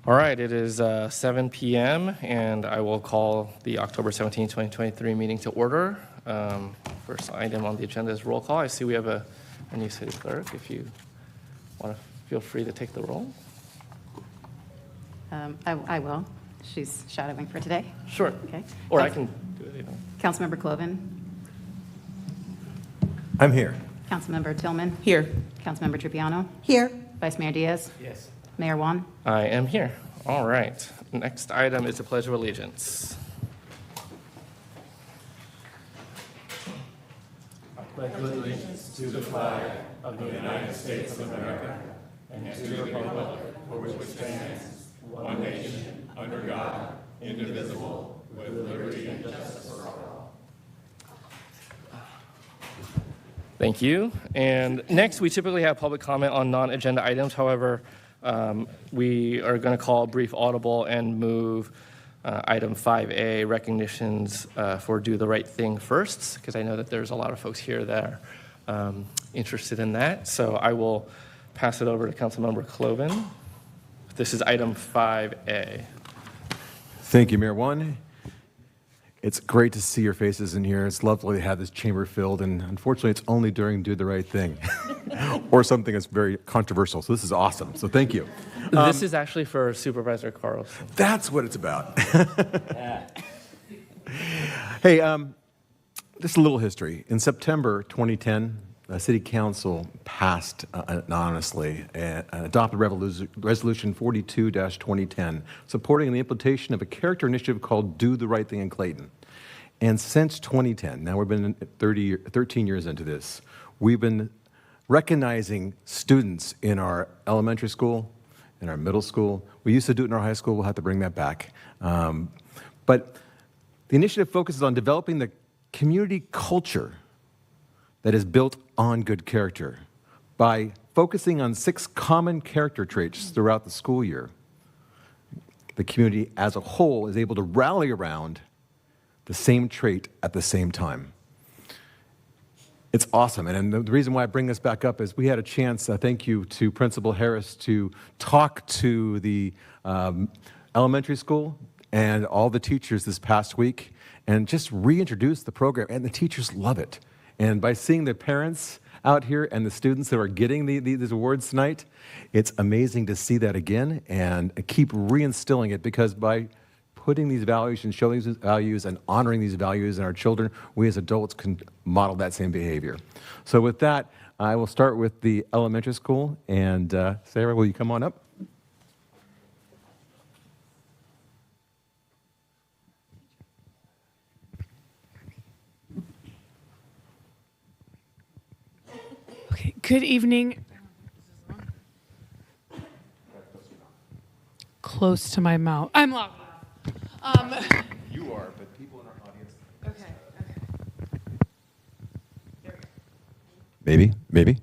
All right, it is 7 p.m. and I will call the October 17, 2023 meeting to order. First item on the agenda is roll call. I see we have a new city clerk. If you want to feel free to take the roll. I will. She's shadowing for today. Sure. Okay. Or I can do it. Councilmember Cloven. I'm here. Councilmember Tillman. Here. Councilmember Tripiano. Here. Vice Mayor Diaz. Yes. Mayor Juan. I am here. All right. Next item is the Pledge of Allegiance. I pledge allegiance to the flag of the United States of America and to the republic for which it stands, one nation, under God, indivisible, with liberty and justice for all. Thank you. And next, we typically have public comment on non-agenda items. However, we are going to call a brief audible and move item 5A, recognitions for Do the Right Thing first, because I know that there's a lot of folks here that are interested in that. So I will pass it over to Councilmember Cloven. This is item 5A. Thank you, Mayor Juan. It's great to see your faces in here. It's lovely to have this chamber filled, and unfortunately, it's only during Do the Right Thing or something that's very controversial. So this is awesome. So thank you. This is actually for Supervisor Carlson. That's what it's about. Hey, just a little history. In September 2010, City Council passed anonymously and adopted Resolution 42-2010, supporting the implementation of a character initiative called Do the Right Thing in Clayton. And since 2010, now we've been 13 years into this, we've been recognizing students in our elementary school, in our middle school. We used to do it in our high school. We'll have to bring that back. But the initiative focuses on developing the community culture that is built on good character by focusing on 6 common character traits throughout the school year. The community as a whole is able to rally around the same trait at the same time. It's awesome, and the reason why I bring this back up is we had a chance, thank you to Principal Harris, to talk to the elementary school and all the teachers this past week and just reintroduce the program, and the teachers love it. And by seeing the parents out here and the students that are getting these awards tonight, it's amazing to see that again and keep reinstilling it, because by putting these values and showing these values and honoring these values in our children, we as adults can model that same behavior. So with that, I will start with the elementary school. And Sarah, will you come on up? Okay, good evening. Close to my mouth. I'm loud. You are, but people in our audience. Okay. There we go. Maybe?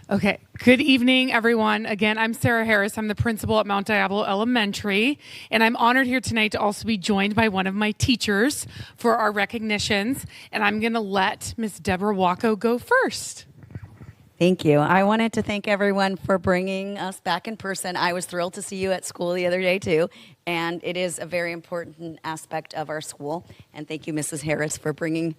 Okay, good evening, everyone. Again, I'm Sarah Harris. I'm the principal at Mount Diablo Elementary, and I'm honored here tonight to also be joined by one of my teachers for our recognitions, and I'm going to let Ms. Deborah Wacko go first. Thank you. I wanted to thank everyone for bringing us back in person. I was thrilled to see you at school the other day, too, and it is a very important aspect of our school, and thank you, Mrs. Harris, for bringing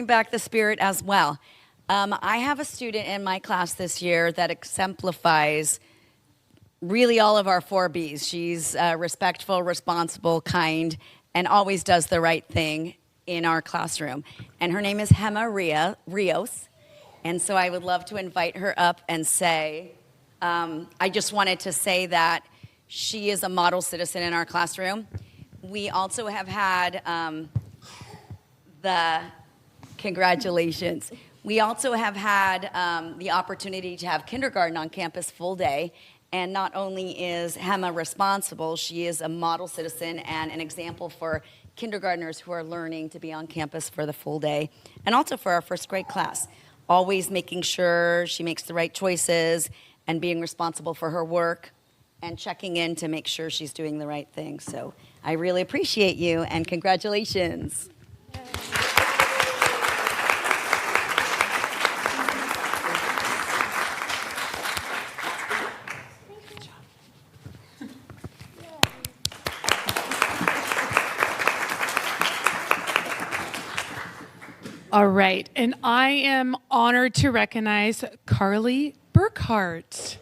back the spirit as well. I have a student in my class this year that exemplifies really all of our 4 Bs. She's respectful, responsible, kind, and always does the right thing in our classroom. And her name is Hema Rios. And so I would love to invite her up and say, I just wanted to say that she is a model citizen in our classroom. We also have had congratulations. We also have had the opportunity to have kindergarten on campus full day. And not only is Hema responsible, she is a model citizen and an example for kindergartners who are learning to be on campus for the full day, and also for our first grade class. Always making sure she makes the right choices and being responsible for her work and checking in to make sure she's doing the right thing. So I really appreciate you, and congratulations. All right, and I am honored to recognize Carly Burkhart.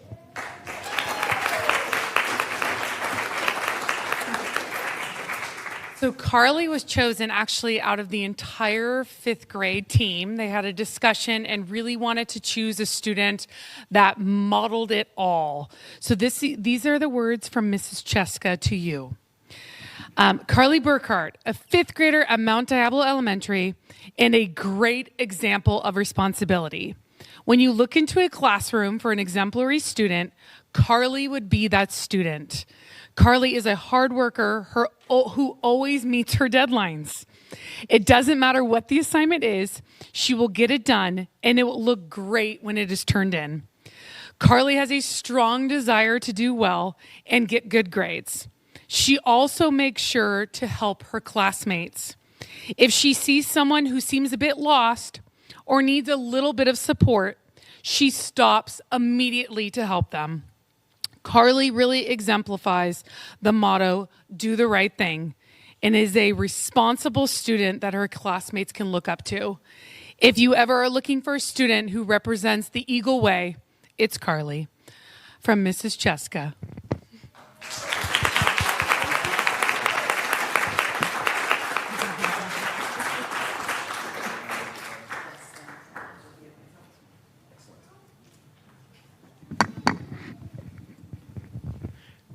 So Carly was chosen actually out of the entire fifth grade team. They had a discussion and really wanted to choose a student that modeled it all. So these are the words from Mrs. Cheska to you. Carly Burkhart, a fifth grader at Mount Diablo Elementary, and a great example of responsibility. When you look into a classroom for an exemplary student, Carly would be that student. Carly is a hard worker who always meets her deadlines. It doesn't matter what the assignment is, she will get it done, and it will look great when it is turned in. Carly has a strong desire to do well and get good grades. She also makes sure to help her classmates. If she sees someone who seems a bit lost or needs a little bit of support, she stops immediately to help them. Carly really exemplifies the motto, do the right thing, and is a responsible student that her classmates can look up to. If you ever are looking for a student who represents the Eagle Way, it's Carly. From Mrs. Cheska.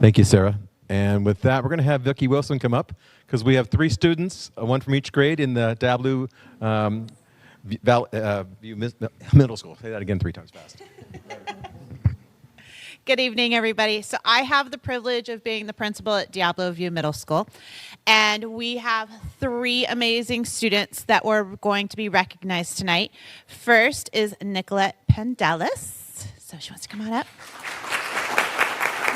Thank you, Sarah. And with that, we're going to have Vicki Wilson come up because we have 3 students, one from each grade in the Diablo Middle School. Say that again 3 times fast. Good evening, everybody. So I have the privilege of being the principal at Diablo View Middle School, and we have 3 amazing students that we're going to be recognized tonight. First is Nicolette Pendelis. So she wants to come on up.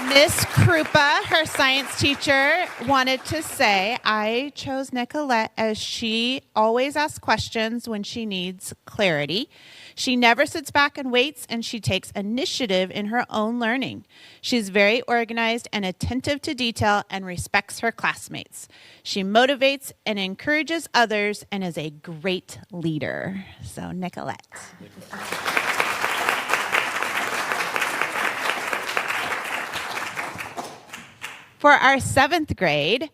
Miss Krupa, her science teacher, wanted to say, I chose Nicolette as she always asks questions when she needs clarity. She never sits back and waits, and she takes initiative in her own learning. She's very organized and attentive to detail and respects her classmates. She motivates and encourages others and is a great leader. So, Nicolette. For our 7th grade,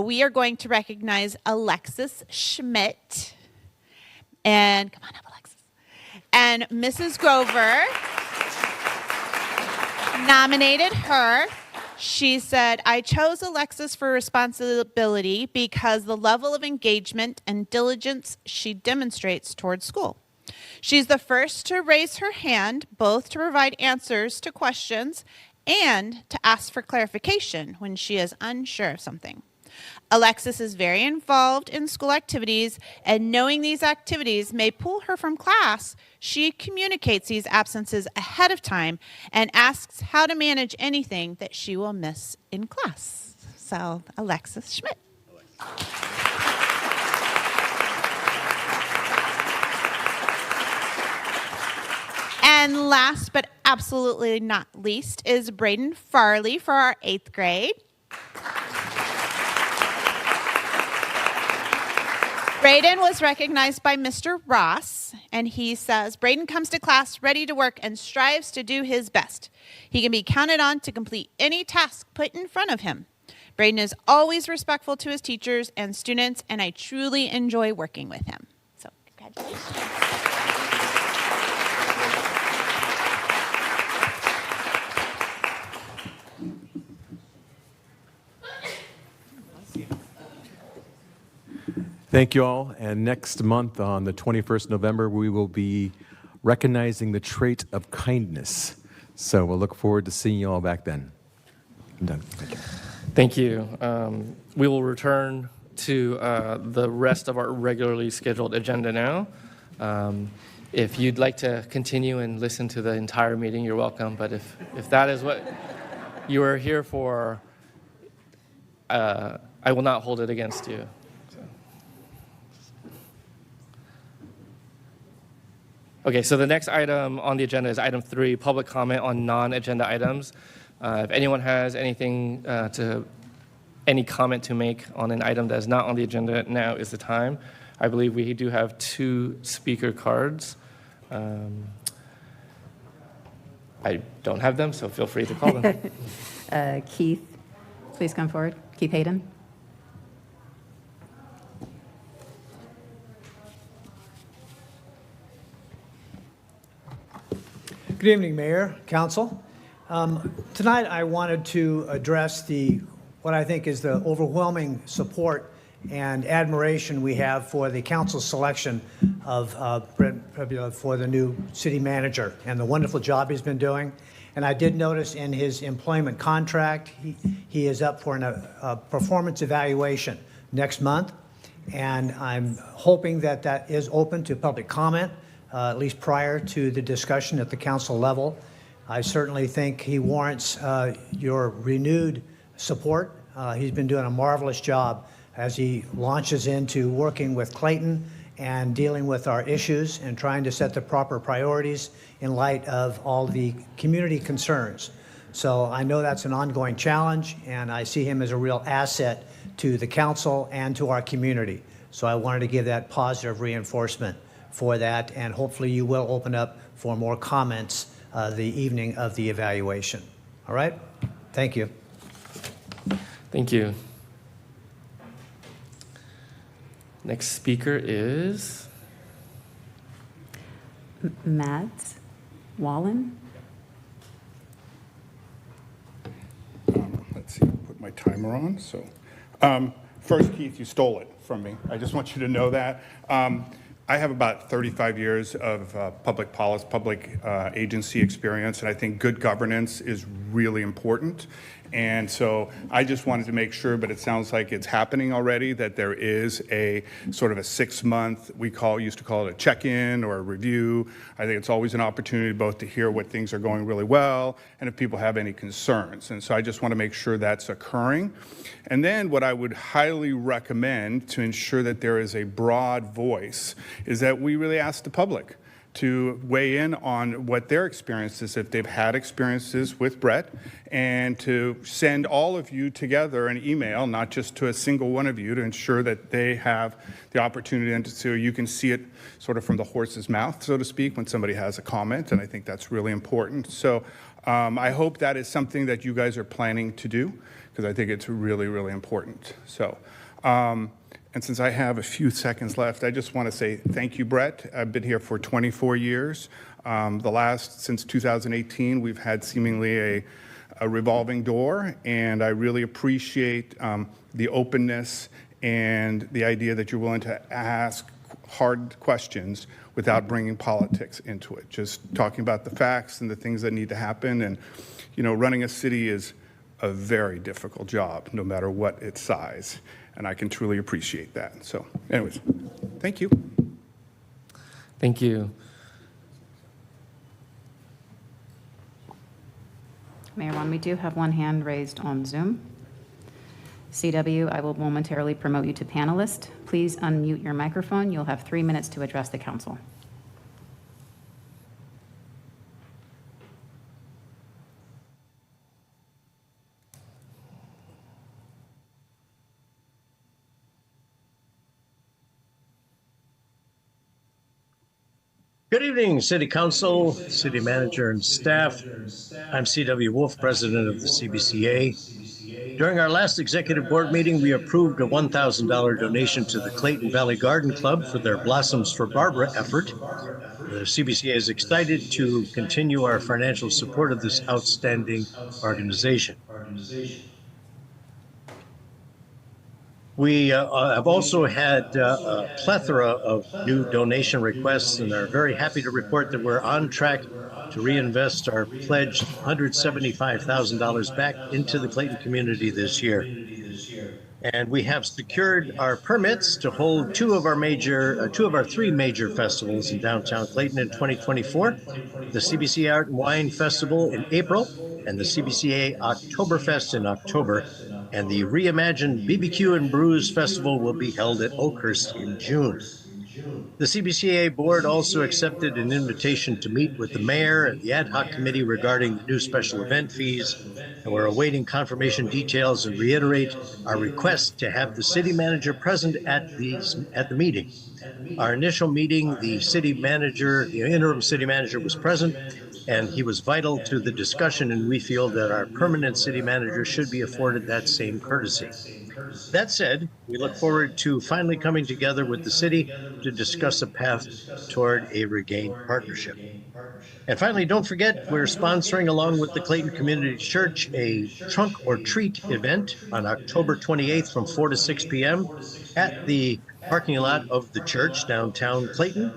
we are going to recognize Alexis Schmidt. And come on up, Alexis. And Mrs. Grover nominated her. She said, I chose Alexis for responsibility because the level of engagement and diligence she demonstrates towards school. She's the first to raise her hand, both to provide answers to questions and to ask for clarification when she is unsure of something. Alexis is very involved in school activities, and knowing these activities may pull her from class, she communicates these absences ahead of time and asks how to manage anything that she will miss in class. So, Alexis Schmidt. And last but absolutely not least is Braden Farley for our 8th grade. Braden was recognized by Mr. Ross, and he says, Braden comes to class ready to work and strives to do his best. He can be counted on to complete any task put in front of him. Braden is always respectful to his teachers and students, and I truly enjoy working with him. So, congratulations. Thank you all. And next month, on the 21st November, we will be recognizing the trait of kindness. So we'll look forward to seeing you all back then. I'm done. Thank you. Thank you. We will return to the rest of our regularly scheduled agenda now. If you'd like to continue and listen to the entire meeting, you're welcome. But if that is what you are here for, I will not hold it against you. Okay, so the next item on the agenda is item 3, public comment on non-agenda items. If anyone has anything any comment to make on an item that is not on the agenda, now is the time. I believe we do have 2 speaker cards. I don't have them, so feel free to call them. Keith, please come forward. Keith Hayden. Good evening, Mayor, Council. Tonight, I wanted to address what I think is the overwhelming support and admiration we have for the council's selection of Brent Prebula for the new city manager and the wonderful job he's been doing. And I did notice in his employment contract, he is up for a performance evaluation next month. And I'm hoping that that is open to public comment, at least prior to the discussion at the council level. I certainly think he warrants your renewed support. He's been doing a marvelous job as he launches into working with Clayton and dealing with our issues and trying to set the proper priorities in light of all the community concerns. So I know that's an ongoing challenge, and I see him as a real asset to the council and to our community. So I wanted to give that positive reinforcement for that, and hopefully you will open up for more comments the evening of the evaluation. All right? Thank you. Thank you. Next speaker is Mads Wallen. Let's see, put my timer on. So, first, Keith, you stole it from me. I just want you to know that. I have about 35 years of public policy, public agency experience, and I think good governance is really important. And so I just wanted to make sure, but it sounds like it's happening already, that there is a sort of a 6-month, used to call it a check-in or a review. I think it's always an opportunity both to hear what things are going really well and if people have any concerns. And so I just want to make sure that's occurring. And then what I would highly recommend to ensure that there is a broad voice is that we really ask the public to weigh in on what their experiences, if they've had experiences with Brett, and to send all of you together an email, not just to a single one of you, to ensure that they have the opportunity and so you can see it sort of from the horse's mouth, so to speak, when somebody has a comment, and I think that's really important. So I hope that is something that you guys are planning to do, because I think it's really, really important. So. And since I have a few seconds left, I just want to say thank you, Brett. I've been here for 24 years. Since 2018, we've had seemingly a revolving door, and I really appreciate the openness and the idea that you're willing to ask hard questions without bringing politics into it. Just talking about the facts and the things that need to happen. And, you know, running a city is a very difficult job, no matter what its size. And I can truly appreciate that. So anyways, thank you. Thank you. Mayor Wan, we do have one hand raised on Zoom. CW, I will momentarily promote you to panelist. Please unmute your microphone. You'll have 3 minutes to address the council. Good evening, City Council, City Manager, and staff. I'm C.W. Wolf, President of the CBCA. During our last executive board meeting, we approved a $1,000 donation to the Clayton Valley Garden Club for their Blossoms for Barbara effort. The CBCA is excited to continue our financial support of this outstanding organization. We have also had a plethora of new donation requests and are very happy to report that we're on track to reinvest our pledged $175,000 back into the Clayton community this year. And we have secured our permits to hold two of our three major festivals in downtown Clayton in 2024, the CBCA Art and Wine Festival in April and the CBCA Oktoberfest in October. And the reimagined BBQ and Brews Festival will be held at Oakhurst in June. The CBCA board also accepted an invitation to meet with the mayor and the ad hoc committee regarding the new special event fees, and we're awaiting confirmation details and reiterate our request to have the city manager present at the meeting. Our initial meeting, the interim city manager was present, and he was vital to the discussion, and we feel that our permanent city manager should be afforded that same courtesy. That said, we look forward to finally coming together with the city to discuss a path toward a regained partnership. And finally, don't forget, we're sponsoring, along with the Clayton Community Church, a trunk or treat event on October 28th from 4 to 6 p.m. at the parking lot of the church downtown Clayton.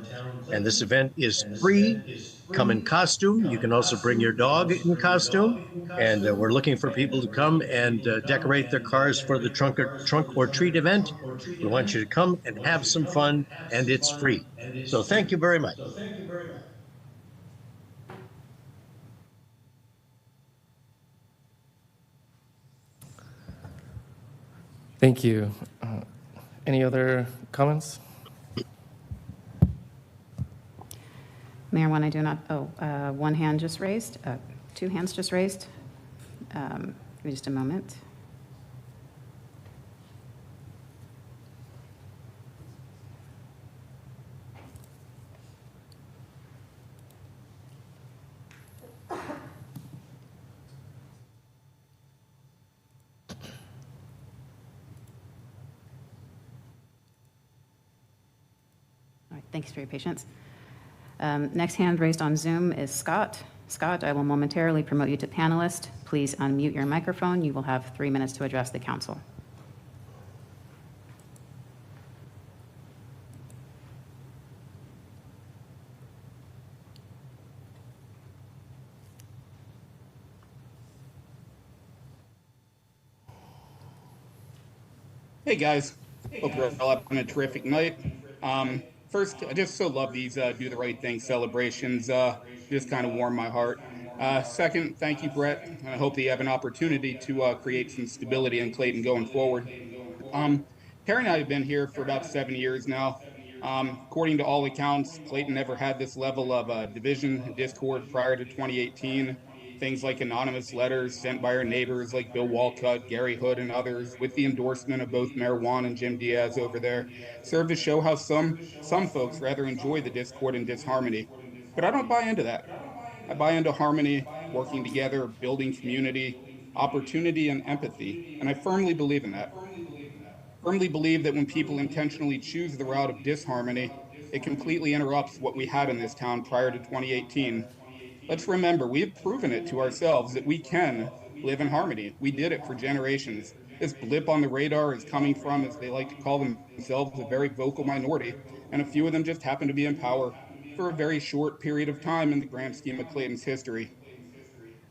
And this event is free. Come in costume. You can also bring your dog in costume. And we're looking for people to come and decorate their cars for the trunk or treat event. We want you to come and have some fun, and it's free. So thank you very much. Thank you. Any other comments? Mayor, one I do not, one hand just raised, two hands just raised. Give me just a moment. All right, thanks for your patience. Next hand raised on Zoom is Scott. Scott, I will momentarily promote you to panelist. Please unmute your microphone. You will have 3 minutes to address the council. Hey guys, hope you're all having a terrific night. First, I just so love these Do the Right Thing celebrations. Just kind of warm my heart. Second, thank you, Brett. I hope that you have an opportunity to create some stability in Clayton going forward. Terry and I have been here for about 7 years now. According to all accounts, Clayton never had this level of division and discord prior to 2018. Things like anonymous letters sent by our neighbors like Bill Walcott, Gary Hood, and others, with the endorsement of both Mayor Juan and Jim Diaz over there, serve to show how some folks rather enjoy the discord and disharmony. But I don't buy into that. I buy into harmony, working together, building community, opportunity, and empathy, and I firmly believe in that. Firmly believe that when people intentionally choose the route of disharmony, it completely interrupts what we had in this town prior to 2018. Let's remember, we have proven it to ourselves that we can live in harmony. We did it for generations. This blip on the radar is coming from, as they like to call themselves, a very vocal minority, and a few of them just happen to be in power for a very short period of time in the grand scheme of Clayton's history.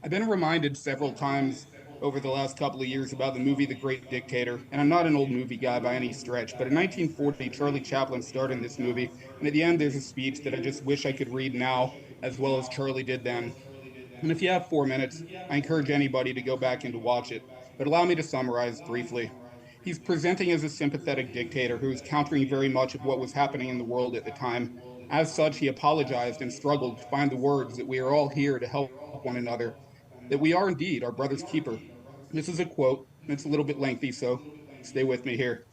I've been reminded several times over the last couple of years about the movie The Great Dictator, and I'm not an old movie guy by any stretch, but in 1940, Charlie Chaplin starred in this movie, and at the end there's a speech that I just wish I could read now, as well as Charlie did then. And if you have 4 minutes, I encourage anybody to go back and to watch it, but allow me to summarize briefly. He's presenting as a sympathetic dictator who is countering very much of what was happening in the world at the time. As such, he apologized and struggled to find the words that we are all here to help one another, that we are indeed our brother's keeper. This is a quote, and it's a little bit lengthy, so stay with me here.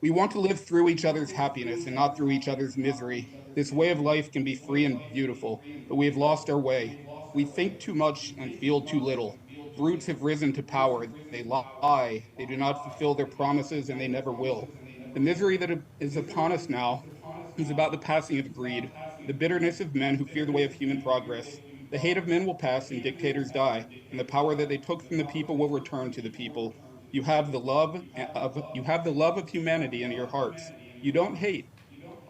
We want to live through each other's happiness and not through each other's misery. This way of life can be free and beautiful, but we have lost our way. We think too much and feel too little. Brutes have risen to power. They lie. They do not fulfill their promises, and they never will. The misery that is upon us now is about the passing of greed, the bitterness of men who fear the way of human progress. The hate of men will pass and dictators die, and the power that they took from the people will return to the people. You have the love of humanity in your hearts. You don't hate.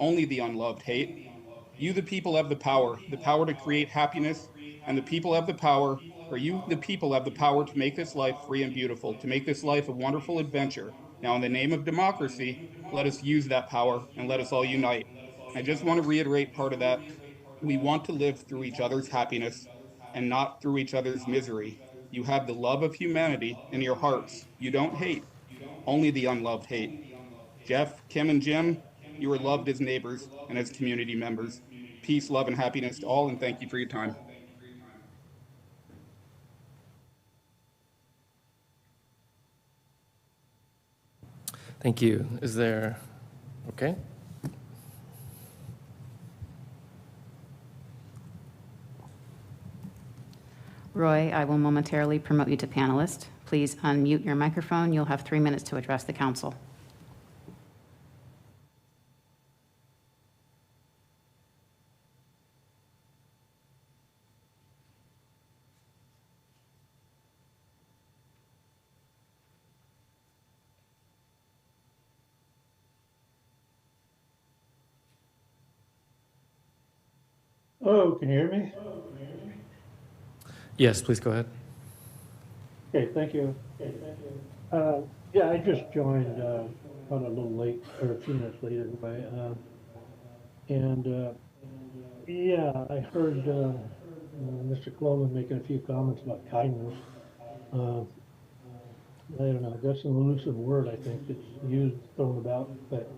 Only the unloved hate. You, the people, have the power to create happiness, and the people have the power, or you, the people, have the power to make this life free and beautiful, to make this life a wonderful adventure. Now, in the name of democracy, let us use that power and let us all unite. I just want to reiterate part of that. We want to live through each other's happiness and not through each other's misery. You have the love of humanity in your hearts. You don't hate. Only the unloved hate. Jeff, Kim, and Jim, You are loved as neighbors and as community members. Peace, love, and happiness to all, and thank you for your time. Thank you. Is there, okay? Roy, I will momentarily promote you to panelist. Please unmute your microphone. You'll have 3 minutes to address the council. Oh, can you hear me? Yes, please go ahead. Okay, thank you. Yeah, I just joined, about a little late, or a few minutes late anyway. Yeah, I heard Mr. Coleman making a few comments about kindness. I don't know, that's an elusive word, I think, that's used, thrown about, but,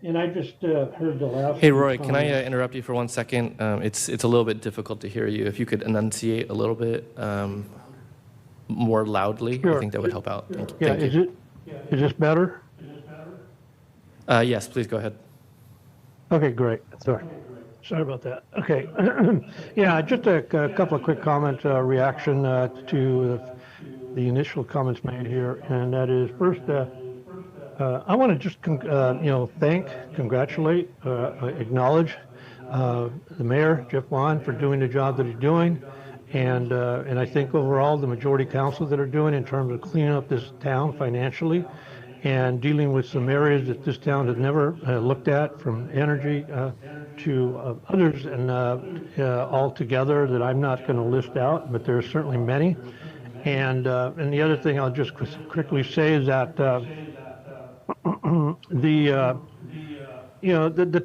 and I just heard the last. Hey, few Roy, can I comments. interrupt you for 1 second? It's a little bit difficult to hear you. If you could enunciate a little bit more loudly, I Sure. think that would help out. Thank you. Yeah, Thank you. is this better? Yes, please go ahead. Okay, great. Sorry about that. Okay. Yeah, just a couple of quick comments, reaction to the initial comments made here. And that is, first, I want to just, thank, congratulate, acknowledge the mayor, Jeff Wan, for doing the job that he's doing. And I think overall, the majority council that are doing in terms of cleaning up this town financially and dealing with some areas that this town has never looked at, from energy to others, and all together that I'm not going to list out, but there are certainly many. And the other thing I'll just quickly say is that the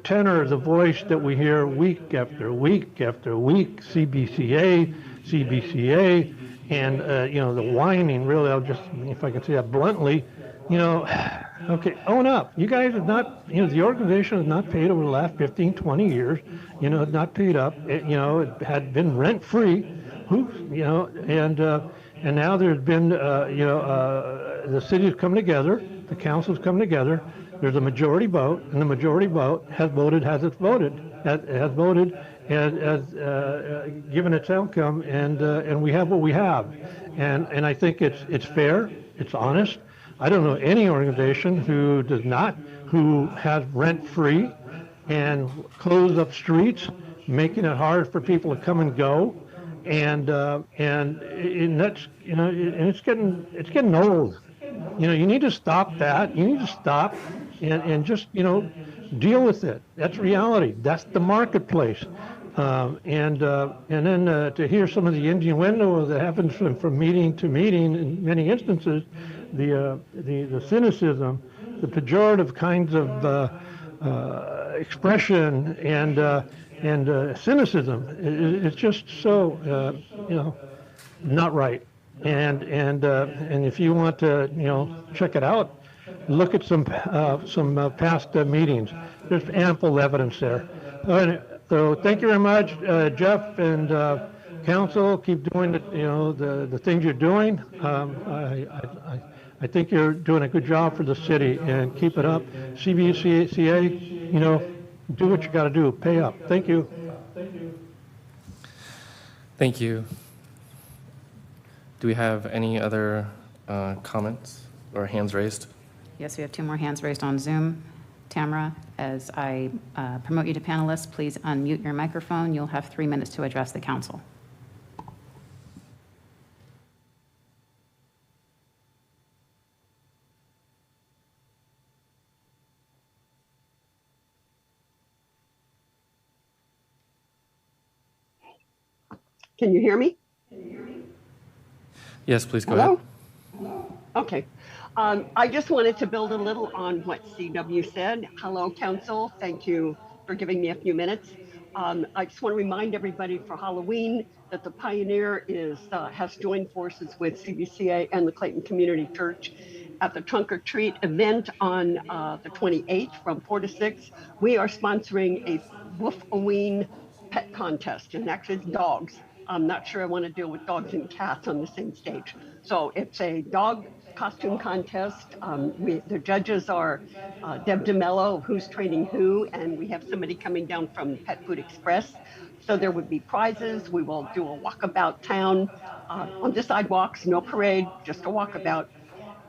tenor, the voice that we hear week after week after week, CBCA, and the whining. Really, I'll just, if I can say that bluntly, okay, own up. You guys have not, the organization has not paid over the last 15, 20 years. Not paid up. It had been rent free. And now there's been, the city's come together, the council's come together. There's a majority vote, and the majority vote has voted as given its outcome, and we have what we have. And I think it's fair, it's honest. I don't know any organization who has rent-free and closed up streets, making it hard for people to come and go. And that's, and it's getting old. You need to stop that. You need to stop and just, deal with it. That's reality. That's the marketplace. And then to hear some of the innuendo that happens from meeting to meeting in many instances, the cynicism, the pejorative kinds of expression and cynicism, it's just so not right. And if you want to check it out, look at some past meetings. There's ample evidence there. So thank you very much, Jeff and council. Keep doing the things you're doing. I think you're doing a good job for the city, and keep it up. CBCA, do what you got to do. Pay up. Thank you. Thank you. Do we have any other comments or hands raised? Yes, we have 2 more hands raised on Zoom. Tamara, as I promote you to panelist, please unmute your microphone. You'll have 3 minutes to address the council. Can you hear me? Yes, please go Hello? ahead. Okay. I just wanted to build a little on what CW said. Hello, council. Thank you for giving me a few minutes. I just want to remind everybody for Halloween that the Pioneer has joined forces with CBCA and the Clayton Community Church at the trunk or treat event on the 28th from 4 to 6, we are sponsoring a Woof-A-Ween pet contest, and actually it's dogs. I'm not sure I want to deal with dogs and cats on the same stage. So it's a dog costume contest. The judges are Deb DeMello, Who's Training Who, and we have somebody coming down from Pet Food Express. So there would be prizes. We will do a walkabout town on the sidewalks, no parade, just a walkabout.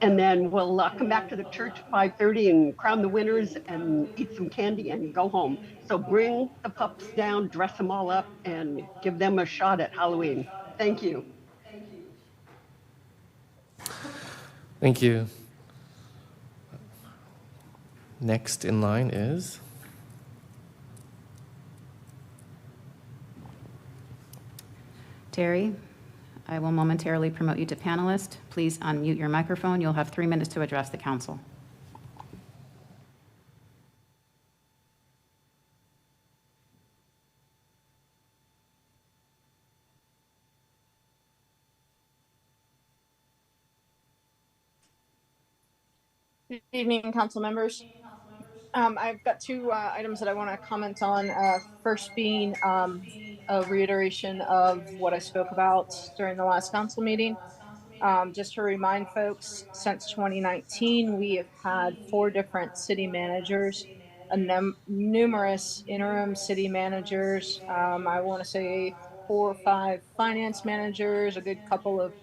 And then we'll come back to the church at 5:30 and crown the winners and eat some candy and go home. So bring the pups down, dress them all up, and give them a shot at Halloween. Thank you. Thank you. Next in line is Terry, I will momentarily promote you to panelist. Please unmute your microphone. You'll have 3 minutes to address the council. Good evening, council members. I've got two items that I want to comment on. First being a reiteration of what I spoke about during the last council meeting. Just to remind folks, since 2019, we have had 4 different city managers, numerous interim city managers. I want to say 4 or 5 finance managers, a good couple of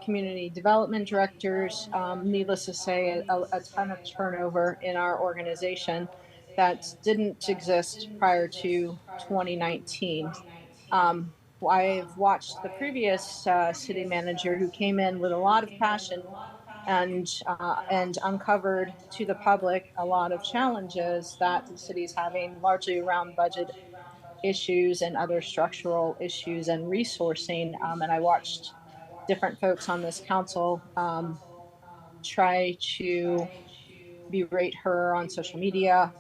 community development directors. Needless to say, a ton of turnover in our organization that didn't exist prior to 2019. I've watched the previous city manager who came in with a lot of passion and uncovered to the public a lot of challenges that the city is having, largely around budget issues and other structural issues and resourcing. And I watched different folks on this council try to berate her on social media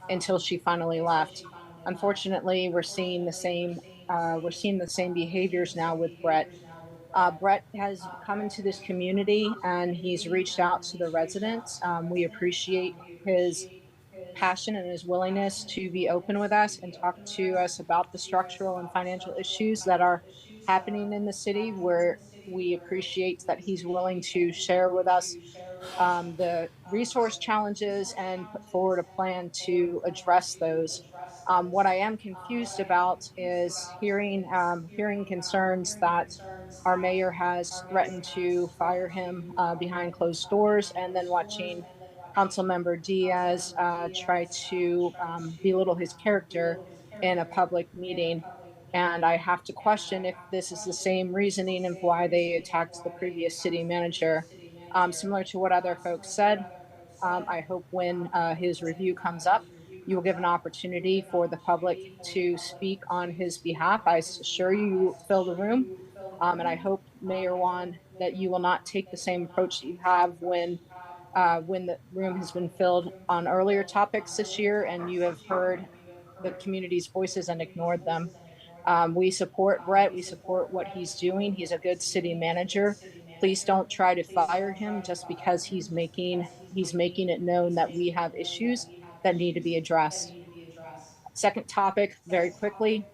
until she finally left. Unfortunately, we're seeing the same behaviors now with Brett. Brett has come into this community and he's reached out to the residents. We appreciate his passion and his willingness to be open with us and talk to us about the structural and financial issues that are happening in the city, where we appreciate that he's willing to share with us the resource challenges and put forward a plan to address those. What I am confused about is hearing concerns that our mayor has threatened to fire him behind closed doors, and then watching Councilmember Diaz try to belittle his character in a public meeting. And I have to question if this is the same reasoning of why they attacked the previous city manager. Similar to what other folks said, I hope when his review comes up, you will give an opportunity for the public to speak on his behalf. I assure you, you will fill the room. And I hope, Mayor Juan, that you will not take the same approach that you have when the room has been filled on earlier topics this year and you have heard the community's voices and ignored them. We support Brett. We support what he's doing. He's a good city manager. Please don't try to fire him just because he's making it known that we have issues that need to be addressed. Second topic, very quickly.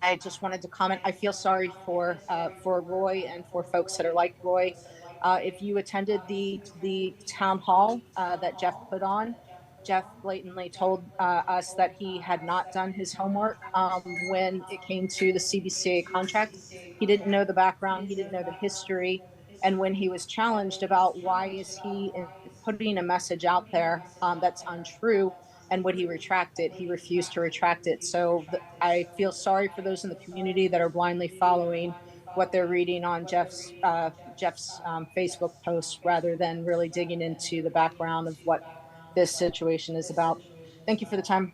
I just wanted to comment. I feel sorry for Roy and for folks that are like Roy. If you attended the town hall that Jeff put on, Jeff blatantly told us that he had not done his homework when it came to the CBCA contract. He didn't know the background. He didn't know the history. And when he was challenged about why is he putting a message out there that's untrue, and would he retract it, he refused to retract it. So I feel sorry for those in the community that are blindly following what they're reading on Jeff's Facebook post rather than really digging into the background of what this situation is about. Thank you for the time.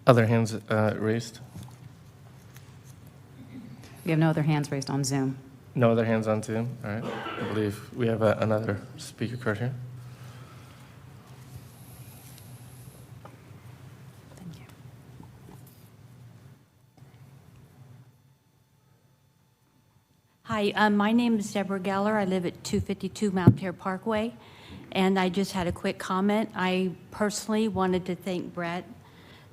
other hands raised. We have no other hands raised on Zoom. No other hands on Zoom. All right. I believe we have another speaker card here. Thank you. Hi, my name is Deborah Geller. I live at 252 Mount Terre Parkway, and I just had a quick comment. I personally wanted to thank Brett,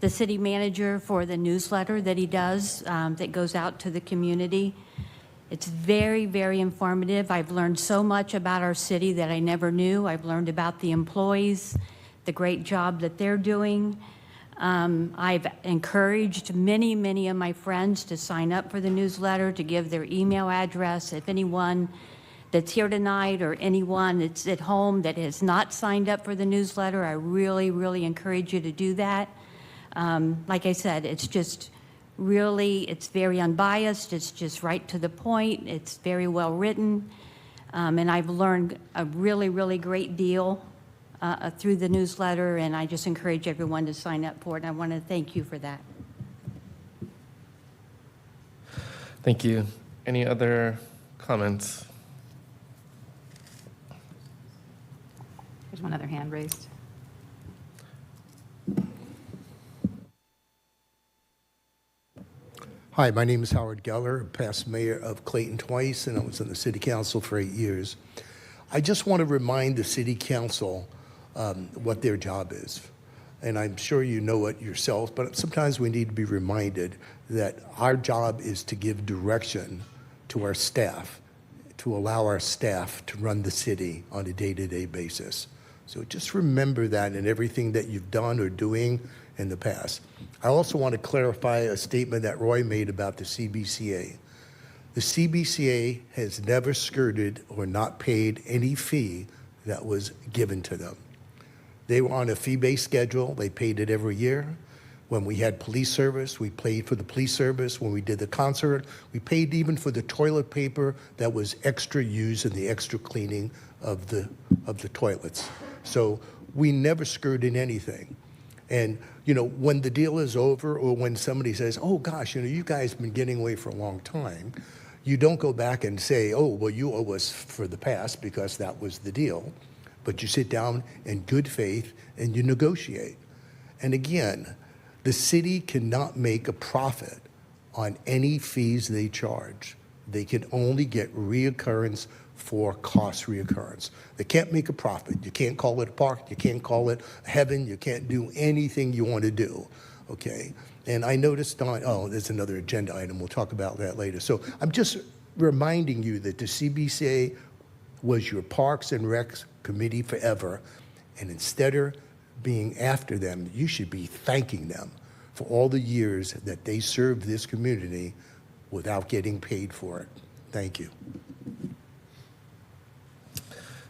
the city manager, for the newsletter that he does that goes out to the community. It's very, very informative. I've learned so much about our city that I never knew. I've learned about the employees, the great job that they're doing. I've encouraged many of my friends to sign up for the newsletter, to give their email address. If anyone that's here tonight or anyone that's at home that has not signed up for the newsletter, I really encourage you to do that. Like I said, it's just really, it's very unbiased. It's just right to the point. It's very well written. And I've learned a really great deal through the newsletter, and I just encourage everyone to sign up for it. And I want to thank you for that. Thank you. Any other comments? There's one other hand raised. Hi, my name is Howard Geller, past mayor of Clayton twice, and I was on the city council for 8 years. I just want to remind the city council what their job is. And I'm sure you know it yourself, but sometimes we need to be reminded that our job is to give direction to our staff, to allow our staff to run the city on a day-to-day basis. So just remember that in everything that you've done or doing in the past. I also want to clarify a statement that Roy made about the CBCA. The CBCA has never skirted or not paid any fee that was given to them. They were on a fee-based schedule. They paid it every year. When we had police service, we paid for the police service. When we did the concert, we paid even for the toilet paper that was extra used in the extra cleaning of the toilets. So we never skirted anything. And, you know, when the deal is over or when somebody says, oh, gosh, you know, you guys have been getting away for a long time, you don't go back and say, oh, well, you owe us for the past because that was the deal. But you sit down in good faith and you negotiate. And again, the city cannot make a profit on any fees they charge. They can only get reoccurrence for cost reoccurrence. They can't make a profit. You can't call it a park. You can't call it heaven. You can't do anything you want to do, okay? And I noticed there's another agenda item. We'll talk about that later. So I'm just reminding you that the CBCA was your Parks and Recs committee forever, and instead of being after them, you should be thanking them for all the years that they served this community without getting paid for it. Thank you.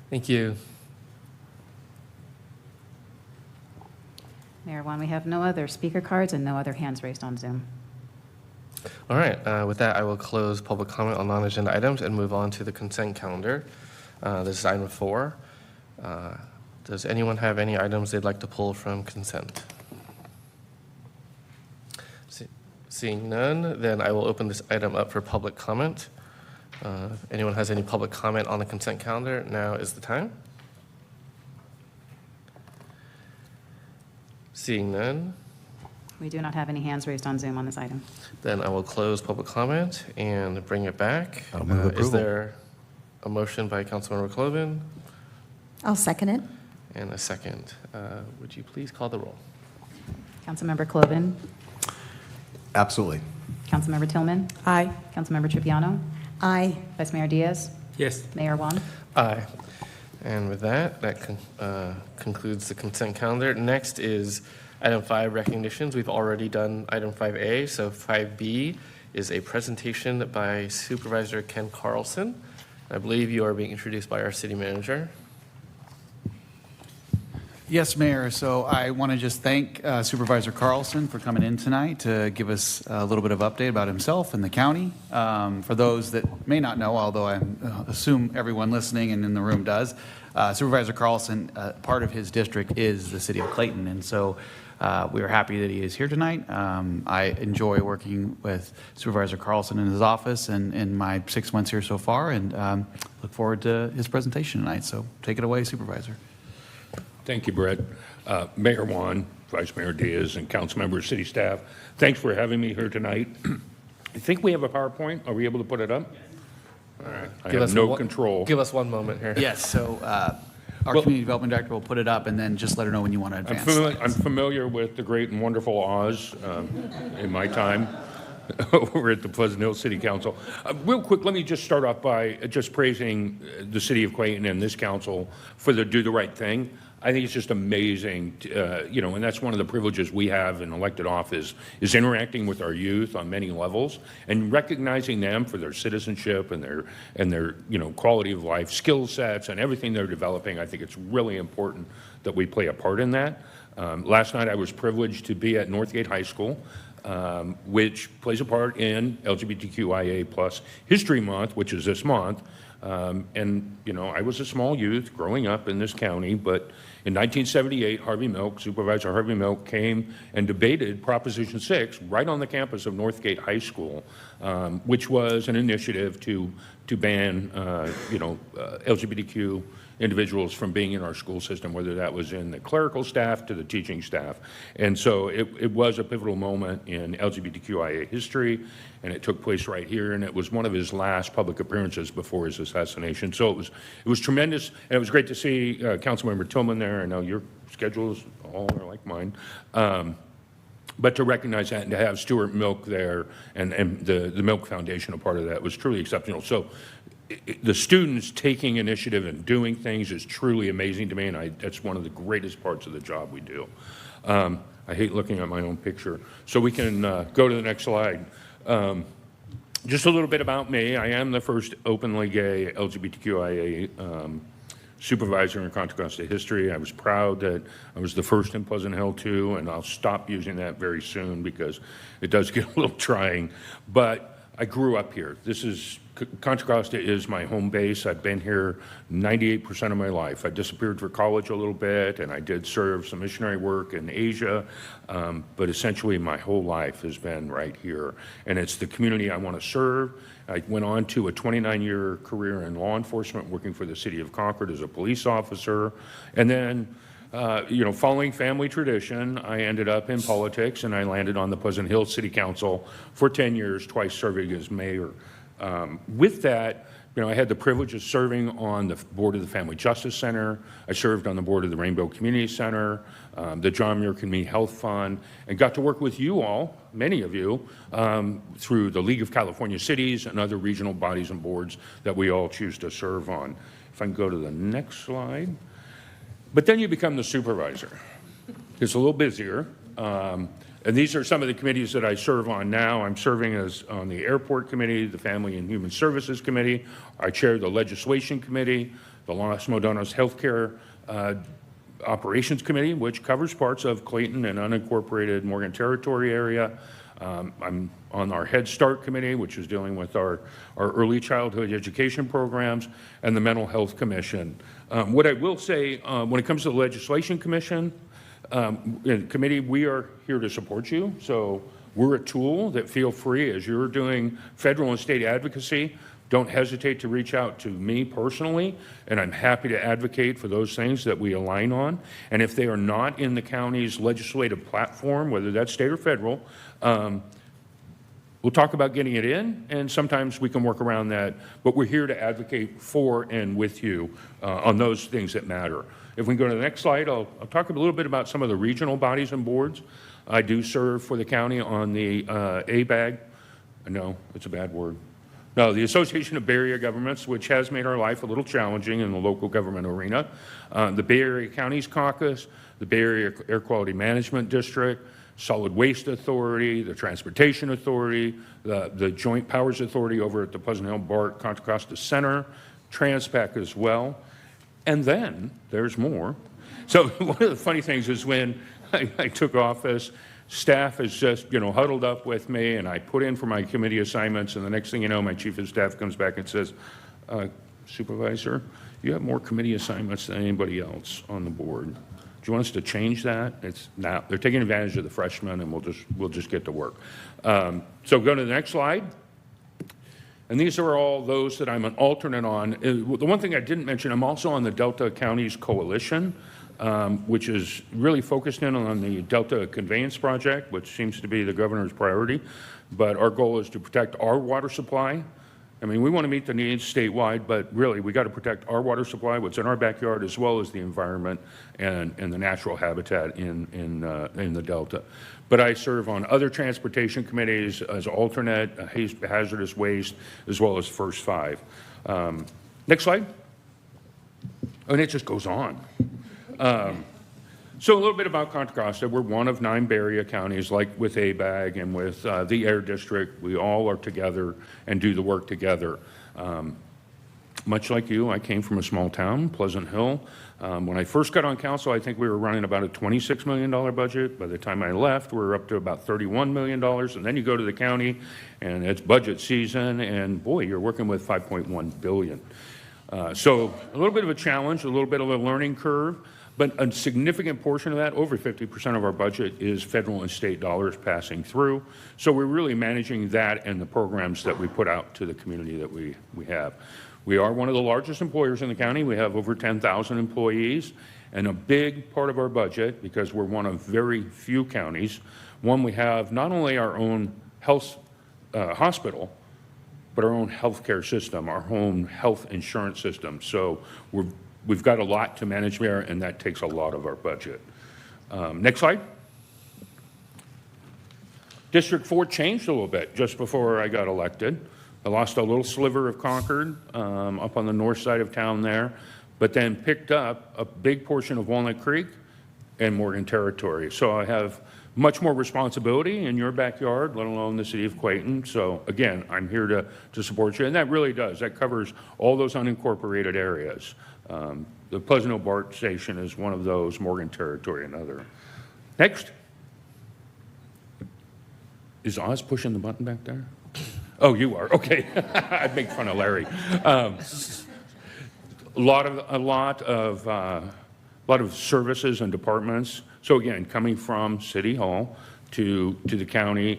Thank you. Mayor Wan, we have no other speaker cards and no other hands raised on Zoom. All right, with that, I will close public comment on non-agenda items and move on to the consent calendar. This is item 4. Does anyone have any items they'd like to pull from consent? Seeing none, then I will open this item up for public comment. If anyone has any public comment on the consent calendar, now is the time. Seeing none, We do not have any hands raised on Zoom on this item. then I will close public comment and bring it back. I'll move Is approval. there a motion by Councilmember Cloven I'll second it. and a second? Would you please call the roll? Councilmember Cloven, Absolutely. Councilmember Tillman, Aye. Councilmember Tripiano, Aye. Vice Mayor Diaz, Yes. Mayor Wan. Aye. And with that, concludes the consent calendar. Next is item 5, recognitions. We've already done item 5A, so 5B is a presentation by Supervisor Ken Carlson. I believe you are being introduced by our city manager. Yes, Mayor. So I want to just thank Supervisor Carlson for coming in tonight to give us a little bit of update about himself and the county. For those that may not know, although I assume everyone listening and in the room does, Supervisor Carlson, part of his district is the city of Clayton. And so we are happy that he is here tonight. I enjoy working with Supervisor Carlson in his office and in my 6 months here so far, and look forward to his presentation tonight. So take it away, Supervisor. Thank you, Brett. Mayor Wan, Vice Mayor Diaz, and council members, city staff, thanks for having me here tonight. I think we have a PowerPoint. Are we able to put it up? All right. I have no control. Give us one moment here. Yes, so our community development director will put it up, and then just let her know when you want to advance. I'm familiar with the great and wonderful Oz in my time over at the Pleasant Hill City Council. Real quick, let me just start off by just praising the city of Clayton and this council for the Do the Right Thing. I think it's just amazing, and that's one of the privileges we have in elected office is interacting with our youth on many levels and recognizing them for their citizenship and their quality of life, skill sets, and everything they're developing. I think it's really important that we play a part in that. Last night I was privileged to be at Northgate High School, which plays a part in LGBTQIA+ History Month, which is this month. I was a small youth growing up in this county, but in 1978, Supervisor Harvey Milk came and debated Proposition 6 right on the campus of Northgate High School, which was an initiative to ban, LGBTQ individuals from being in our school system, whether that was in the clerical staff to the teaching staff. And so it was a pivotal moment in LGBTQIA history, and it took place right here, and it was one of his last public appearances before his assassination. So it was tremendous, and it was great to see Councilmember Tillman there. I know your schedules all are like mine. But to recognize that and to have Stuart Milk there and the Milk Foundation a part of that was truly exceptional. So the students taking initiative and doing things is truly amazing to me, and that's one of the greatest parts of the job we do. I hate looking at my own picture. So we can go to the next slide. Just a little bit about me. I am the first openly gay LGBTQIA supervisor in Contra Costa history. I was proud that I was the first in Pleasant Hill too, and I'll stop using that very soon because it does get a little trying. But I grew up here. Contra Costa is my home base. I've been here 98% of my life. I disappeared for college a little bit, and I did serve some missionary work in Asia, but essentially my whole life has been right here, and it's the community I want to serve. I went on to a 29-year career in law enforcement, working for the city of Concord as a police officer, and then following family tradition, I ended up in politics, and I landed on the Pleasant Hill City Council for 10 years, twice serving as mayor. With that, I had the privilege of serving on the board of the Family Justice Center. I served on the board of the Rainbow Community Center, the John Muir Community Health Fund, and got to work with you all, many of you, through the League of California Cities and other regional bodies and boards that we all choose to serve on. If I can go to the next slide. But then you become the supervisor. It's a little busier. And these are some of the committees that I serve on now. I'm serving on the Airport Committee, the Family and Human Services Committee. I chair the Legislation Committee, the Los Modones Healthcare Operations Committee, which covers parts of Clayton and unincorporated Morgan Territory area. I'm on our Head Start Committee, which is dealing with our early childhood education programs, and the Mental Health Commission. What I will say, when it comes to the Legislation Commission, committee, we are here to support you. So we're a tool that feel free as you're doing federal and state advocacy. Don't hesitate to reach out to me personally, and I'm happy to advocate for those things that we align on. And if they are not in the county's legislative platform, whether that's state or federal, we'll talk about getting it in, and sometimes we can work around that. But we're here to advocate for and with you on those things that matter. If we can go to the next slide, I'll talk a little bit about some of the regional bodies and boards. I do serve for the county on the ABAG. No, it's a bad word. No, the Association of Bay Area Governments, which has made our life a little challenging in the local government arena. The Bay Area Counties Caucus, the Bay Area Air Quality Management District, Solid Waste Authority, the Transportation Authority, the Joint Powers Authority over at the Pleasant Hill BART Contra Costa Center, TransPAC as well. And then there's more. So one of the funny things is when I took office, staff is just, huddled up with me, and I put in for my committee assignments, and the next thing you know, my chief of staff comes back and says, Supervisor, you have more committee assignments than anybody else on the board. Do you want us to change that? It's not. They're taking advantage of the freshmen, and we'll just get to work. So go to the next slide. And these are all those that I'm an alternate on. The one thing I didn't mention, I'm also on the Delta Counties Coalition, which is really focused in on the Delta Conveyance Project, which seems to be the governor's priority. But our goal is to protect our water supply I mean, we want to meet the needs statewide, but really, we got to protect our water supply, what's in our backyard, as well as the environment and the natural habitat in the Delta. But I serve on other transportation committees as alternate, hazardous waste, as well as first five. Next slide. And it just goes on. So a little bit about Contra Costa. We're one of 9 Bay Area counties, like with ABAG and with the Air District. We all are together and do the work together. Much like you, I came from a small town, Pleasant Hill. When I first got on council, I think we were running about a $26 million budget. By the time I left, we were up to about $31 million. And then you go to the county, and it's budget season, and boy, you're working with $5.1 billion. So a little bit of a challenge, a little bit of a learning curve. But a significant portion of that, over 50% of our budget, is federal and state dollars passing through. So we're really managing that and the programs that we put out to the community that we have. We are one of the largest employers in the county. We have over 10,000 employees. And a big part of our budget, because we're one of very few counties, one, we have not only our own health hospital, but our own healthcare system, our own health insurance system. So we've got a lot to manage there, and that takes a lot of our budget. Next slide. District 4 changed a little bit just before I got elected. I lost a little sliver of Concord up on the north side of town there, but then picked up a big portion of Walnut Creek and Morgan Territory. So I have much more responsibility in your backyard, let alone the city of Clayton. So again, I'm here to support you, and that really does. That covers all those unincorporated areas. The Pleasant Hill BART station is one of those, Morgan Territory another. Next. Is Oz pushing the button back there? Oh, you are, okay. I'd make fun of Larry. A lot of services and departments. So again, coming from City Hall to the county,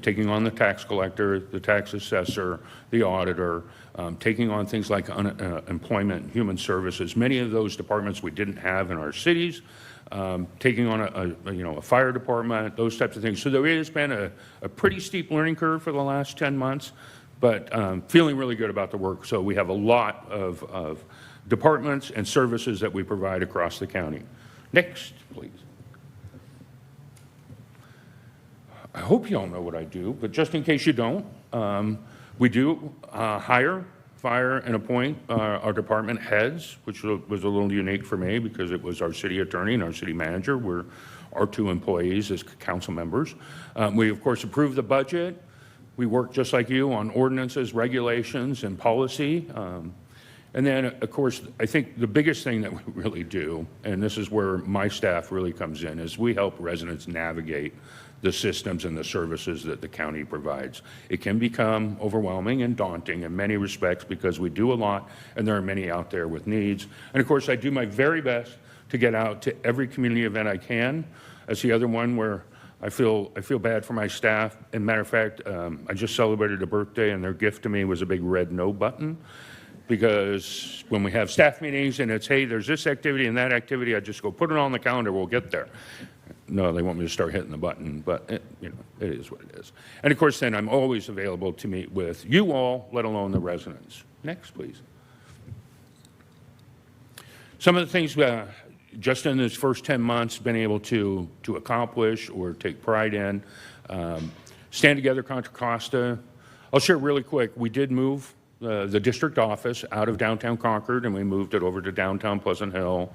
taking on the tax collector, the tax assessor, the auditor, taking on things like employment and human services. Many of those departments we didn't have in our cities. Taking on a fire department, those types of things. So there has been a pretty steep learning curve for the last 10 months, but feeling really good about the work. So we have a lot of departments and services that we provide across the county. Next, please. I hope you all know what I do, but just in case you don't, we do hire, fire, and appoint our department heads, which was a little unique for me because it was our city attorney and our city manager were our 2 employees as council members. We, of course, approve the budget. We work just like you on ordinances, regulations, and policy. And then, of course, I think the biggest thing that we really do, and this is where my staff really comes in, is we help residents navigate the systems and the services that the county provides. It can become overwhelming and daunting in many respects because we do a lot and there are many out there with needs. And of course, I do my very best to get out to every community event I can. That's the other one where I feel bad for my staff. As a matter of fact, I just celebrated a birthday and their gift to me was a big red no button. Because when we have staff meetings and it's, hey, there's this activity and that activity, I just go put it on the calendar, we'll get there. No, they want me to start hitting the button, but it is what it is. And of course, then I'm always available to meet with you all, let alone the residents. Next, please. Some of the things just in this first 10 months been able to accomplish or take pride in. Stand Together Contra Costa. I'll share really quick. We did move the district office out of downtown Concord and we moved it over to downtown Pleasant Hill.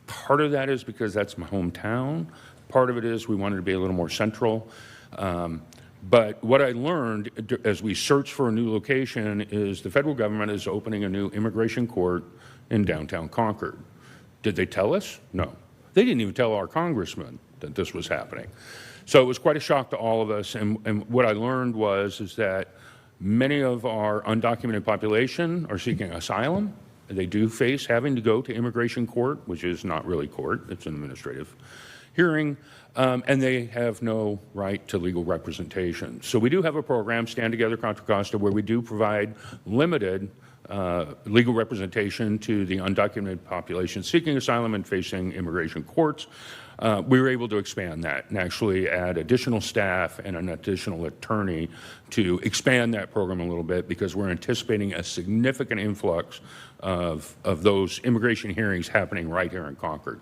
Part of that is because that's my hometown. Part of it is we wanted to be a little more central. But what I learned as we searched for a new location is the federal government is opening a new immigration court in downtown Concord. Did they tell us? No. They didn't even tell our congressman that this was happening. So it was quite a shock to all of us. And what I learned is that many of our undocumented population are seeking asylum. They do face having to go to immigration court, which is not really court, it's an administrative hearing, and they have no right to legal representation. So we do have a program, Stand Together Contra Costa, where we do provide limited legal representation to the undocumented population seeking asylum and facing immigration courts. we were able to expand that and actually add additional staff and an additional attorney to expand that program a little bit, because we're anticipating a significant influx of those immigration hearings happening right here in Concord.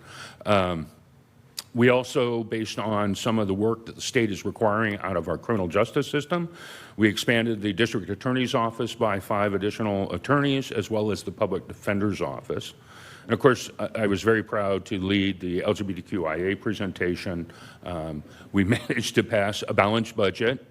We also, based on some of the work that the state is requiring out of our criminal justice system, we expanded the district attorney's office by 5 additional attorneys, as well as the public defender's office. And of course, I was very proud to lead the LGBTQIA presentation. We managed to pass a balanced budget,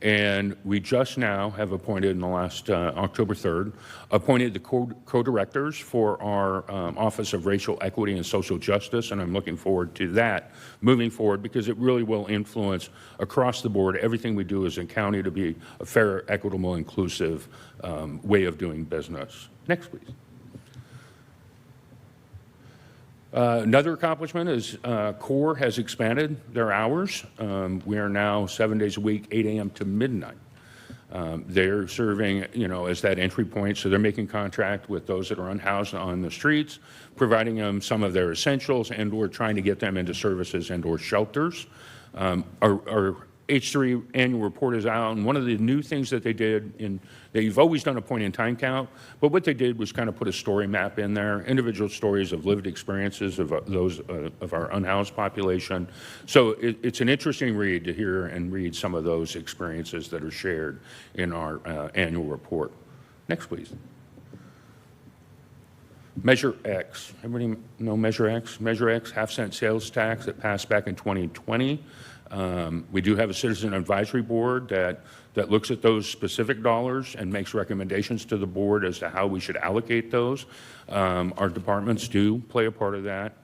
and we just now have appointed, in the last October 3rd, appointed the co-directors for our Office of Racial Equity and Social Justice, and I'm looking forward to that moving forward, because it really will influence across the board everything we do as a county to be a fair, equitable, inclusive way of doing business. Next, please. Another accomplishment is CORE has expanded their hours. We are now 7 days a week, 8 a.m. to midnight. They're serving, as that entry point, so they're making contact with those that are unhoused on the streets, providing them some of their essentials, and/or trying to get them into services and/or shelters. Our H3 annual report is out, and one of the new things that they did, they've always done a point-in-time count, but what they did was kind of put a story map in there, individual stories of lived experiences of those of our unhoused population. So it's an interesting read to hear and read some of those experiences that are shared in our annual report. Next, please. Measure X. Everybody know Measure X? Measure X, half-cent sales tax that passed back in 2020. We do have a citizen advisory board that looks at those specific dollars and makes recommendations to the board as to how we should allocate those. Our departments do play a part of that.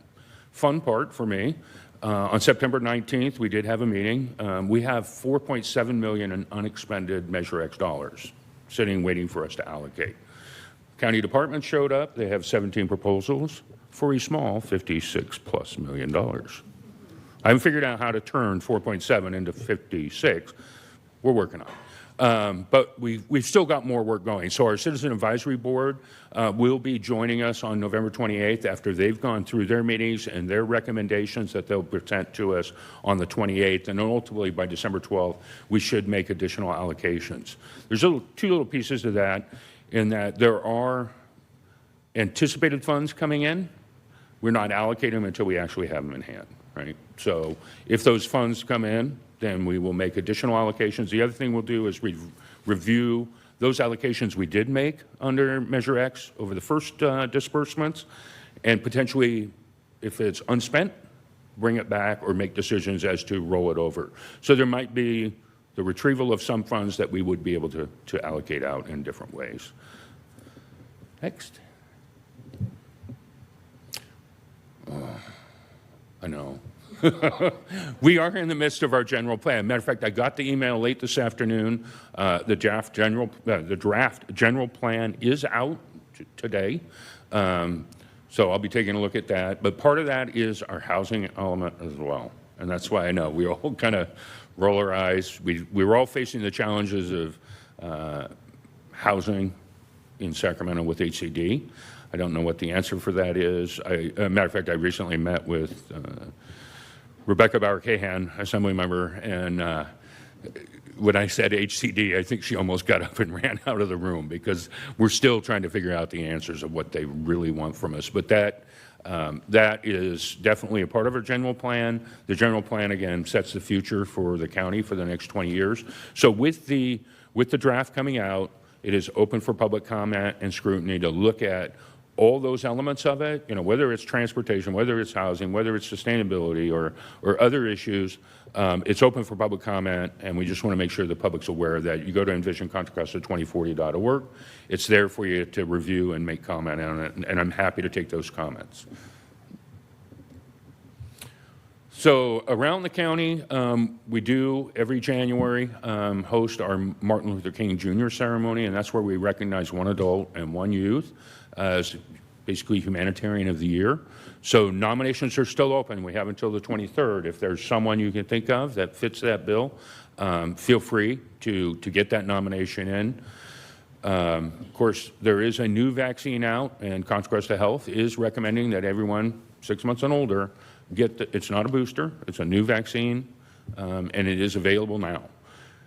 Fun part for me, on September 19th, we did have a meeting. We have $4.7 million in unexpended Measure X dollars sitting waiting for us to allocate. County departments showed up. They have 17 proposals for a small $56+ million. I haven't figured out how to turn 4.7 into 56. We're working on it. But we've still got more work going. So our Citizen Advisory Board will be joining us on November 28th after they've gone through their meetings and their recommendations that they'll present to us on the 28th. And ultimately, by December 12th, we should make additional allocations. There's two little pieces to that, in that there are anticipated funds coming in. We're not allocating them until we actually have them in hand. Right? So if those funds come in, then we will make additional allocations. The other thing we'll do is review those allocations we did make under Measure X over the first disbursements, and potentially, if it's unspent, bring it back or make decisions as to roll it over. So there might be the retrieval of some funds that we would be able to allocate out in different ways. Next. I know. We are in the midst of our general plan. Matter of fact, I got the email late this afternoon. The draft general plan is out today. So I'll be taking a look at that. But part of that is our housing element as well. And that's why I know we all kind of roll our eyes. We were all facing the challenges of housing in Sacramento with HCD. I don't know what the answer for that is. Matter of fact, I recently met with Rebecca Bauer-Cahan, Assembly member, and when I said HCD, I think she almost got up and ran out of the room, because we're still trying to figure out the answers of what they really want from us. But that is definitely a part of our general plan. The general plan, again, sets the future for the county for the next 20 years. So with the draft coming out, it is open for public comment and scrutiny to look at all those elements of it, whether it's transportation, whether it's housing, whether it's sustainability or other issues. It's open for public comment, and we just want to make sure the public's aware of that. You go to envisioncontracosta2040.org. It's there for you to review and make comment on it, and I'm happy to take those comments. So around the county, we do every January host our Martin Luther King Jr. ceremony, and that's where we recognize one adult and one youth as basically Humanitarian of the Year. So nominations are still open. We have until the 23rd. If there's someone you can think of that fits that bill, feel free to get that nomination in. Of course, there is a new vaccine out, and Contra Costa Health is recommending that everyone 6 months and older, it's not a booster, it's a new vaccine, and it is available now.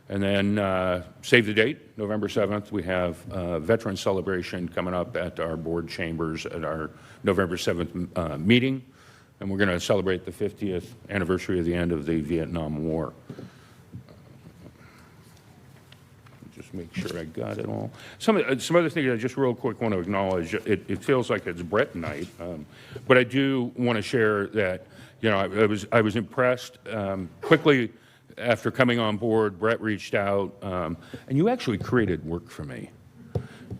And then save the date, November 7th, we have a veteran celebration coming up at our board chambers at our November 7th meeting, and we're going to celebrate the 50th anniversary of the end of the Vietnam War. Just make sure I got it all. Some other things I just real quick want to acknowledge. It feels like it's Brett night, but I do want to share that, you know, I was impressed quickly. After coming on board, Brett reached out, and you actually created work for me.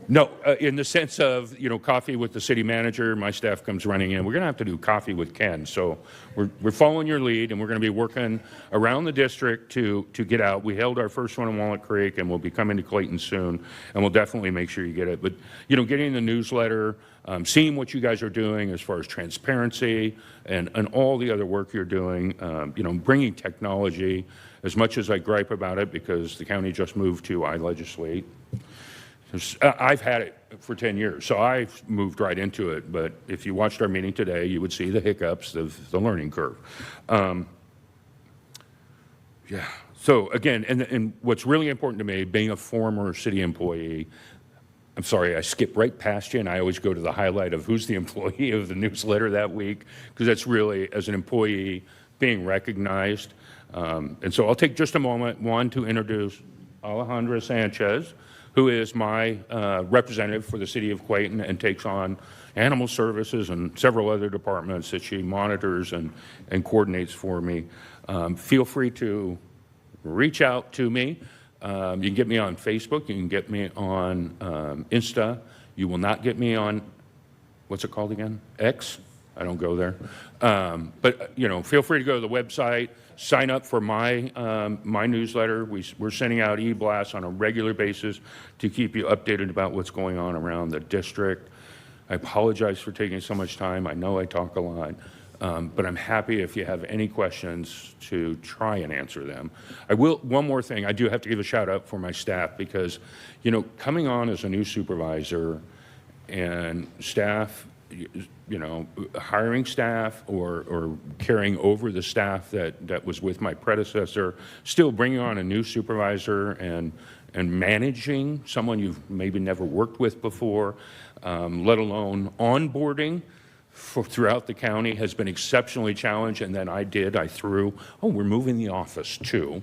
No, in the sense of, you know, coffee with the city manager, my staff comes running in. We're going to have to do coffee with Ken. So we're following your lead, and we're going to be working around the district to get out. We held our first one in Walnut Creek, and we'll be coming to Clayton soon, and we'll definitely make sure you get it. But, you know, getting the newsletter, seeing what you guys are doing as far as transparency and all the other work you're doing, you know, bringing technology, as much as I gripe about it because the county just moved to I legislate. I've had it for 10 years, so I've moved right into it. But if you watched our meeting today, you would see the hiccups of the learning curve. Yeah. So again, and what's really important to me, being a former city employee, I'm sorry, I skip right past you, and I always go to the highlight of who's the employee of the newsletter that week, because that's really, as an employee, being recognized. And so I'll take just a moment, one, to introduce Alejandra Sanchez, who is my representative for the city of Clayton and takes on animal services and several other departments that she monitors and coordinates for me. Feel free to reach out to me. You can get me on Facebook. You can get me on Insta. You will not get me on, what's it called again? X? I don't go there. But, you know, feel free to go to the website. Sign up for my newsletter. We're sending out e-blasts on a regular basis to keep you updated about what's going on around the district. I apologize for taking so much time. I know I talk a lot, but I'm happy if you have any questions to try and answer them. I will, one more thing, I do have to give a shout out for my staff because, you know, coming on as a new supervisor and staff, you know, hiring staff or carrying over the staff that was with my predecessor, still bringing on a new supervisor and managing someone you've maybe never worked with before, let alone onboarding throughout the county has been exceptionally challenged. And then I threw, we're moving the office too.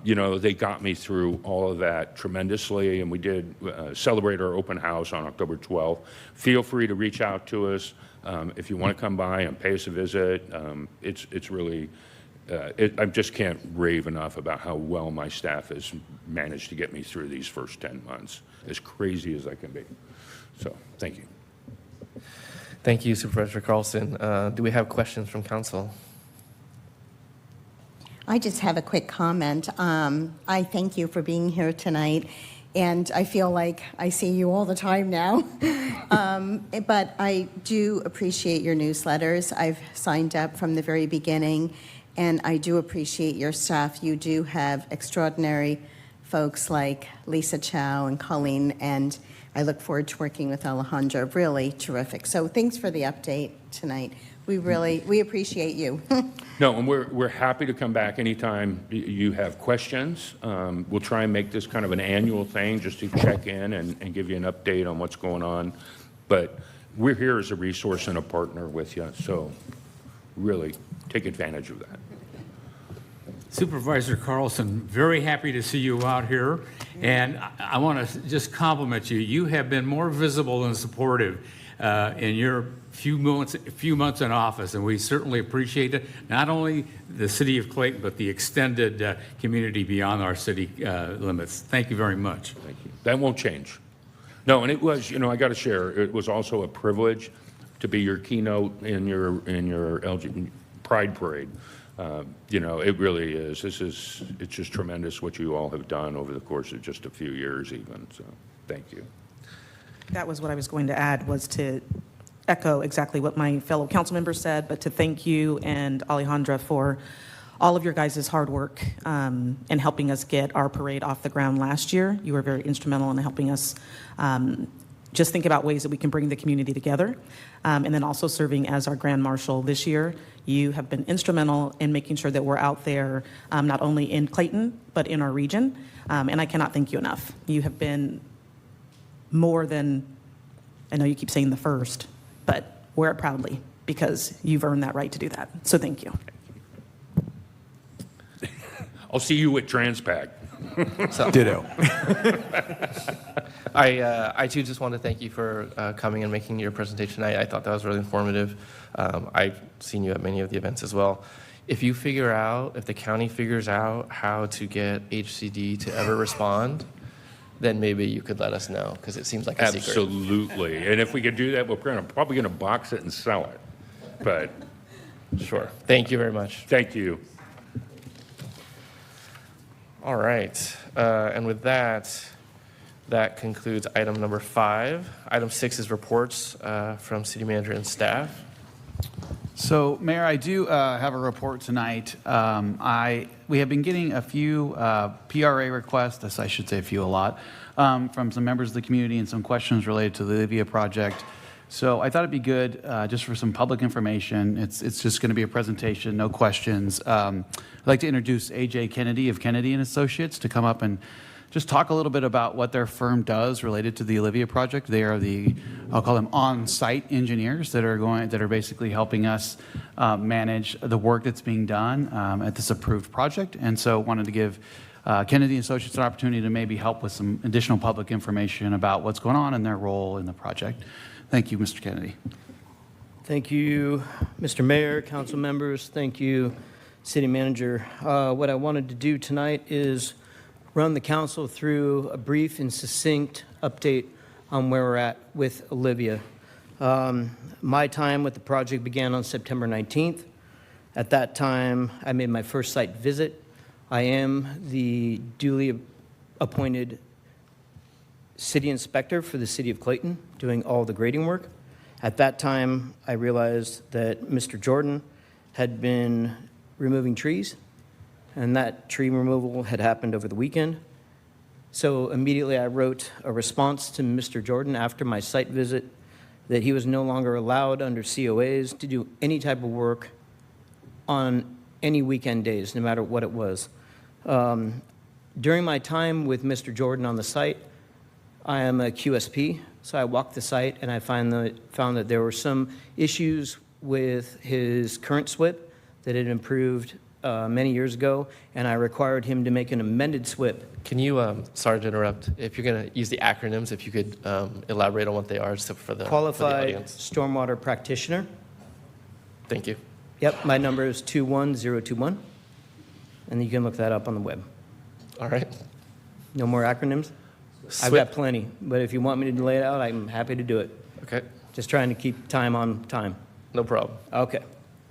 You know, they got me through all of that tremendously, and we did celebrate our open house on October 12th. Feel free to reach out to us if you want to come by and pay us a visit. It's really, I just can't rave enough about how well my staff has managed to get me through these first 10 months, as crazy as I can be. So, thank you. Thank you, Supervisor Carlson. Do we have questions from council? I just have a quick comment. I thank you for being here tonight, and I feel like I see you all the time now. But I do appreciate your newsletters. I've signed up from the very beginning, and I do appreciate your staff. You do have extraordinary folks like Lisa Chow and Colleen, and I look forward to working with Alejandra. Really terrific. So thanks for the update tonight. We appreciate you. No, and we're happy to come back anytime you have questions. We'll try and make this kind of an annual thing just to check in and give you an update on what's going on. But we're here as a resource and a partner with you, so really take advantage of that. Supervisor Carlson, very happy to see you out here. And I want to just compliment you. You have been more visible and supportive in your few months in office, and we certainly appreciate it. Not only the city of Clayton, but the extended community beyond our city limits. Thank you very much. Thank you. That won't change. No, and it was, you know, I got to share, it was also a privilege to be your keynote in your LGBT Pride Parade. You know, it really is. It's just tremendous what you all have done over the course of just a few years even, so thank you. That was what I was going to add, was to echo exactly what my fellow council members said, but to thank you and Alejandra for all of your guys' hard work in helping us get our parade off the ground last year. You were very instrumental in helping us just think about ways that we can bring the community together. And then also serving as our Grand Marshal this year. You have been instrumental in making sure that we're out there, not only in Clayton, but in our region. And I cannot thank you enough. You have been more than, I know you keep saying the first, but wear it proudly because you've earned that right to do that. So thank you. I'll see you at Transpac. Ditto. I too just want to thank you for coming and making your presentation. I thought that was really informative. I've seen you at many of the events as well. If the county figures out how to get HCD to ever respond, then maybe you could let us know, because it seems like a secret. Absolutely. And if we could do that, we're probably going to box it and sell it. But sure. Thank you very much. Thank you. All right. And with that, that concludes item number 5. Item 6 is reports from city manager and staff. So, Mayor, I do have a report tonight. We have been getting a few PRA requests, I should say a lot, from some members of the community and some questions related to the Olivia project. So I thought it'd be good just for some public information. It's just going to be a presentation, no questions. I'd like to introduce AJ Kennedy of Kennedy and Associates to come up and just talk a little bit about what their firm does related to the Olivia project. They are I'll call them on-site engineers that are basically helping us manage the work that's being done at this approved project. And so wanted to give Kennedy Associates an opportunity to maybe help with some additional public information about what's going on and their role in the project. Thank you, Mr. Kennedy. Thank you, Mr. Mayor, council members. Thank you, City Manager. What I wanted to do tonight is run the council through a brief and succinct update on where we're at with Olivia. My time with the project began on September 19th. At that time, I made my first site visit. I am the duly appointed city inspector for the city of Clayton, doing all the grading work. At that time, I realized that Mr. Jordan had been removing trees, and that tree removal had happened over the weekend. So immediately I wrote a response to Mr. Jordan after my site visit that he was no longer allowed under COAs to do any type of work on any weekend days, no matter what it was. During my time with Mr. Jordan on the site, I am a QSP, so I walked the site and I found that there were some issues with his current SWIP that had improved many years ago, and I required him to make an amended SWIP. Can you, sorry to interrupt, if you're going to use the acronyms, if you could elaborate on what they are just for the Qualified audience. Stormwater Practitioner. Thank you. Yep, my number is 21021, and you can look that up on the web. All right. No more acronyms? I've got plenty, but if you want me to lay it out, I'm happy to do it. Okay. Just trying to keep time on time. No problem. Okay.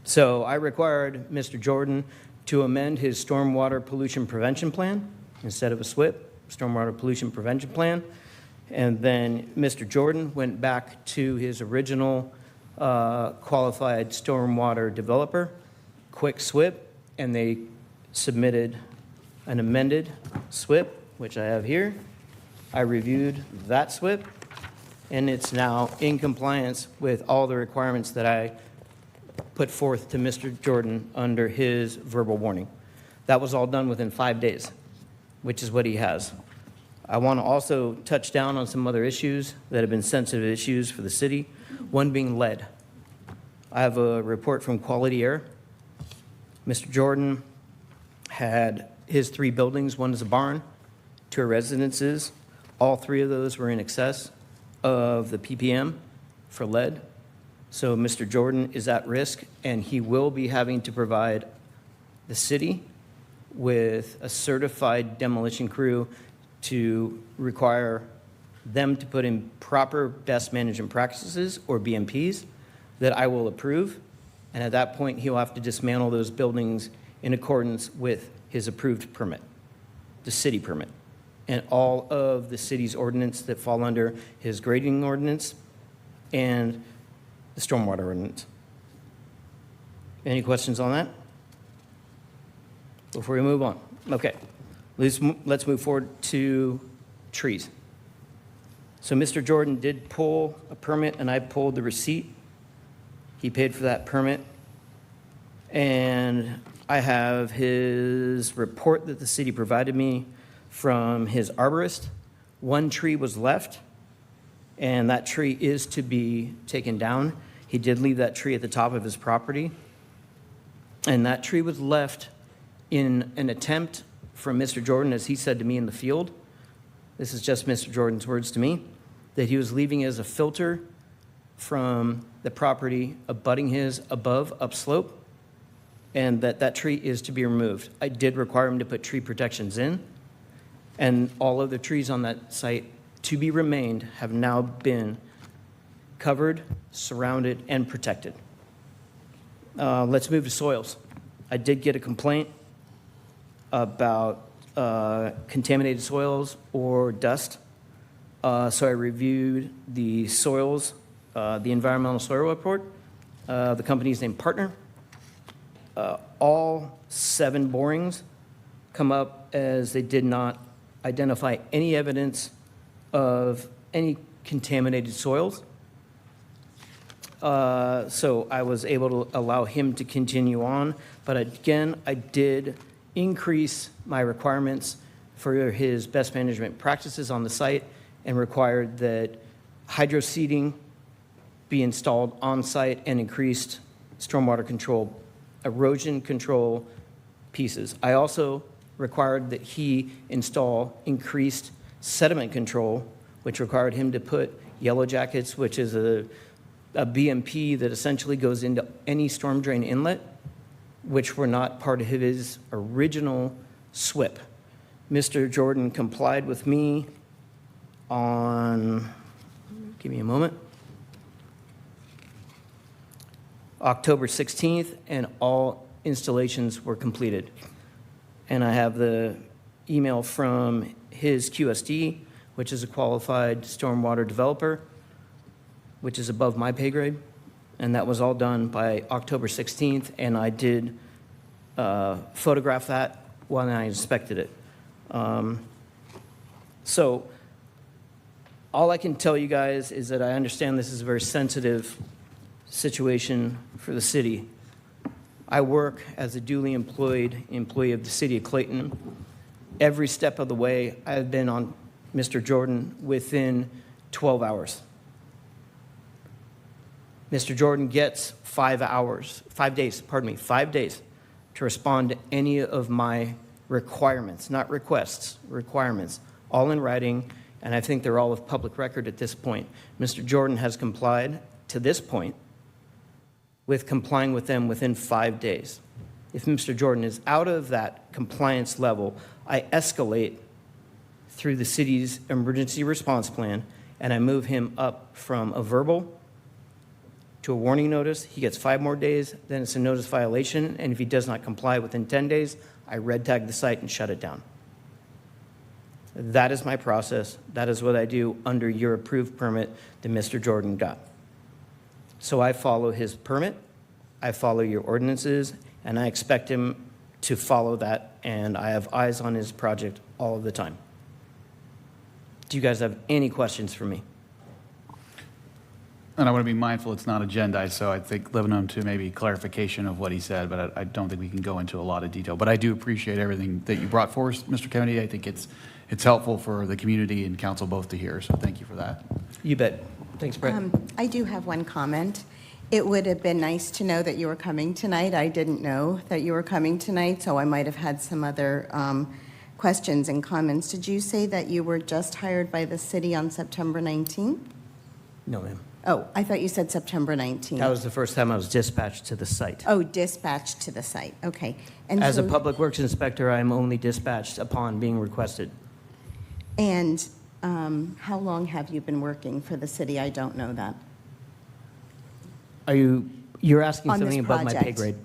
So I required Mr. Jordan to amend his stormwater pollution prevention plan instead of a SWIP, stormwater pollution prevention plan. And then Mr. Jordan went back to his original qualified stormwater developer, quick SWIP, and they submitted an amended SWIP, which I have here. I reviewed that SWIP, and it's now in compliance with all the requirements that I put forth to Mr. Jordan under his verbal warning. That was all done within 5 days, which is what he has. I want to also touch down on some other issues that have been sensitive issues for the city, one being lead. I have a report from Quality Air. Mr. Jordan had his 3 buildings. One is a barn, 2 are residences. All 3 of those were in excess of the ppm for lead. So Mr. Jordan is at risk, and he will be having to provide the city with a certified demolition crew to require them to put in proper best management practices, or BMPs, that I will approve. And at that point, he'll have to dismantle those buildings in accordance with his approved permit, the city permit, and all of the city's ordinance that fall under his grading ordinance and the stormwater ordinance. Any questions on that before we move on? Okay, let's move forward to trees. So Mr. Jordan did pull a permit, and I pulled the receipt. He paid for that permit. And I have his report that the city provided me from his arborist. One tree was left, and that tree is to be taken down. He did leave that tree at the top of his property. And that tree was left in an attempt from Mr. Jordan, as he said to me in the field. This is just Mr. Jordan's words to me, that he was leaving as a filter from the property abutting his above upslope, and that tree is to be removed. I did require him to put tree protections in, and all of the trees on that site to be remained have now been covered, surrounded, and protected. Let's move to soils. I did get a complaint about contaminated soils or dust. So I reviewed the soils, the environmental soil report. The company's named Partner. All 7 borings come up as they did not identify any evidence of any contaminated soils. So I was able to allow him to continue on. But again, I did increase my requirements for his best management practices on the site and required that hydro seeding be installed on site and increased stormwater control, erosion control pieces. I also required that he install increased sediment control, which required him to put yellow jackets, which is a BMP that essentially goes into any storm drain inlet, which were not part of his original SWIP. Mr. Jordan complied with me on, give me a moment, October 16th, and all installations were completed. And I have the email from his QSD, which is a qualified stormwater developer, which is above my pay grade. And that was all done by October 16th, and I did photograph that when I inspected it. So all I can tell you guys is that I understand this is a very sensitive situation for the city. I work as a duly employed employee of the city of Clayton. Every step of the way, I've been on Mr. Jordan within 12 hours. Mr. Jordan gets 5 days to respond to any of my requirements, not requests, requirements, all in writing, and I think they're all of public record at this point. Mr. Jordan has complied to this point with complying with them within 5 days. If Mr. Jordan is out of that compliance level, I escalate through the city's emergency response plan, and I move him up from a verbal to a warning notice. He gets 5 more days, then it's a notice violation, and if he does not comply within 10 days, I red tag the site and shut it down. That is my process. That is what I do under your approved permit that Mr. Jordan got. So I follow his permit, I follow your ordinances, and I expect him to follow that, and I have eyes on his project all of the time. Do you guys have any questions for me? And I want to be mindful it's not agendized, so I think leaving to maybe clarification of what he said, but I don't think we can go into a lot of detail. But I do appreciate everything that you brought forth, Mr. Kennedy. I think it's helpful for the community and council both to hear, so thank you for that. You bet. Thanks, Brett. I do have one comment. It would have been nice to know that you were coming tonight. I didn't know that you were coming tonight, so I might have had some other questions and comments. Did you say that you were just hired by the city on September 19th? No, ma'am. Oh, I thought you said September 19th. That was the first time I was dispatched to the site. Oh, dispatched to the site. Okay. And As a so- public works inspector, I am only dispatched upon being requested. And how long have you been working for the city? I don't know that. You're asking On this something above my pay project. grade?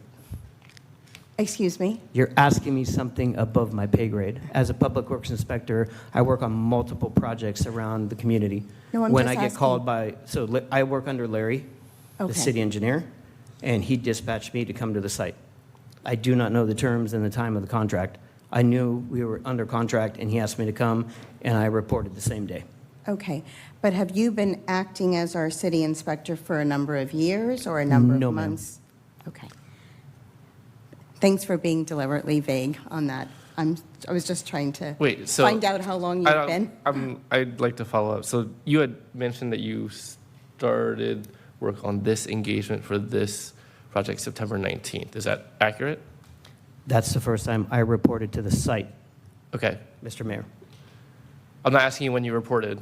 Excuse me? You're asking me something above my pay grade. As a public works inspector, I work on multiple projects around the community. No, I'm When just I get asking- called by, I work under Larry, Okay. the city engineer, and he dispatched me to come to the site. I do not know the terms and the time of the contract. I knew we were under contract, and he asked me to come, and I reported the same day. Okay, but have you been acting as our city inspector for a number of years or a number No, of ma'am. months? Okay. Thanks for being deliberately vague on that. I was just trying to Wait, so find out how long you've been. I'd like to follow up. So you had mentioned that you started work on this engagement for this project September 19th. Is that accurate? That's the first time I reported to the site, Okay. Mr. Mayor. I'm not asking you when you reported.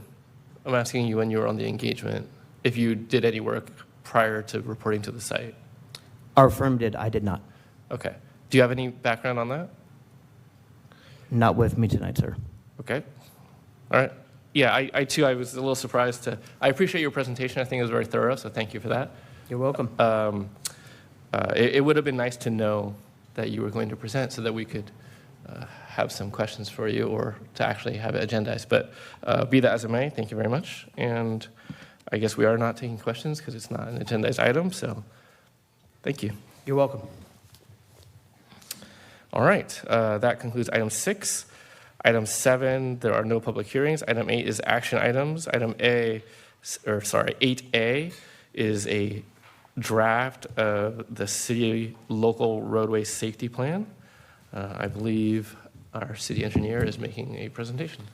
I'm asking you when you were on the engagement, if you did any work prior to reporting to the site. Our firm did, I did not. Okay. Do you have any background on that? Not with me tonight, sir. Okay. All right. Yeah, I too, I was a little surprised to, I appreciate your presentation. I think it was very thorough, so thank you for that. You're welcome. It would have been nice to know that you were going to present so that we could have some questions for you or to actually have it agendized. But be that as it may, thank you very much. And I guess we are not taking questions because it's not an agendized item, so thank you. You're welcome. All right, that concludes item 6. Item 7, there are no public hearings. Item 8 is action items. Item 8A is a draft of the city local roadway safety plan. I believe our city engineer is making a presentation.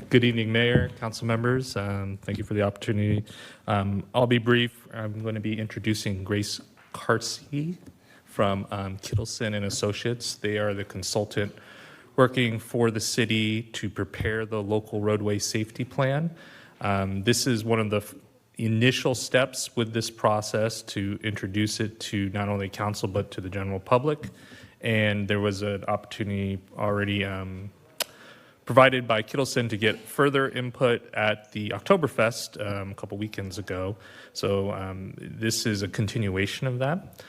Good evening, Mayor, council members. Thank you for the opportunity. I'll be brief. I'm going to be introducing Grace Carsky from Kittleson and Associates. They are the consultant working for the city to prepare the local roadway safety plan. This is one of the initial steps with this process to introduce it to not only council but to the general public. And there was an opportunity already provided by Kittleson to get further input at the Oktoberfest a couple weekends ago. So this is a continuation of that.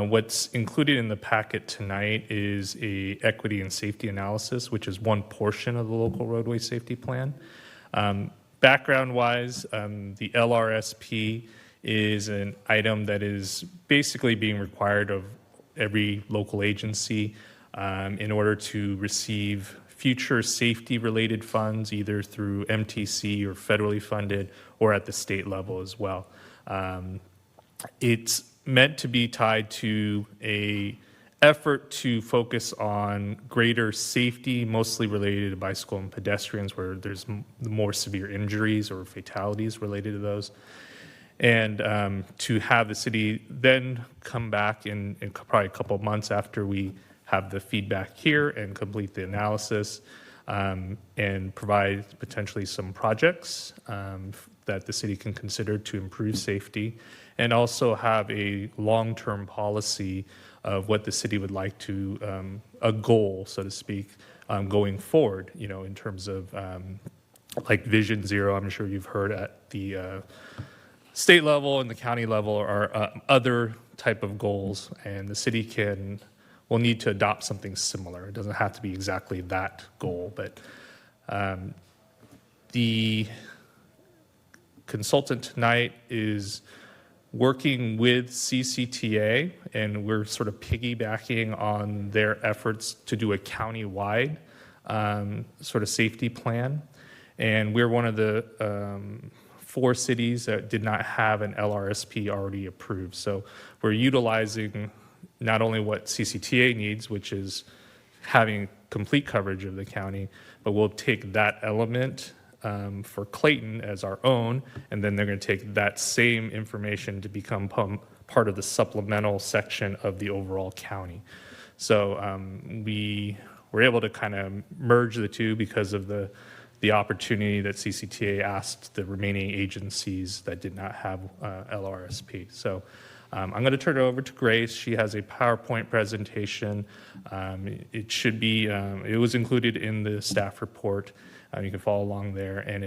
What's included in the packet tonight is a equity and safety analysis, which is one portion of the local roadway safety plan. Background-wise, the LRSP is an item that is basically being required of every local agency in order to receive future safety-related funds, either through MTC or federally funded, or at the state level as well. It's meant to be tied to a effort to focus on greater safety, mostly related to bicycle and pedestrians, where there's more severe injuries or fatalities related to those. And to have the city then come back in probably a couple of months after we have the feedback here and complete the analysis and provide potentially some projects that the city can consider to improve safety, and also have a long-term policy of what the city would like to, a goal, so to speak, going forward, you know, in terms of like Vision Zero. I'm sure you've heard at the state level and the county level are other type of goals, and the city will need to adopt something similar. It doesn't have to be exactly that goal, but the consultant tonight is working with CCTA, and we're sort of piggybacking on their efforts to do a county-wide sort of safety plan. And we're one of the 4 cities that did not have an LRSP already approved. So we're utilizing not only what CCTA needs, which is having complete coverage of the county, but we'll take that element for Clayton as our own, and then they're going to take that same information to become part of the supplemental section of the overall county. So we were able to kind of merge the two because of the opportunity that CCTA asked the remaining agencies that did not have LRSP. So I'm going to turn it over to Grace. She has a PowerPoint presentation. It should be, it was included in the staff report. You can follow along there. And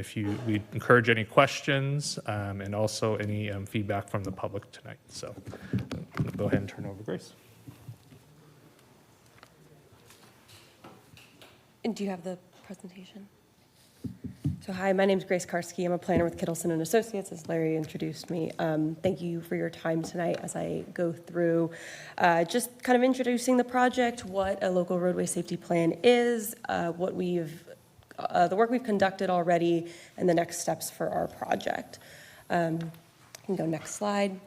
we encourage any questions and also any feedback from the public tonight. So go ahead and turn it over to Grace. And do you have the presentation? So hi, my name is Grace Carsky. I'm a planner with Kittleson and Associates, as Larry introduced me. Thank you for your time tonight as I go through just kind of introducing the project, what a local roadway safety plan is, what we've the work we've conducted already and the next steps for our project. You can go next slide.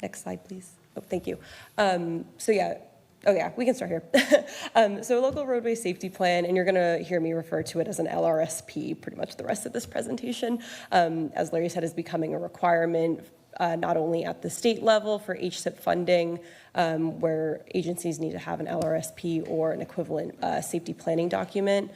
Next slide, please. Oh, thank you. We can start here. So a local roadway safety plan, and you're going to hear me refer to it as an LRSP pretty much the rest of this presentation, as Larry said, is becoming a requirement not only at the state level for HSIP funding, where agencies need to have an LRSP or an equivalent safety planning document,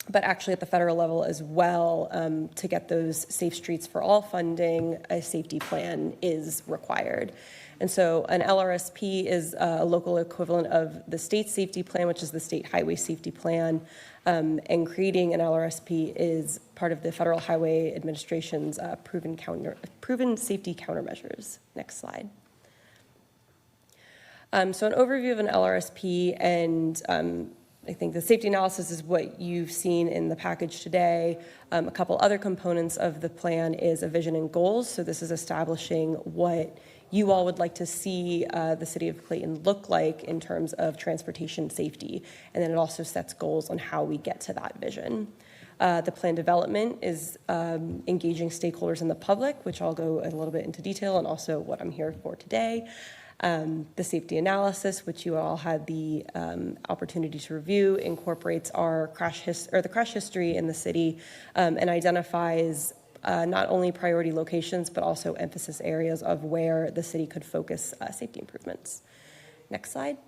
but actually at the federal level as well. To get those Safe Streets for All funding, a safety plan is required. And so an LRSP is a local equivalent of the state safety plan, which is the state highway safety plan. And creating an LRSP is part of the Federal Highway Administration's proven safety countermeasures. Next slide. So an overview of an LRSP, and I think the safety analysis is what you've seen in the package today. A couple other components of the plan is a vision and goals. So this is establishing what you all would like to see the city of Clayton look like in terms of transportation safety. And then it also sets goals on how we get to that vision. The plan development is engaging stakeholders in the public, which I'll go a little bit into detail, and also what I'm here for today. The safety analysis, which you all had the opportunity to review, incorporates our the crash history in the city, and identifies not only priority locations, but also emphasis areas of where the city could focus safety improvements. Next slide.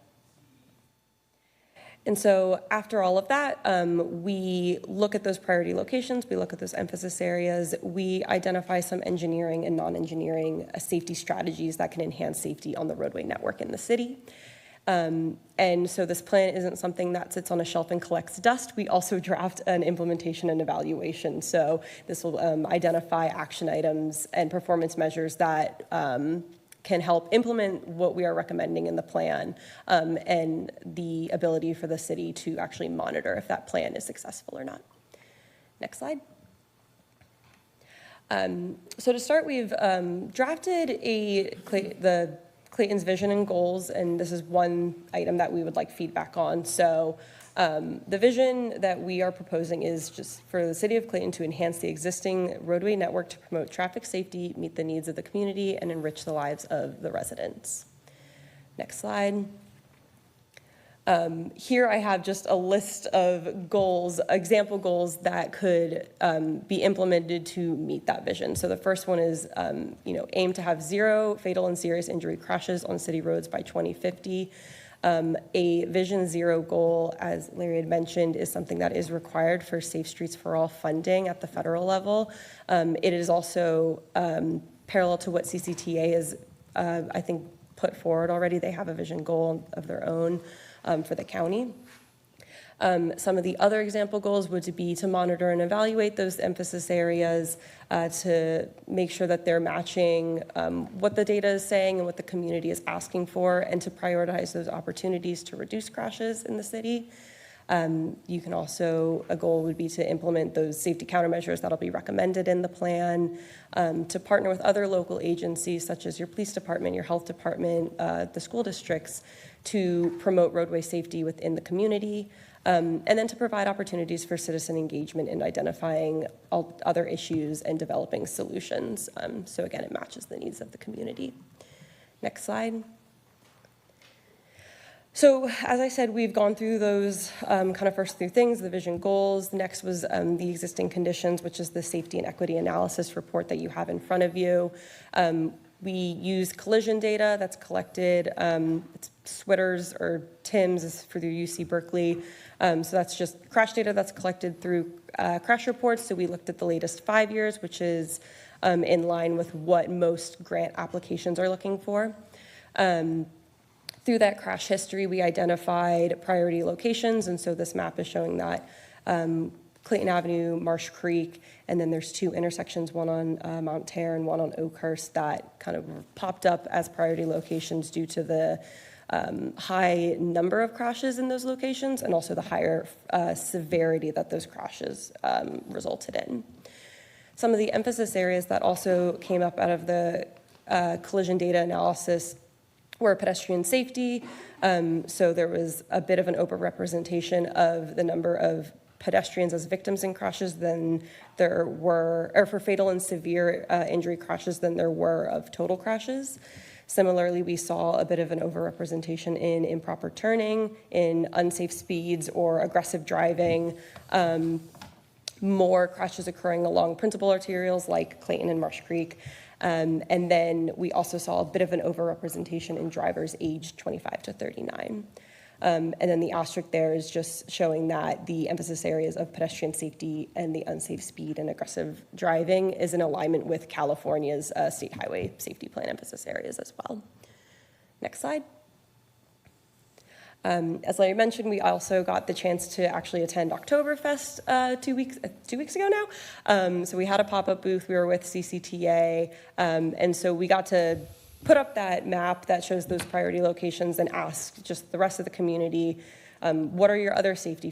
And so after all of that, we look at those priority locations, we look at those emphasis areas, we identify some engineering and non-engineering safety strategies that can enhance safety on the roadway network in the city. And so this plan isn't something that sits on a shelf and collects dust. We also draft an implementation and evaluation. So this will identify action items and performance measures that can help implement what we are recommending in the plan, and the ability for the city to actually monitor if that plan is successful or not. Next slide. So to start, we've drafted the Clayton's vision and goals, and this is one item that we would like feedback on. So the vision that we are proposing is just for the city of Clayton to enhance the existing roadway network to promote traffic safety, meet the needs of the community, and enrich the lives of the residents. Next slide. Here I have just a list of goals, example goals that could be implemented to meet that vision. So the first one is, aim to have 0 fatal and serious injury crashes on city roads by 2050. A Vision Zero goal, as Larry had mentioned, is something that is required for Safe Streets for All funding at the federal level. It is also parallel to what CCTA is, I think, put forward already. They have a vision goal of their own for the county. Some of the other example goals would be to monitor and evaluate those emphasis areas, to make sure that they're matching what the data is saying and what the community is asking for, and to prioritize those opportunities to reduce crashes in the city. You can also, a goal would be to implement those safety countermeasures that'll be recommended in the plan, to partner with other local agencies such as your police department, your health department, the school districts, to promote roadway safety within the community. And then to provide opportunities for citizen engagement in identifying other issues and developing solutions. So again, it matches the needs of the community. Next slide. So as I said, we've gone through those kind of first 3 things, the vision goals. Next was the existing conditions, which is the safety and equity analysis report that you have in front of you. We use collision data that's collected. It's SWITRs or TIMS for the UC Berkeley. So that's just crash data that's collected through crash reports. So we looked at the latest 5 years, which is in line with what most grant applications are looking for. Through that crash history, we identified priority locations. And so this map is showing that Clayton Avenue, Marsh Creek, and then there's 2 intersections, one on Mount Terre and one on Oakhurst, that kind of popped up as priority locations due to the high number of crashes in those locations, and also the higher severity that those crashes resulted in. Some of the emphasis areas that also came up out of the collision data analysis were pedestrian safety. So there was a bit of an overrepresentation of the number of pedestrians as victims in crashes than there were, or for fatal and severe injury crashes than there were of total crashes. Similarly, we saw a bit of an overrepresentation in improper turning, in unsafe speeds or aggressive driving, more crashes occurring along principal arterials like Clayton and Marsh Creek. And then we also saw a bit of an overrepresentation in drivers aged 25 to 39. And then the asterisk there is just showing that the emphasis areas of pedestrian safety and the unsafe speed and aggressive driving is in alignment with California's state highway safety plan emphasis areas as well. Next slide. As Larry mentioned, we also got the chance to actually attend Oktoberfest 2 weeks ago now. So we had a pop-up booth. We were with CCTA, and so we got to put up that map that shows those priority locations and ask just the rest of the community, what are your other safety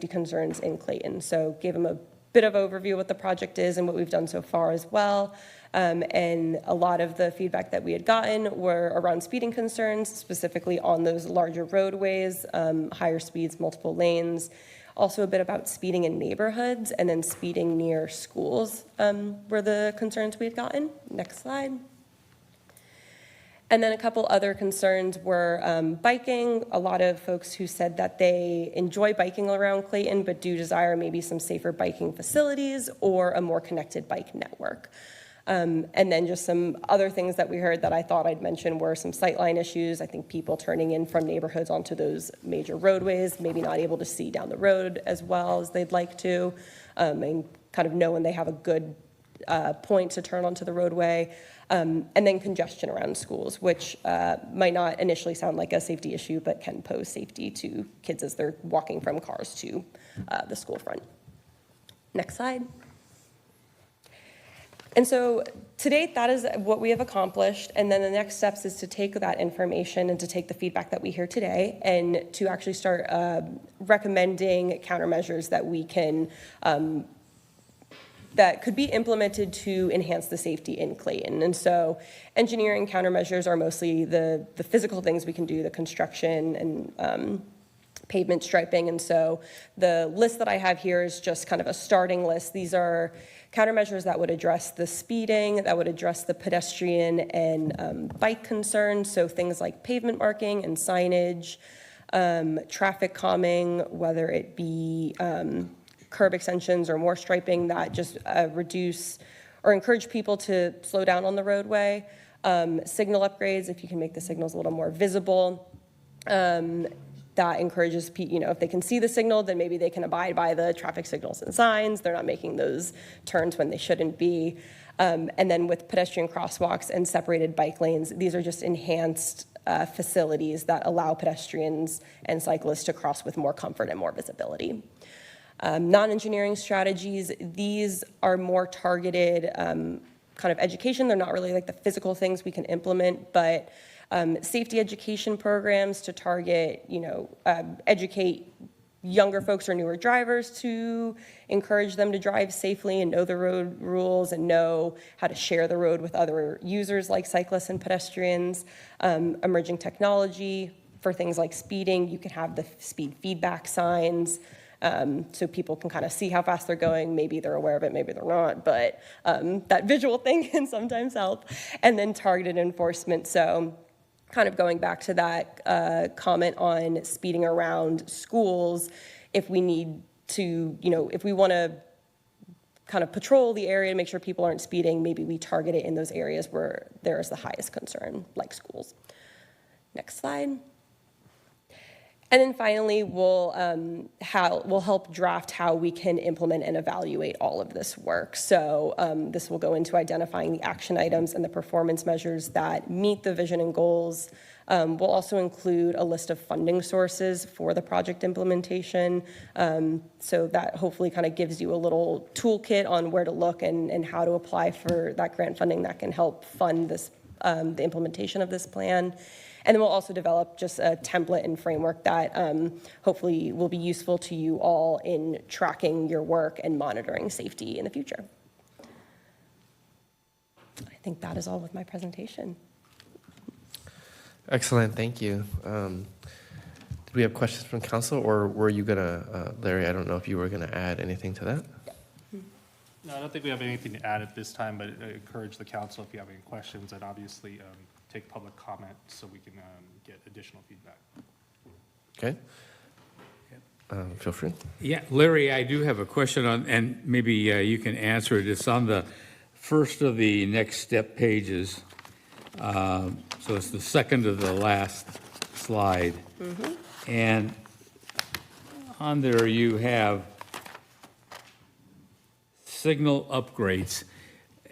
concerns in Clayton? So gave them a bit of overview of what the project is and what we've done so far as well. And a lot of the feedback that we had gotten were around speeding concerns, specifically on those larger roadways, higher speeds, multiple lanes. Also a bit about speeding in neighborhoods and then speeding near schools were the concerns we had gotten. Next slide. And then a couple other concerns were biking. A lot of folks who said that they enjoy biking around Clayton, but do desire maybe some safer biking facilities or a more connected bike network. And then just some other things that we heard that I thought I'd mention were some sightline issues. I think people turning in from neighborhoods onto those major roadways, maybe not able to see down the road as well as they'd like to, and kind of know when they have a good point to turn onto the roadway. And then congestion around schools, which might not initially sound like a safety issue, but can pose safety to kids as they're walking from cars to the school front. Next slide. And so to date, that is what we have accomplished. And then the next steps is to take that information and to take the feedback that we hear today and to actually start recommending countermeasures that we can that could be implemented to enhance the safety in Clayton. And so engineering countermeasures are mostly the physical things we can do, the construction and pavement striping. And so the list that I have here is just kind of a starting list. These are countermeasures that would address the speeding, that would address the pedestrian and bike concerns. So things like pavement marking and signage, traffic calming, whether it be curb extensions or more striping that just reduce or encourage people to slow down on the roadway. Signal upgrades, if you can make the signals a little more visible. That encourages people, if they can see the signal, then maybe they can abide by the traffic signals and signs. They're not making those turns when they shouldn't be. And then with pedestrian crosswalks and separated bike lanes, these are just enhanced facilities that allow pedestrians and cyclists to cross with more comfort and more visibility. Non-engineering strategies, these are more targeted kind of education. They're not really like the physical things we can implement, but safety education programs to target, educate younger folks or newer drivers to encourage them to drive safely and know the road rules and know how to share the road with other users like cyclists and pedestrians. Emerging technology for things like speeding, you can have the speed feedback signs. So people can kind of see how fast they're going. Maybe they're aware of it, maybe they're not, but that visual thing can sometimes help. And then targeted enforcement. So kind of going back to that comment on speeding around schools, if we need to, if we want to kind of patrol the area to make sure people aren't speeding, maybe we target it in those areas where there is the highest concern, like schools. Next slide. And then finally, we'll help draft how we can implement and evaluate all of this work. So this will go into identifying the action items and the performance measures that meet the vision and goals. We'll also include a list of funding sources for the project implementation. So that hopefully kind of gives you a little toolkit on where to look and how to apply for that grant funding that can help fund this, the implementation of this plan. And then we'll also develop just a template and framework that hopefully will be useful to you all in tracking your work and monitoring safety in the future. I think that is all with my presentation. Excellent, thank you. Did we have questions from council, or were you gonna, Larry, I don't know if you were gonna add anything to that? No, I don't think we have anything to add at this time, but I encourage the council, if you have any questions, and obviously take public comment so we can get additional feedback. Okay. Feel free. Yeah, Larry, I do have a question on, and maybe you can answer it. It's on the first of the next step pages. So it's the second to the last slide. And on there you have signal upgrades.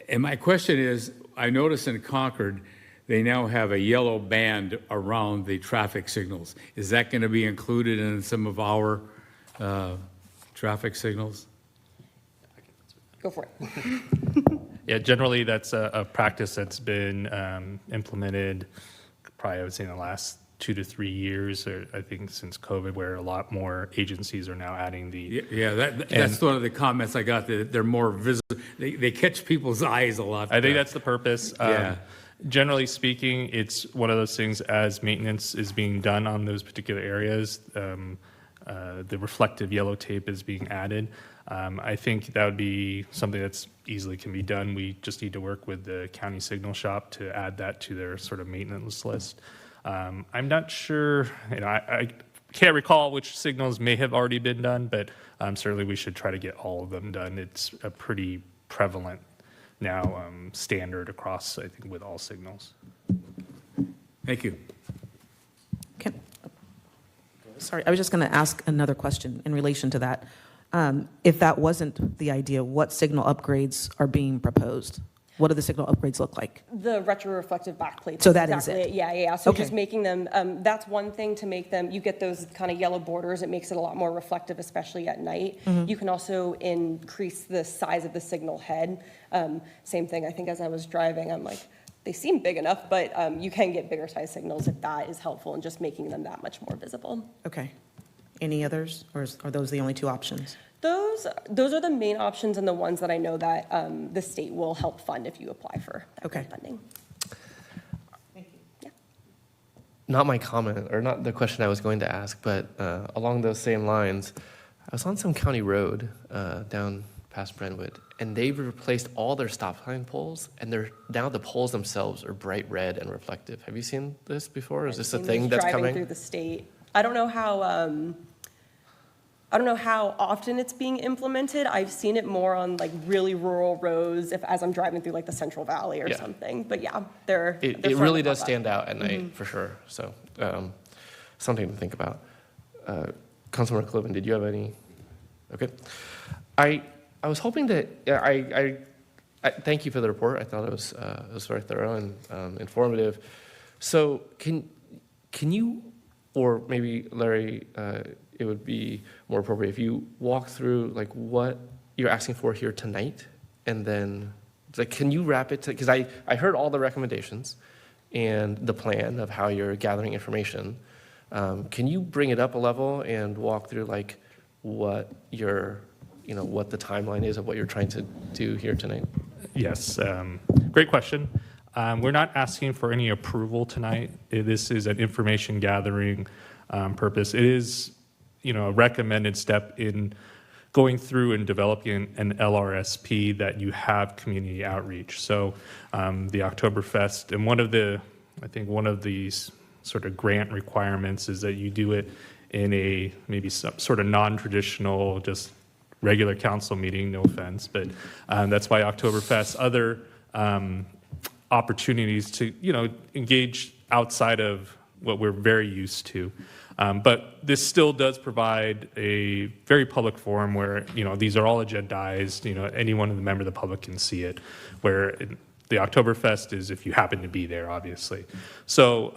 And my question is, I noticed in Concord, they now have a yellow band around the traffic signals. Is that going to be included in some of our traffic signals? Go for it. Yeah, generally that's a practice that's been implemented probably I would say in the last 2 to 3 years, or I think since COVID, where a lot more agencies are now adding the. Yeah, that's one of the comments I got, that they're more visible. They catch people's eyes a lot. I think that's the purpose. Yeah. Generally speaking, it's one of those things as maintenance is being done on those particular areas, the reflective yellow tape is being added. I think that would be something that's easily can be done. We just need to work with the county signal shop to add that to their sort of maintenance list. I'm not sure, I can't recall which signals may have already been done, but certainly we should try to get all of them done. It's a pretty prevalent now standard across, I think, with all signals. Thank you. Sorry, I was just going to ask another question in relation to that. If that wasn't the idea, what signal upgrades are being proposed? What do the signal upgrades look like? The retroreflective backplates. So that is exactly it? Yeah. So Okay. just making them, that's one thing to make them, you get those kind of yellow borders, it makes it a lot more reflective, especially at night. Mhm. You can also increase the size of the signal head. Same thing, I think as I was driving, I'm like, they seem big enough, but you can get bigger size signals if that is helpful in just making them that much more visible. Okay. Any others, or are those the only two options? Those are the main options and the ones that I know that the state will help fund if you apply for that funding. Not my comment, or not the question I was going to ask, but along those same lines, I was on some county road down past Brentwood, and they've replaced all their stop sign poles, and now the poles themselves are bright red and reflective. Have you seen this before? Is this a thing that's Driving coming? through the state. I don't know how often it's being implemented. I've seen it more on like really rural roads as I'm driving through like the Central Valley or something. But yeah, they're It starting really to does pop up. stand out at night, for sure. So something to think about. Councilmember Clayton, did you have any? Okay. I was hoping that, I thank you for the report. I thought it was very thorough and informative. So can you, or maybe Larry, it would be more appropriate if you walk through like what you're asking for here tonight, and then like, can you wrap it to, because I heard all the recommendations and the plan of how you're gathering information. Can you bring it up a level and walk through like what what the timeline is of what you're trying to do here tonight? Yes, great question. We're not asking for any approval tonight. This is an information gathering purpose. It is, a recommended step in going through and developing an LRSP that you have community outreach. So the Oktoberfest, and one of these sort of grant requirements is that you do it in a maybe some sort of non-traditional, just regular council meeting, no offense, but that's why Oktoberfest, other opportunities to, engage outside of what we're very used to. But this still does provide a very public forum where, these are all agendized, anyone in the member of the public can see it, where the Oktoberfest is if you happen to be there, obviously. So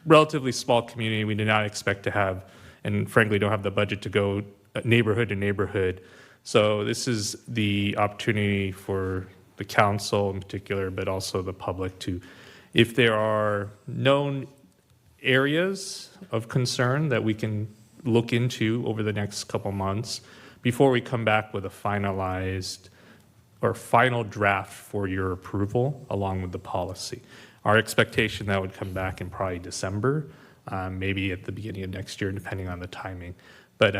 relatively small community, we do not expect to have, and frankly don't have the budget to go neighborhood to neighborhood. So this is the opportunity for the council in particular, but also the public to, if there are known areas of concern that we can look into over the next couple months before we come back with a finalized or final draft for your approval along with the policy. Our expectation that would come back in probably December, maybe at the beginning of next year, depending on the timing. But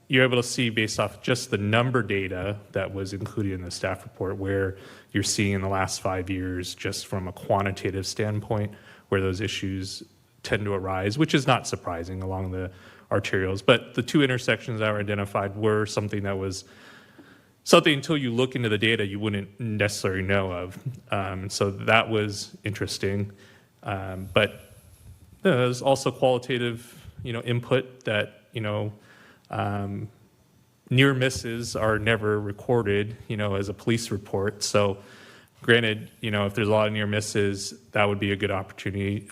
you're able to see based off just the number data that was included in the staff report where you're seeing in the last 5 years, just from a quantitative standpoint, where those issues tend to arise, which is not surprising along the arterials. But the 2 intersections that were identified were something that was something until you look into the data you wouldn't necessarily know of. So that was interesting. But there's also qualitative, input that, near misses are never recorded, as a police report. So granted, if there's a lot of near misses, that would be a good opportunity.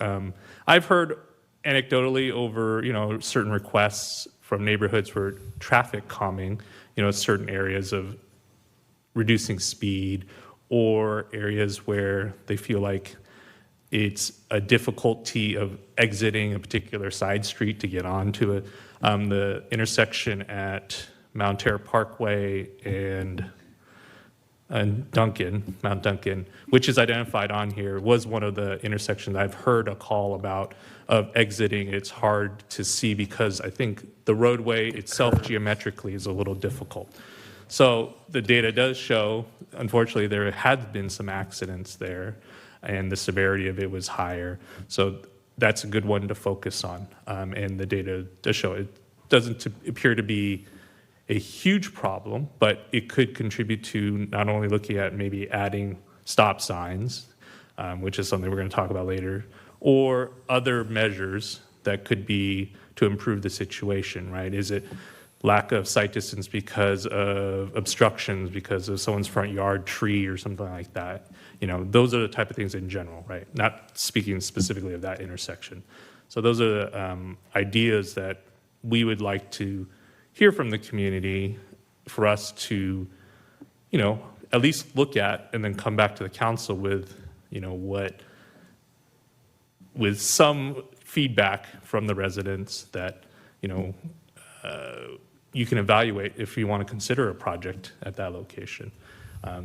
I've heard anecdotally over, certain requests from neighborhoods for traffic calming, certain areas of reducing speed or areas where they feel like it's a difficulty of exiting a particular side street to get onto it. The intersection at Mount Terra Parkway and Mount Duncan, which is identified on here, was one of the intersections I've heard a call about of exiting. It's hard to see because I think the roadway itself geometrically is a little difficult. So the data does show, unfortunately, there had been some accidents there and the severity of it was higher. So that's a good one to focus on. And the data does show it doesn't appear to be a huge problem, but it could contribute to not only looking at maybe adding stop signs, which is something we're going to talk about later, or other measures that could be to improve the situation, right? Is it lack of sight distance because of obstructions, because of someone's front yard tree or something like that? Those are the type of things in general, right? Not speaking specifically of that intersection. So those are the ideas that we would like to hear from the community for us to, at least look at and then come back to the council with, with some feedback from the residents that, you can evaluate if you want to consider a project at that location.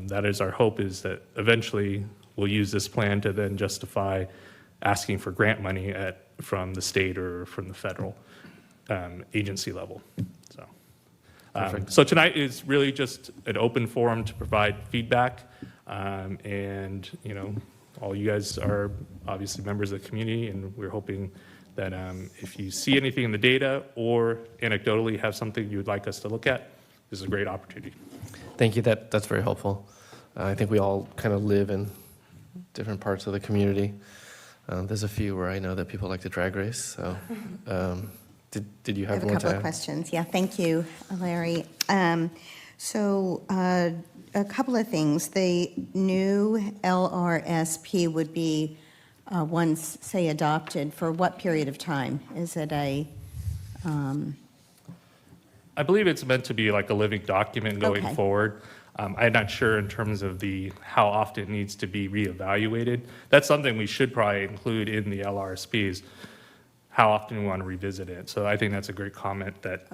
That is our hope, is that eventually we'll use this plan to then justify asking for grant money from the state or from the federal agency level. So tonight is really just an open forum to provide feedback, and all you guys are obviously members of the community, and we're hoping that if you see anything in the data or anecdotally have something you would like us to look at, this is a great opportunity. Thank you. That's very helpful. I think we all kind of live in different parts of the community. There's a few where I know that people like to drag race. So, did you have I have one a couple to of add? questions. Yeah, thank you, Larry. So a couple of things. The new LRSP would be once, say, adopted, for what period of time? Is it a? I believe it's meant to be like a living document going Okay. forward. I'm not sure in terms of how often it needs to be reevaluated. That's something we should probably include in the LRSPs, how often we want to revisit it. So I think that's a great comment that,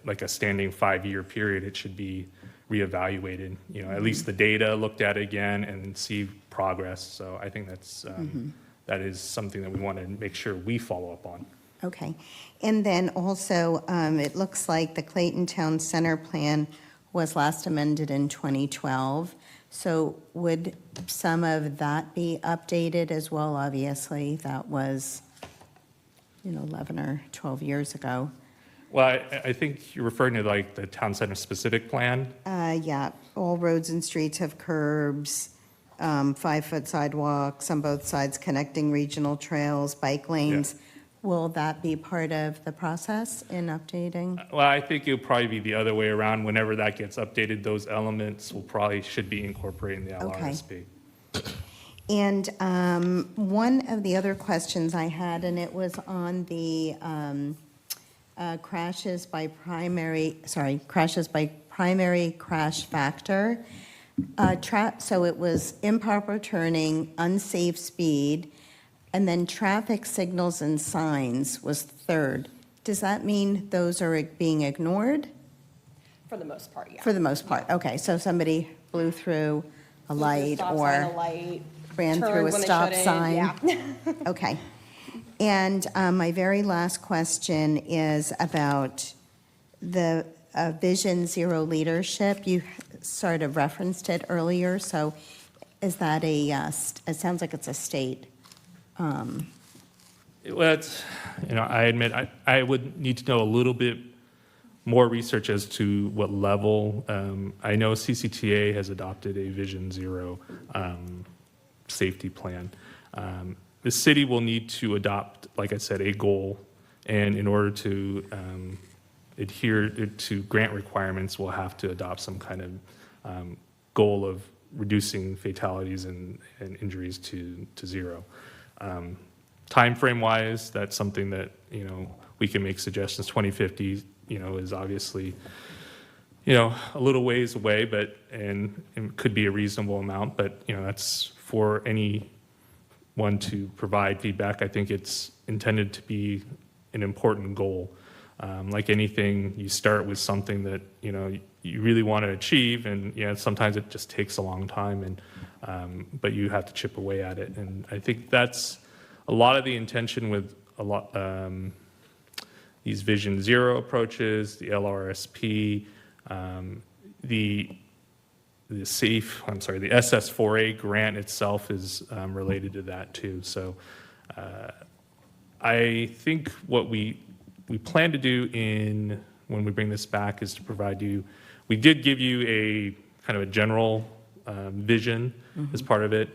like a standing 5-year period, it should be reevaluated. At least the data looked at again and see progress. So I think that is something that we want to make sure we follow up on. Okay. And then also, it looks like the Clayton Town Center Plan was last amended in 2012. So would some of that be updated as well? Obviously, that was, 11 or 12 years ago. Well, I think you're referring to like the town center specific plan. Yeah, all roads and streets have curbs, 5-foot sidewalks on both sides connecting regional trails, bike lanes. Will that be part of the process in updating? Well, I think it'll probably be the other way around. Whenever that gets updated, those elements should be incorporated in the LRSP. And one of the other questions I had, and it was on the crashes by primary crash factor. So it was improper turning, unsafe speed, and then traffic signals and signs was third. Does that mean those are being ignored? For the most part, yeah. For the most part, okay. So somebody blew through a light Stop or... sign, a light, ran turned through a when they stop shouldn't, sign. yeah. Okay. And my very last question is about the Vision Zero leadership. You sort of referenced it earlier, so is that it sounds like it's a state. Well, it's, I admit I would need to know a little bit more research as to what level. I know CCTA has adopted a Vision Zero safety plan. The city will need to adopt, like I said, a goal, and in order to adhere to grant requirements, we'll have to adopt some kind of goal of reducing fatalities and injuries to zero. Time frame wise, that's something that we can make suggestions. 2050, is obviously a little ways away, but and it could be a reasonable amount. But that's for anyone to provide feedback. I think it's intended to be an important goal. Like anything, you start with something that you really want to achieve, and sometimes it just takes a long time, and but you have to chip away at it. And I think that's a lot of the intention with these Vision Zero approaches, the LRSP, the SS4A grant itself is related to that too. So I think what we plan to do when we bring this back is to provide you, we did give you a kind of a general vision as part of it,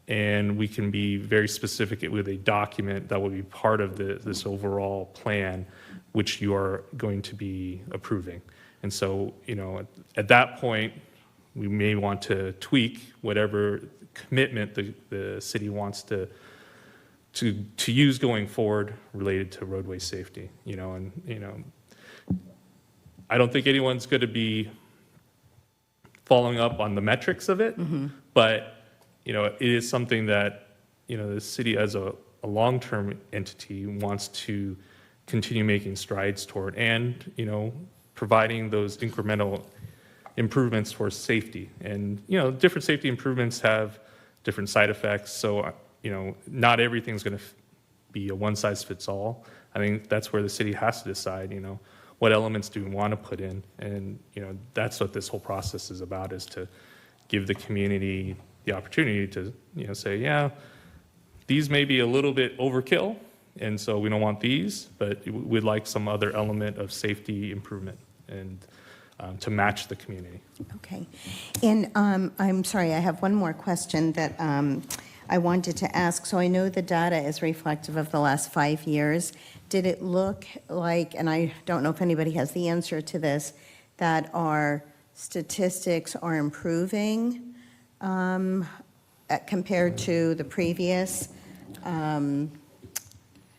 and we can be very specific with a document that will be part of this overall plan, which you are going to be approving. And so, at that point, we may want to tweak whatever commitment the city wants to use going forward related to roadway safety. I don't think anyone's going to be following up on the metrics of it, but it is something that the city as a long-term entity wants to continue making strides toward, and providing those incremental improvements for safety. And different safety improvements have different side effects, so not everything's going to be a one-size-fits-all. I think that's where the city has to decide, what elements do we want to put in, and that's what this whole process is about, is to give the community the opportunity to say, yeah, these may be a little bit overkill, and so we don't want these, but we'd like some other element of safety improvement and to match the community. Okay. And I'm sorry, I have one more question that I wanted to ask. So I know the data is reflective of the last 5 years. Did it look like, and I don't know if anybody has the answer to this, that our statistics are improving compared to the previous,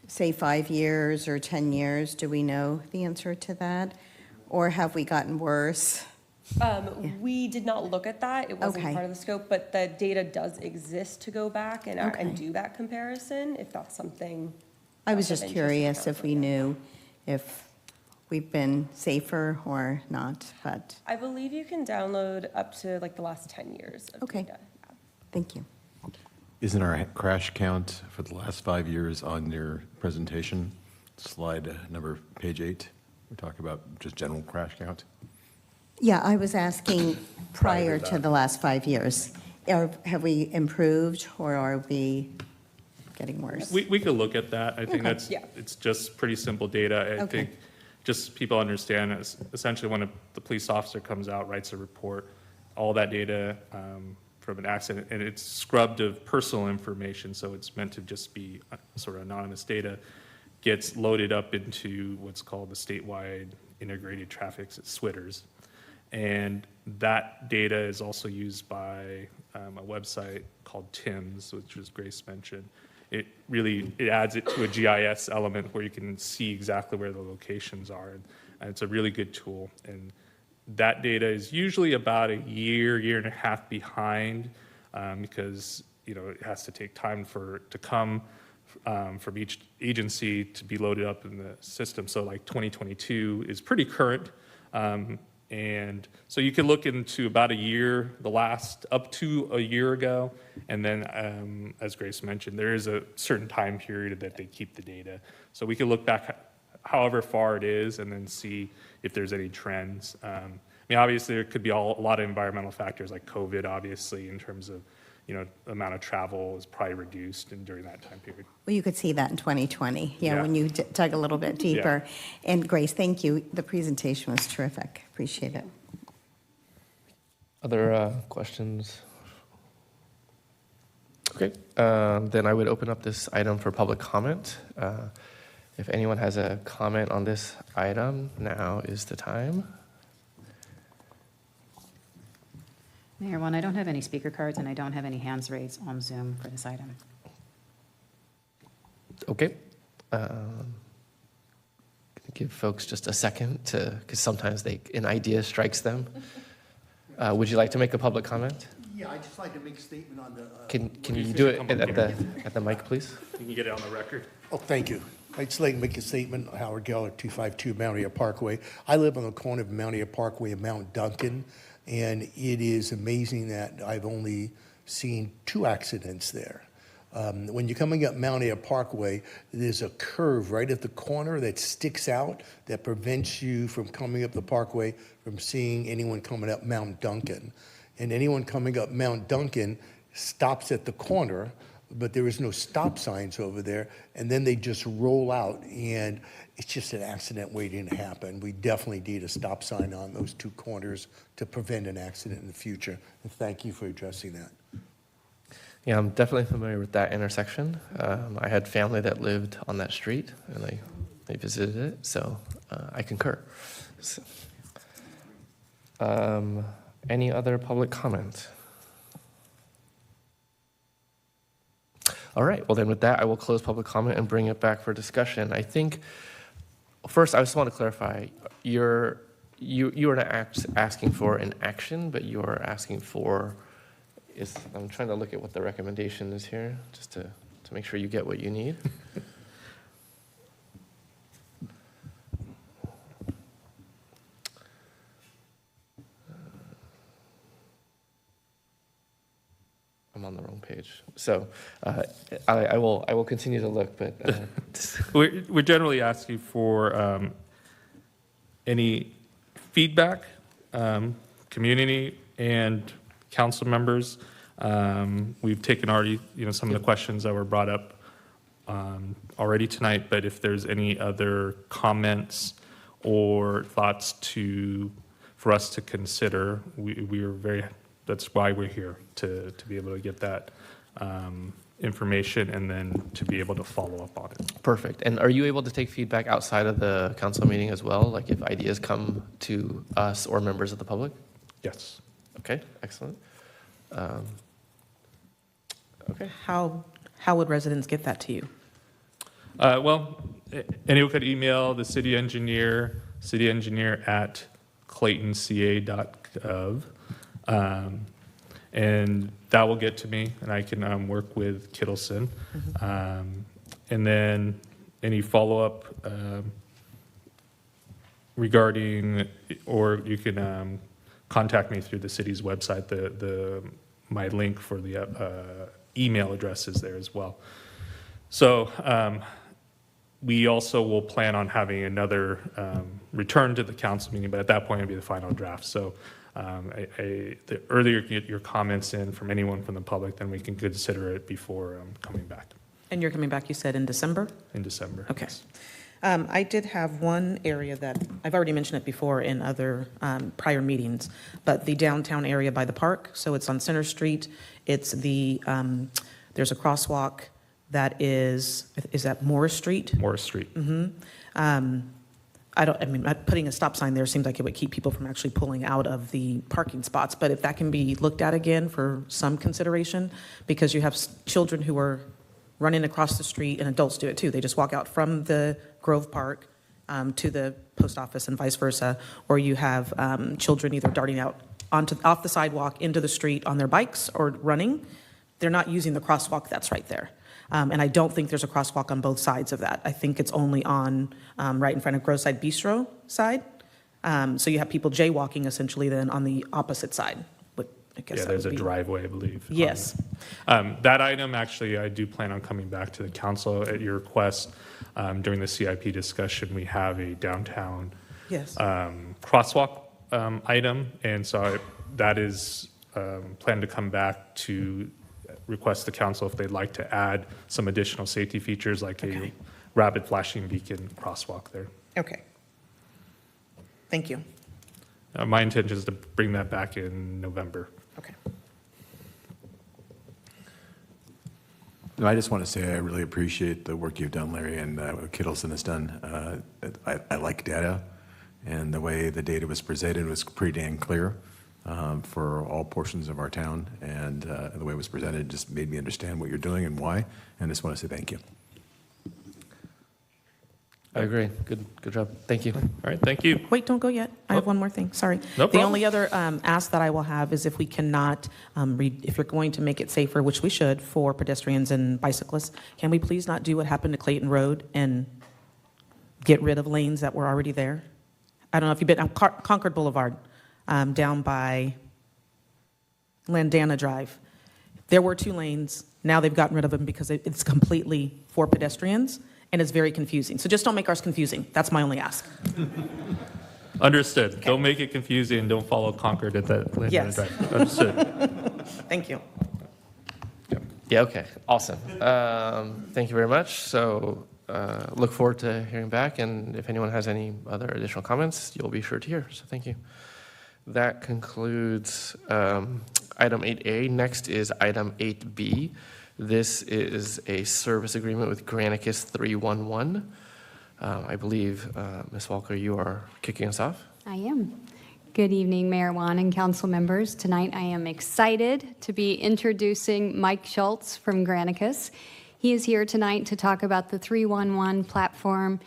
say, 5 years or 10 years? Do we know the answer to that? Or have we gotten worse? We did not look at that. It wasn't Okay. part of the scope, but the data does exist to go back and Okay. do that comparison, if that's something. I was that's just of interest to curious if council. we knew if we've been safer or not, but, I believe you can download up to like the last 10 years of Okay. data. thank you. Isn't our crash count for the last 5 years on your presentation, slide number, page 8? We're talking about just general crash count. Yeah, I was asking prior to the last 5 years. Have we improved or are we getting worse? We could look at that. I think Okay. that's, it's just pretty simple data. I Okay. think just people understand, essentially when the police officer comes out, writes a report, all that data from an accident, and it's scrubbed of personal information, so it's meant to just be sort of anonymous data, gets loaded up into what's called the statewide integrated traffic SWITRs. And that data is also used by a website called TIMS, which was Grace mentioned. It adds it to a GIS element where you can see exactly where the locations are. And it's a really good tool. And that data is usually about a year and a half behind because it has to take time to come from each agency to be loaded up in the system. So like 2022 is pretty current. And so you can look into about a year, up to a year ago, and then, as Grace mentioned, there is a certain time period that they keep the data. So we can look back however far it is and then see if there's any trends. I mean, obviously, there could be a lot of environmental factors like COVID, obviously, in terms of, the amount of travel is probably reduced during that time period. Well, you could see that in 2020, Yeah. when you dug a little bit deeper. And Grace, thank you. The presentation was terrific. Appreciate it. Other questions? Okay, then I would open up this item for public comment. If anyone has a comment on this item, now is the time. Mayor, one, I don't have any speaker cards, and I don't have any hands raised on Zoom for this item. Okay. Give folks just a second because sometimes an idea strikes them. Would you like to make a public comment? Yeah, I'd just like to make a statement on the... Can you do it at the mic, please? You can get it on the record. Oh, thank you. I'd just like to make a statement, Howard Geller, 252 Mount Airy Parkway. I live on the corner of Mount Airy Parkway and Mount Duncan, and it is amazing that I've only seen 2 accidents there. When you're coming up Mount Airy Parkway, there's a curve right at the corner that sticks out that prevents you from coming up the parkway from seeing anyone coming up Mount Duncan. And anyone coming up Mount Duncan stops at the corner, but there is no stop signs over there, and then they just roll out, and it's just an accident waiting to happen. We definitely need a stop sign on those 2 corners to prevent an accident in the future, and thank you for addressing that. Yeah, I'm definitely familiar with that intersection. I had family that lived on that street, and they visited it, so I concur. So, any other public comment? All right, well then with that, I will close public comment and bring it back for discussion. I think, first, I just want to clarify, you are not asking for an action, but you are asking for, I'm trying to look at what the recommendation is here, just to make sure you get what you need. I'm on the wrong page. So I will continue to look, but we're generally asking for any feedback, community and council members. We've taken already, some of the questions that were brought up already tonight, but if there's any other comments or thoughts for us to consider, we are that's why we're here, to be able to get that information and then to be able to follow up on it. Perfect. And are you able to take feedback outside of the council meeting as well? Like if ideas come to us or members of the public? Yes. Okay, excellent. Okay. How would residents get that to you? Well, anyone could email the city engineer at claytonca.gov. And that will get to me, and I can work with Kittleson. And then any follow-up regarding, or you can contact me through the city's website. My link for the email address is there as well. So we also will plan on having another return to the council meeting, but at that point it'll be the final draft. So the earlier you get your comments in from anyone from the public, then we can consider it before coming back. And you're coming back, you said, in December? In December. Okay. Yes. I did have one area that, I've already mentioned it before in other prior meetings, but the downtown area by the park, so it's on Center Street. It's there's a crosswalk that is that Morris Street? Morris Street. Mm-hmm. Putting a stop sign there seems like it would keep people from actually pulling out of the parking spots, but if that can be looked at again for some consideration, because you have children who are running across the street, and adults do it too. They just walk out from the Grove Park to the post office and vice versa, or you have children either darting out off the sidewalk into the street on their bikes or running. They're not using the crosswalk that's right there. And I don't think there's a crosswalk on both sides of that. I think it's only on right in front of Grosside Bistro side. So you have people jaywalking essentially then on the opposite side. I guess Yeah, that there's a would be- driveway, I believe. Yes. That item, actually, I do plan on coming back to the council at your request. During the CIP discussion, we have a downtown Yes. crosswalk item, and so that is planned to come back to request the council if they'd like to add some additional safety features like a rapid flashing beacon crosswalk there. Okay. Thank you. My intention is to bring that back in November. Okay. No, I just want to say I really appreciate the work you've done, Larry, and what Kittleson has done. I like data, and the way the data was presented was pretty dang clear for all portions of our town, and the way it was presented just made me understand what you're doing and why, and I just want to say thank you. I agree. Good job. Thank you. All right, thank you. Wait, don't go yet. I have one more thing. Sorry. No The problem. only other ask that I will have is if we cannot, if you're going to make it safer, which we should, for pedestrians and bicyclists, can we please not do what happened to Clayton Road and get rid of lanes that were already there? I don't know if you've been on Concord Boulevard, down by Landana Drive. There were 2 lanes. Now they've gotten rid of them because it's completely for pedestrians, and it's very confusing. So just don't make ours confusing. That's my only ask. Understood. Don't make it confusing. Don't follow Concord at that Landana Yes. Drive. Understood. Thank you. Yeah, okay, awesome. Thank you very much. So look forward to hearing back, and if anyone has any other additional comments, you'll be sure to hear, so thank you. That concludes item 8A. Next is item 8B. This is a service agreement with Granicus 311. I believe, Ms. Walker, you are kicking us off. I am. Good evening, Mayor Wan and council members. Tonight I am excited to be introducing Mike Schultz from Granicus. He is here tonight to talk about the 311 platform.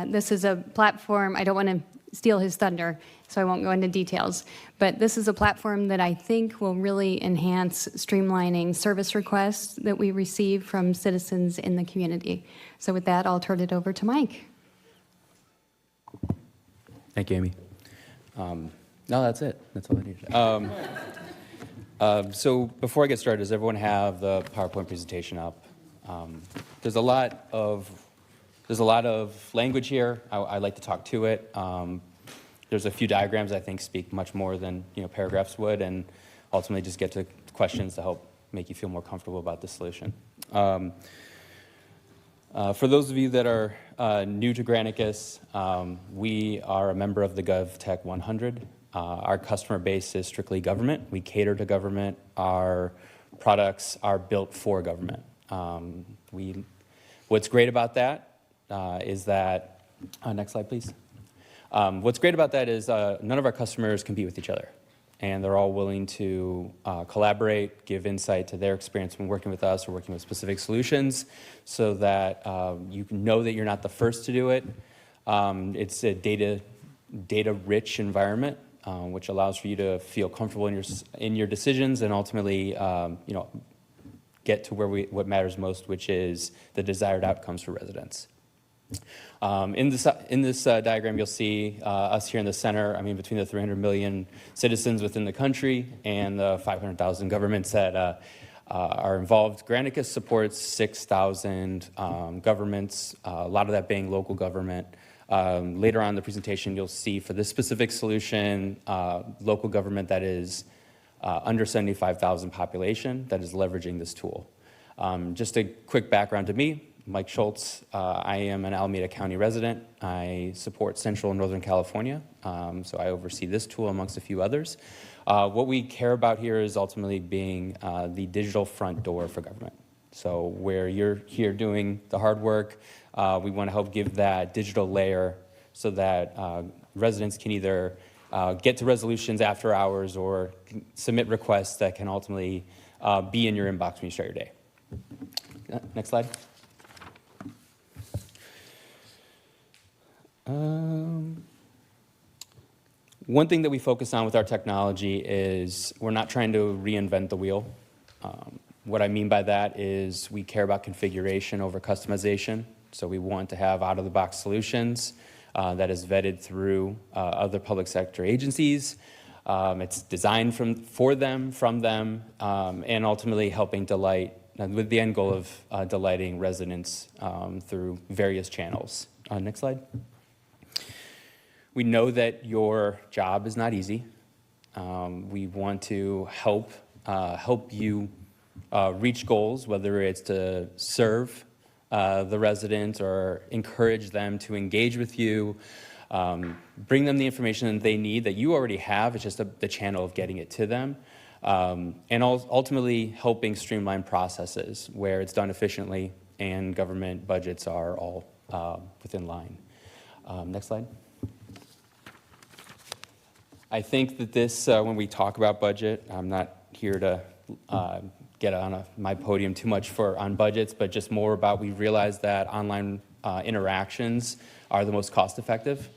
This is a platform, I don't want to steal his thunder, so I won't go into details, but this is a platform that I think will really enhance streamlining service requests that we receive from citizens in the community. So with that, I'll turn it over to Mike. Thank you, Amy. No, that's it. That's all I need. So before I get started, does everyone have the PowerPoint presentation up? There's a lot of language here. I like to talk to it. There's a few diagrams I think speak much more than paragraphs would, and ultimately just get to questions to help make you feel more comfortable about the solution. For those of you that are new to Granicus, we are a member of the GovTech 100. Our customer base is strictly government. We cater to government. Our products are built for government. What's great about that is that, next slide, please. What's great about that is none of our customers compete with each other, and they're all willing to collaborate, give insight to their experience when working with us or working with specific solutions, so that you know that you're not the first to do it. It's a data-rich environment, which allows for you to feel comfortable in your decisions and ultimately, get to what matters most, which is the desired outcomes for residents. In this diagram, you'll see us here in the center. I mean, between the 300 million citizens within the country and the 500,000 governments that are involved, Granicus supports 6,000 governments, a lot of that being local government. Later on in the presentation, you'll see for this specific solution, local government that is under 75,000 population that is leveraging this tool. Just a quick background to me. Mike Schultz. I am an Alameda County resident. I support Central and Northern California, so I oversee this tool amongst a few others. What we care about here is ultimately being the digital front door for government. So where you're here doing the hard work, we want to help give that digital layer so that residents can either get to resolutions after hours or submit requests that can ultimately be in your inbox when you start your day. Next slide. One thing that we focus on with our technology is we're not trying to reinvent the wheel. What I mean by that is we care about configuration over customization. So we want to have out-of-the-box solutions that is vetted through other public sector agencies. It's designed for them, from them, and ultimately helping delight, with the end goal of delighting residents through various channels. Next slide. We know that your job is not easy. We want to help you reach goals, whether it's to serve the residents or encourage them to engage with you, bring them the information that they need that you already have. It's just the channel of getting it to them. And ultimately helping streamline processes where it's done efficiently and government budgets are all within line. Next slide. I think that this, when we talk about budget, I'm not here to get on my podium too much on budgets, but just more about, we realize that online interactions are the most cost effective.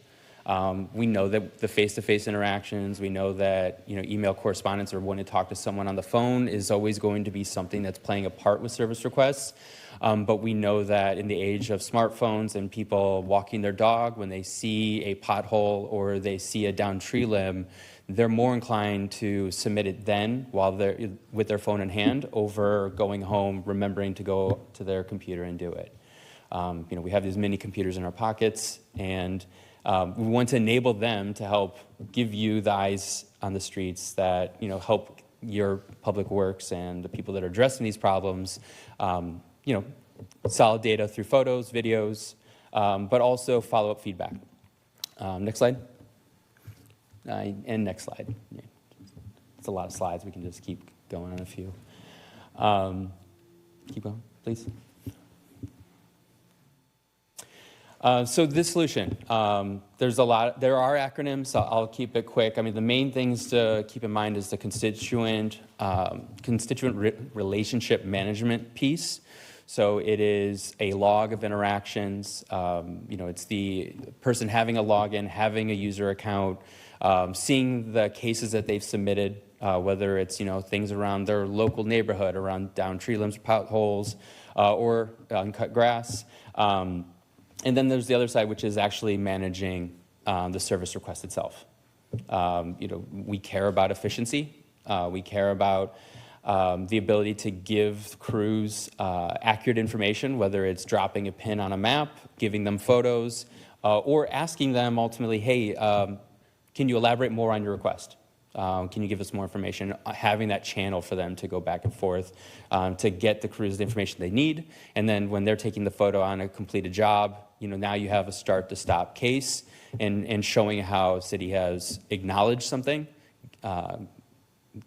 We know that the face-to-face interactions, we know that email correspondence or when to talk to someone on the phone is always going to be something that's playing a part with service requests. But we know that in the age of smartphones and people walking their dog, when they see a pothole or they see a downed tree limb, they're more inclined to submit it then while they're with their phone in hand over going home, remembering to go to their computer and do it. We have these mini computers in our pockets, and we want to enable them to help give you the eyes on the streets that help your public works and the people that are addressing these problems, solid data through photos, videos, but also follow-up feedback. Next slide. And next slide. It's a lot of slides. We can just keep going on a few. Keep going, please. So this solution, there are acronyms, so I'll keep it quick. I mean, the main things to keep in mind is the constituent relationship management piece. So it is a log of interactions. It's the person having a login, having a user account, seeing the cases that they've submitted, whether it's things around their local neighborhood, around downed tree limbs, potholes, or uncut grass. And then there's the other side, which is actually managing the service request itself. We care about efficiency. We care about the ability to give crews accurate information, whether it's dropping a pin on a map, giving them photos, or asking them ultimately, hey, can you elaborate more on your request? Can you give us more information? Having that channel for them to go back and forth to get the crews the information they need. And then when they're taking the photo on a completed job, now you have a start to stop case and showing how city has acknowledged something,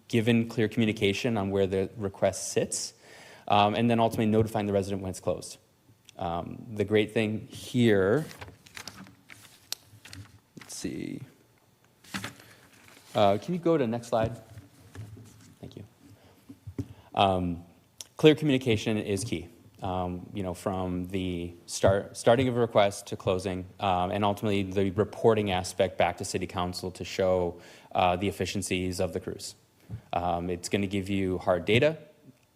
given clear communication on where the request sits, and then ultimately notifying the resident when it's closed. The great thing here, let's see. Can you go to the next slide? Thank you. Clear communication is key. From the starting of a request to closing, and ultimately the reporting aspect back to City Council to show the efficiencies of the crews. It's going to give you hard data.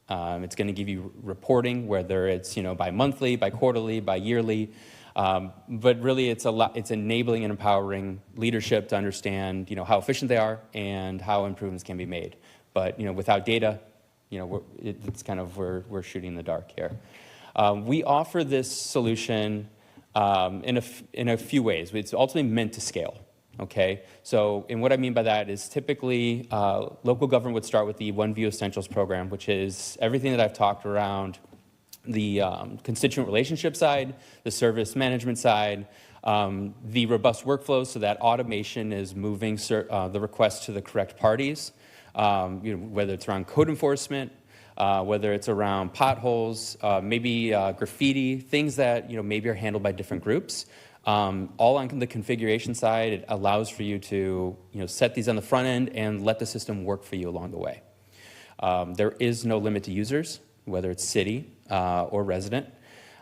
It's going to give you reporting, whether it's bi-monthly, bi-quarterly, bi-yearly. But really, it's enabling and empowering leadership to understand, how efficient they are and how improvements can be made. But without data, it's kind of we're shooting in the dark here. We offer this solution in a few ways. It's ultimately meant to scale. Okay, so and what I mean by that is typically local government would start with the One View Essentials program, which is everything that I've talked around the constituent relationship side, the service management side, the robust workflows so that automation is moving the request to the correct parties, whether it's around code enforcement, whether it's around potholes, maybe graffiti, things that maybe are handled by different groups. All on the configuration side, it allows for you to set these on the front end and let the system work for you along the way. There is no limit to users, whether it's city or resident.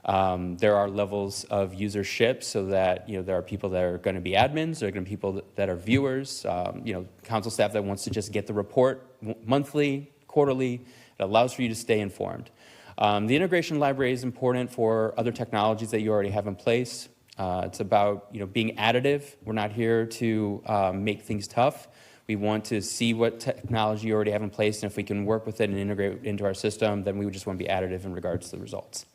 There are levels of usership so that there are people that are going to be admins, there are going to be people that are viewers, council staff that wants to just get the report monthly, quarterly. It allows for you to stay informed. The integration library is important for other technologies that you already have in place. It's about being additive. We're not here to make things tough. We want to see what technology you already have in place, and if we can work with it and integrate it into our system, then we would just want to be additive in regards to the results.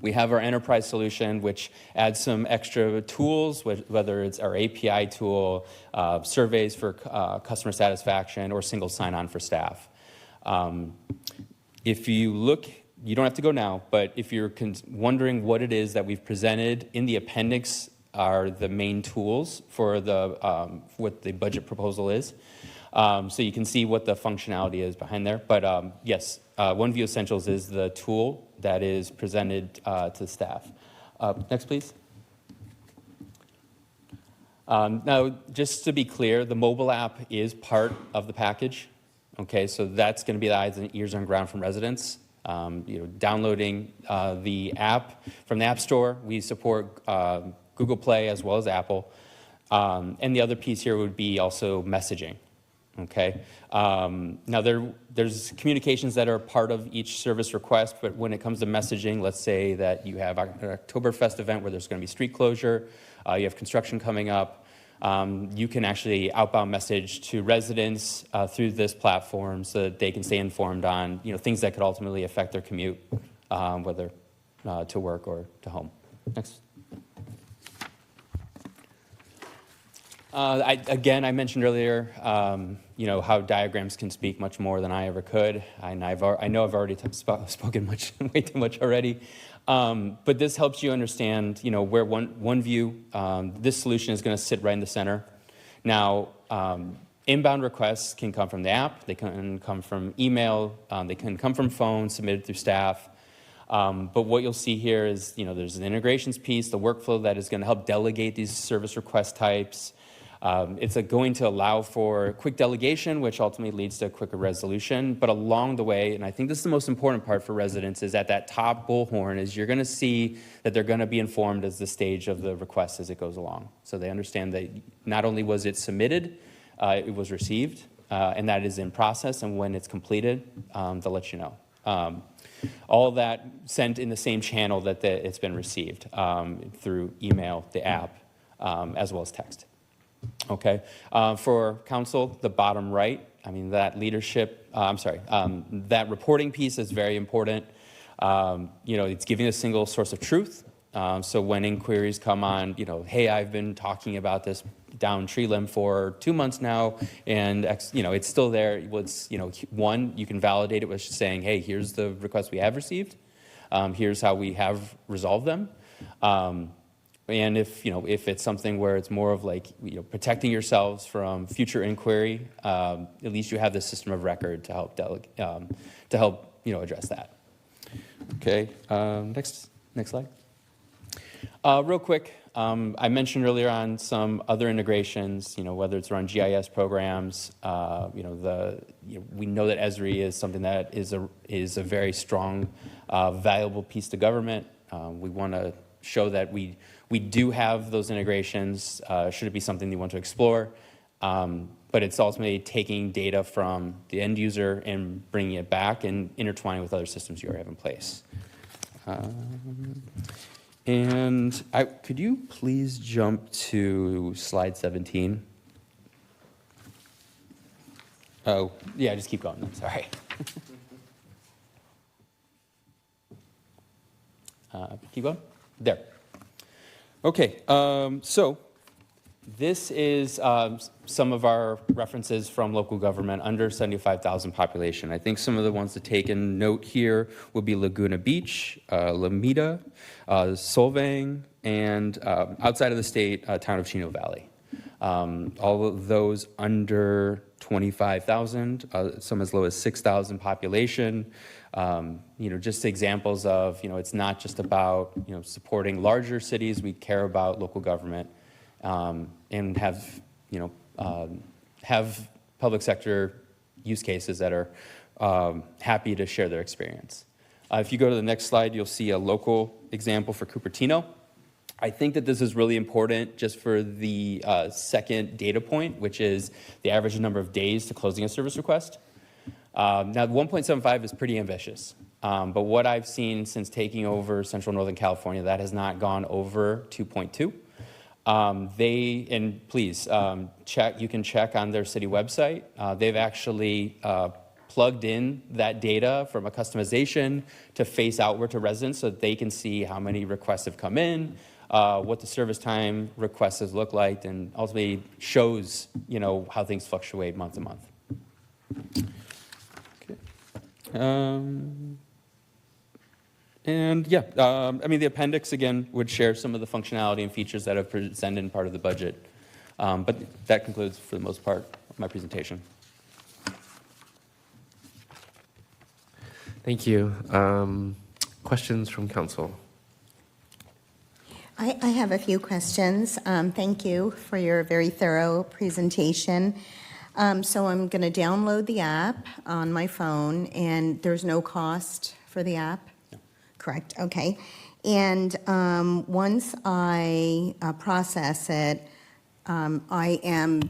We have our enterprise solution, which adds some extra tools, whether it's our API tool, surveys for customer satisfaction, or single sign-on for staff. If you look, you don't have to go now, but if you're wondering what it is that we've presented, in the appendix are the main tools for what the budget proposal is. So you can see what the functionality is behind there. But yes, OneView Essentials is the tool that is presented to staff. Next, please. Now, just to be clear, the mobile app is part of the package. Okay, so that's going to be the eyes and ears on ground from residents. Downloading the app from the App Store. We support Google Play as well as Apple. And the other piece here would be also messaging. Okay. Now there's communications that are part of each service request, but when it comes to messaging, let's say that you have an Oktoberfest event where there's going to be street closure, you have construction coming up, you can actually outbound message to residents through this platform so that they can stay informed on things that could ultimately affect their commute, whether to work or to home. Next. I mentioned earlier, how diagrams can speak much more than I ever could. I know I've already spoken way too much already. But this helps you understand, where OneView, this solution is going to sit right in the center. Now, inbound requests can come from the app, they can come from email, they can come from phone submitted through staff. But what you'll see here is, there's an integrations piece, the workflow that is going to help delegate these service request types. It's going to allow for quick delegation, which ultimately leads to a quicker resolution. But along the way, and I think this is the most important part for residents, is at that top bullhorn is you're going to see that they're going to be informed as the stage of the request as it goes along. So they understand that not only was it submitted, it was received, and that is in process, and when it's completed, they'll let you know. All of that sent in the same channel that it's been received through email, the app, as well as text. Okay, for council, the bottom right, that leadership, that reporting piece is very important. It's giving a single source of truth. So when inquiries come on, hey, I've been talking about this down tree limb for 2 months now, and it's still there. One, you can validate it with saying, hey, here's the requests we have received. Here's how we have resolved them. And if it's something where it's more of protecting yourselves from future inquiry, at least you have the system of record to help address that. Okay, next slide. Real quick, I mentioned earlier on some other integrations, whether it's around GIS programs, we know that Esri is something that is a very strong, valuable piece to government. We want to show that we do have those integrations, should it be something you want to explore. But it's ultimately taking data from the end user and bringing it back and intertwining with other systems you already have in place. Could you please jump to slide 17? Oh, yeah, just keep going. I'm sorry. Keep going. There. Okay, so this is some of our references from local government under 75,000 population. I think some of the ones to take in note here would be Laguna Beach, Lomita, Solvang, and outside of the state, town of Chino Valley. All of those under 25,000, some as low as 6,000 population. Just examples of, it's not just about, supporting larger cities. We care about local government and have public sector use cases that are happy to share their experience. If you go to the next slide, you'll see a local example for Cupertino. I think that this is really important just for the second data point, which is the average number of days to closing a service request. Now, 1.75 is pretty ambitious. But what I've seen since taking over Central Northern California, that has not gone over 2.2. And please check. You can check on their city website. They've actually plugged in that data from a customization to face outward to residents, so that they can see how many requests have come in, what the service time requests have looked like, and ultimately shows how things fluctuate month to month. Okay. And yeah, I mean, the appendix, again, would share some of the functionality and features that I've presented in part of the budget. But that concludes, for the most part, my presentation. Thank you. Questions from council? I have a few questions. Thank you for your very thorough presentation. So I'm going to download the app on my phone, and there's no cost for the app? Correct, okay. And once I process it, I am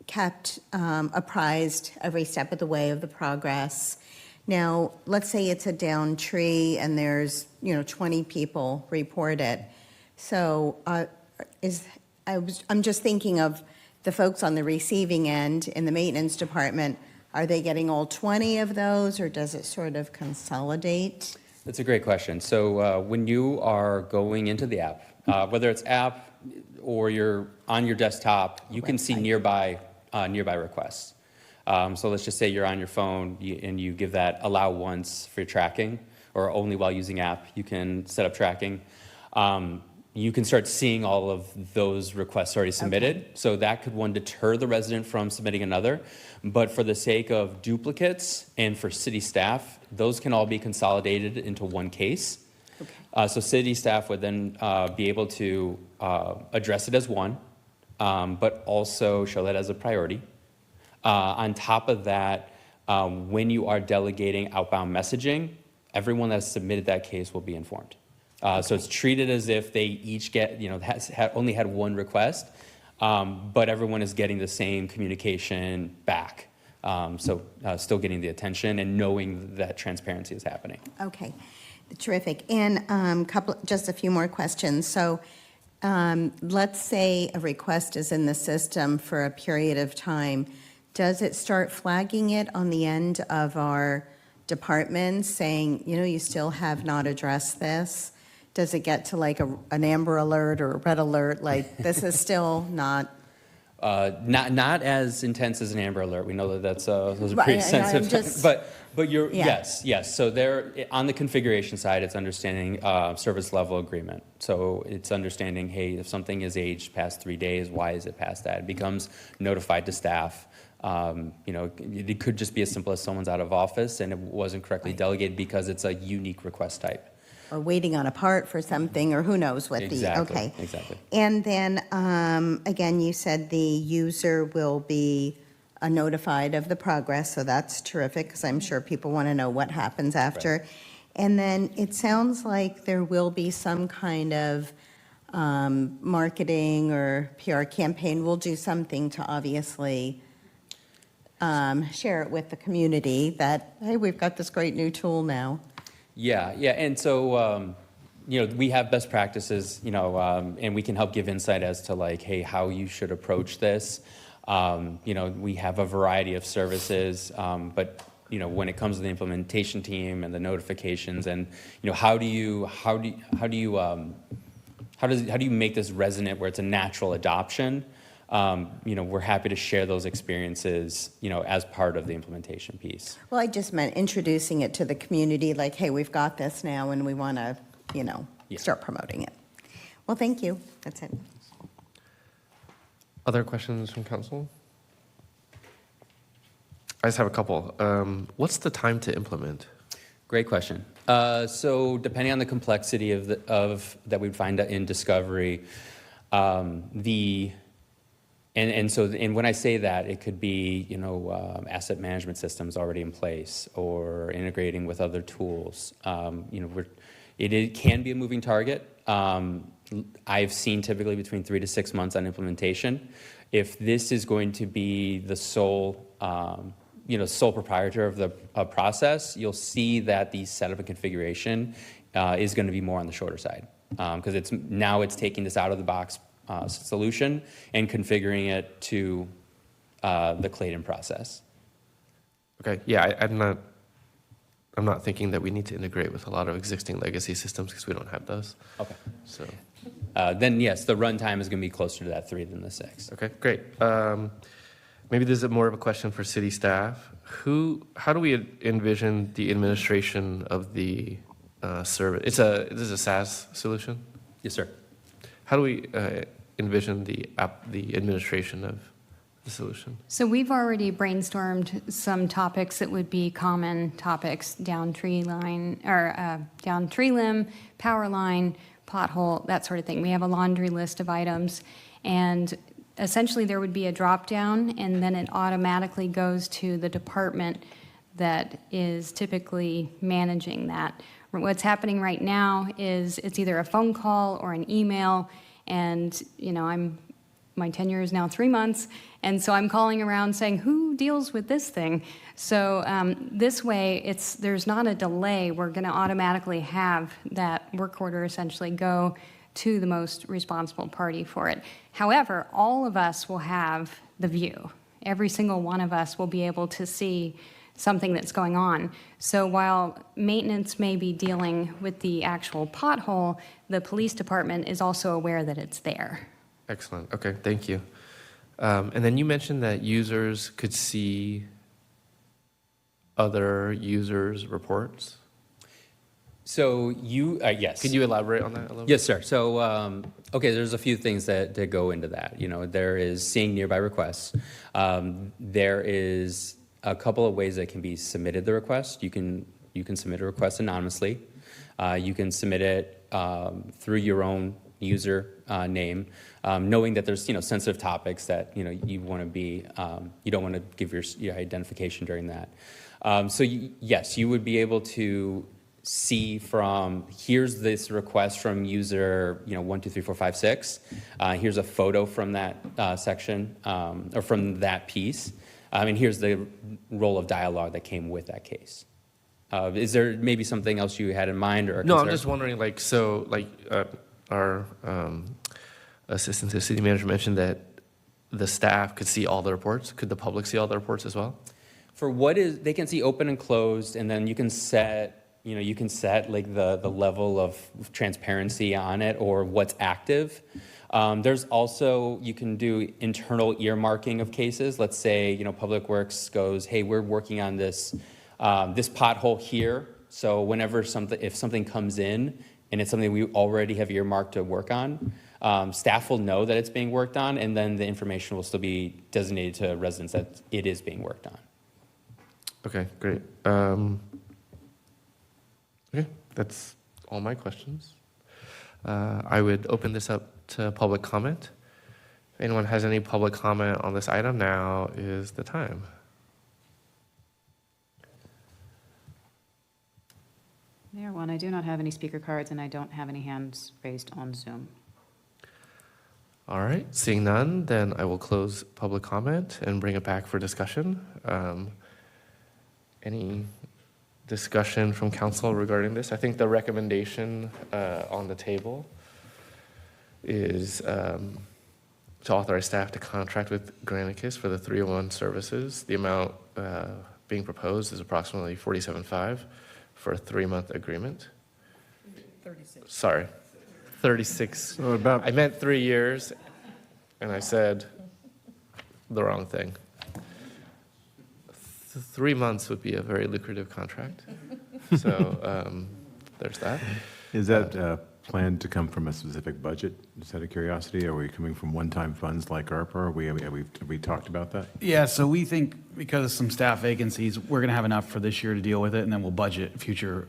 kept apprised every step of the way of the progress. Now, let's say it's a down tree and there's 20 people report it. So I'm just thinking of the folks on the receiving end in the maintenance department. Are they getting all 20 of those, or does it sort of consolidate? That's a great question. So when you are going into the app, whether it's app or you're on your desktop, you can see nearby requests. So let's just say you're on your phone and you give that allow once for your tracking, or only while using app, you can set up tracking. You can start seeing all of those requests already submitted. Okay. So that could, one, deter the resident from submitting another. But for the sake of duplicates and for city staff, those can all be consolidated into one case. Okay. So city staff would then be able to address it as one, but also show that as a priority. On top of that, when you are delegating outbound messaging, everyone that has submitted that case will be informed. So it's treated as if they each get, only had one request, but everyone is getting the same communication back. So still getting the attention and knowing that transparency is happening. Okay, terrific. And just a few more questions. So let's say a request is in the system for a period of time. Does it start flagging it on the end of our departments saying, you still have not addressed this? Does it get to like an amber alert or a red alert, like this is still not? Not as intense as an amber alert. We know that those are pretty sensitive. But you're yes. So there on the configuration side, it's understanding service level agreement. So it's understanding, hey, if something is aged past 3 days, why is it past that? It becomes notified to staff. It could just be as simple as someone's out of office and it wasn't correctly delegated because it's a unique request type. Or waiting on a part for something, or who knows what Exactly. And then, again, you said the user will be notified of the progress, so that's terrific, because I'm sure people want to know what happens after. Right. And then it sounds like there will be some kind of marketing or PR campaign. We'll do something to obviously share it with the community that, hey, we've got this great new tool now. Yeah, and so, we have best practices, and we can help give insight as to like, hey, how you should approach this. We have a variety of services, but, when it comes to the implementation team and the notifications and, how do you make this resonant where it's a natural adoption? We're happy to share those experiences, as part of the implementation piece. Well, I just meant introducing it to the community, like, hey, we've got this now and we want to, start promoting it. Well, thank you. That's it. Other questions from council? I just have a couple. What's the time to implement? Great question. So depending on the complexity of that we'd find in discovery, And when I say that, it could be, asset management systems already in place or integrating with other tools. It can be a moving target. I've seen typically between 3 to 6 months on implementation. If this is going to be the sole sole proprietor of the process, you'll see that the setup and configuration is going to be more on the shorter side, because it's taking this out of the box solution and configuring it to the Clayton process. Okay, yeah, I'm not thinking that we need to integrate with a lot of existing legacy systems because we don't have those. Okay. So. Then yes, the runtime is going to be closer to that 3 than the 6. Okay, great. Maybe this is more of a question for city staff. How do we envision the administration of the service? This is a SaaS solution? Yes, sir. How do we envision the administration of the solution? So we've already brainstormed some topics that would be common topics: down tree line, or down tree limb, power line, pothole, that sort of thing. We have a laundry list of items, and essentially there would be a drop down, and then it automatically goes to the department that is typically managing that. What's happening right now is it's either a phone call or an email, and my tenure is now 3 months, and so I'm calling around saying, who deals with this thing? So this way, there's not a delay. We're going to automatically have that work order essentially go to the most responsible party for it. However, all of us will have the view. Every single one of us will be able to see something that's going on. So while maintenance may be dealing with the actual pothole, the police department is also aware that it's there. Excellent. Okay, thank you. And then you mentioned that users could see other users' reports. So yes. Can you elaborate on that a little bit? Yes, sir. So, okay, there's a few things that go into that. There is seeing nearby requests. There is a couple of ways that can be submitted the request. You can submit a request anonymously. You can submit it through your own user name, knowing that there's sensitive topics that you want to be you don't want to give your identification during that. So yes, you would be able to see from here's this request from user 1, 2, 3, 4, 5, 6. Here's a photo from that section or from that piece, and here's the roll of dialogue that came with that case. Is there maybe something else you had in mind or? No, I'm just wondering. Our assistant to the city manager mentioned that the staff could see all the reports. Could the public see all the reports as well? For they can see open and closed, and then you can set like the level of transparency on it or what's active. There's also, you can do internal earmarking of cases. Let's say, Public Works goes, hey, we're working on this pothole here. So whenever if something comes in and it's something we already have earmarked to work on, staff will know that it's being worked on, and then the information will still be designated to residents that it is being worked on. Okay, great. Okay, that's all my questions. I would open this up to public comment. If anyone has any public comment on this item, now is the time. Mayor Juan, I do not have any speaker cards, and I don't have any hands raised on Zoom. All right, seeing none, then I will close public comment and bring it back for discussion. Any discussion from council regarding this? I think the recommendation on the table is to authorize staff to contract with Granicus for the 301 services. The amount being proposed is approximately $47,500 for a 3-month agreement. 36. Sorry, 36. So about I meant 3 years, and I said the wrong thing. 3 months would be a very lucrative contract. So there's that. Is that planned to come from a specific budget, just out of curiosity? Are we coming from one-time funds like ARPA? Have we talked about that? Yeah, so we think because of some staff vacancies, we're going to have enough for this year to deal with it, and then we'll budget future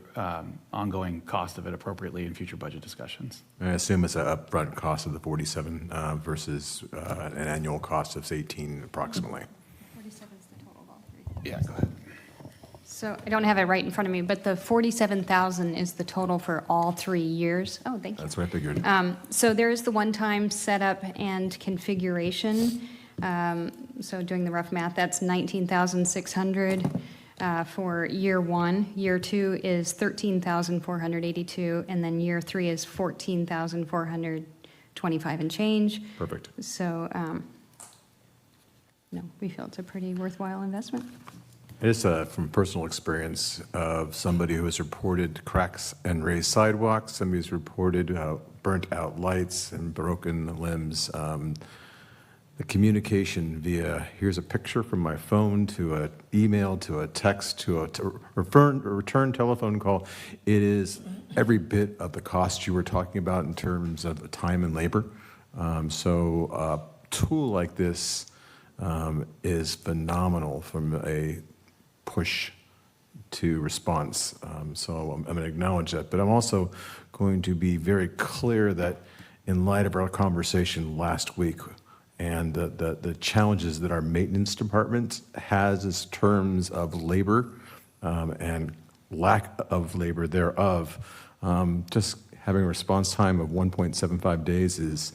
ongoing cost of it appropriately in future budget discussions. I assume it's an upfront cost of the 47 versus an annual cost of 18 approximately. 47 is the total of all three. Yeah, go ahead. So I don't have it right in front of me, but the 47,000 is the total for all 3 years. Oh, thank you. That's what I figured. So there is the one-time setup and configuration. So doing the rough math, that's 19,600 for year one. Year two is 13,482, and then year three is 14,425 and change. Perfect. So, no, we feel it's a pretty worthwhile investment. It is from personal experience of somebody who has reported cracks and raised sidewalks, somebody who's reported burnt out lights and broken limbs. The communication via, here's a picture from my phone, to an email, to a text, to a return telephone call. It is every bit of the cost you were talking about in terms of the time and labor. So a tool like this is phenomenal from a push to response. So I'm going to acknowledge that. But I'm also going to be very clear that in light of our conversation last week, and the challenges that our maintenance department has in terms of labor and lack of labor thereof, just having a response time of 1.75 days is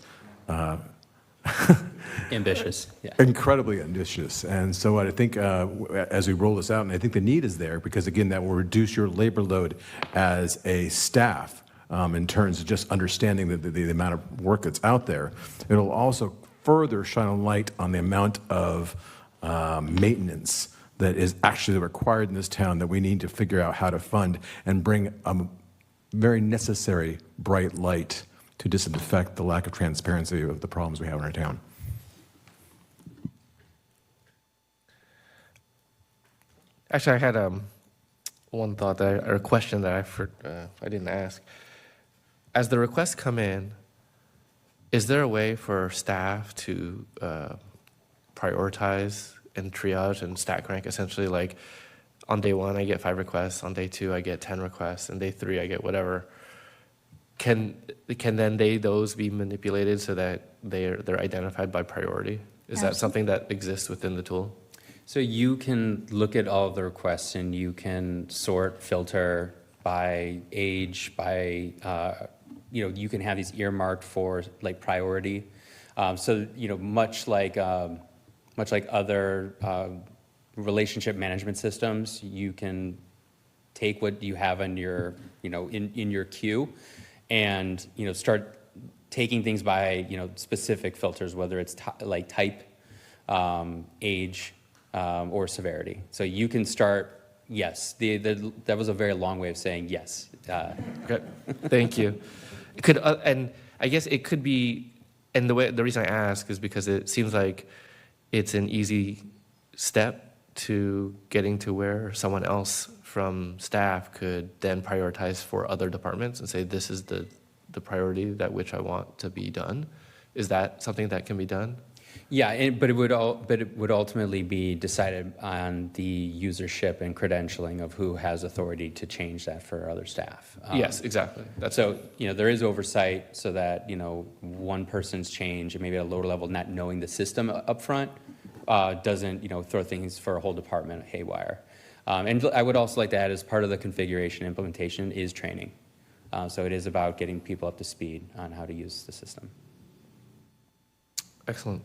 Ambitious, yeah. Incredibly ambitious. And so I think as we roll this out, and I think the need is there, because again, that will reduce your labor load as a staff in terms of just understanding the amount of work that's out there. It'll also further shine a light on the amount of maintenance that is actually required in this town that we need to figure out how to fund and bring a very necessary bright light to disinfect the lack of transparency of the problems we have in our town. Actually, I had one thought or a question that I didn't ask. As the requests come in, is there a way for staff to prioritize and triage and stack rank, essentially, like on day one I get 5 requests, on day 2 I get 10 requests, and day 3 I get whatever? Can then those be manipulated so that they're identified by priority? Is that something that exists within the tool? So you can look at all of the requests and you can sort, filter by age, by, you can have these earmarked for like priority. So, much like other relationship management systems, you can take what you have in your, in your queue and, start taking things by, specific filters, whether it's like type, age, or severity. So you can start, yes, that was a very long way of saying yes. Okay, thank you. And I guess it could be, and the reason I ask is because it seems like it's an easy step to getting to where someone else from staff could then prioritize for other departments and say, this is the priority that which I want to be done. Is that something that can be done? Yeah, but it would ultimately be decided on the usership and credentialing of who has authority to change that for other staff. Yes, exactly. So, there is oversight so that, one person's change, and maybe at a lower level, not knowing the system up front, doesn't, throw things for a whole department haywire. And I would also like to add, as part of the configuration implementation is training. So it is about getting people up to speed on how to use the system. Excellent.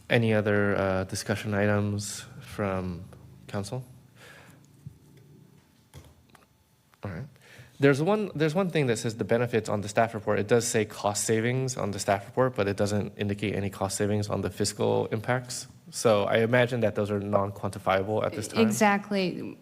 Any other discussion items from council? All right. There's one thing that says the benefits on the staff report. It does say cost savings on the staff report, but it doesn't indicate any cost savings on the fiscal impacts. So I imagine that those are non-quantifiable at this time. Exactly.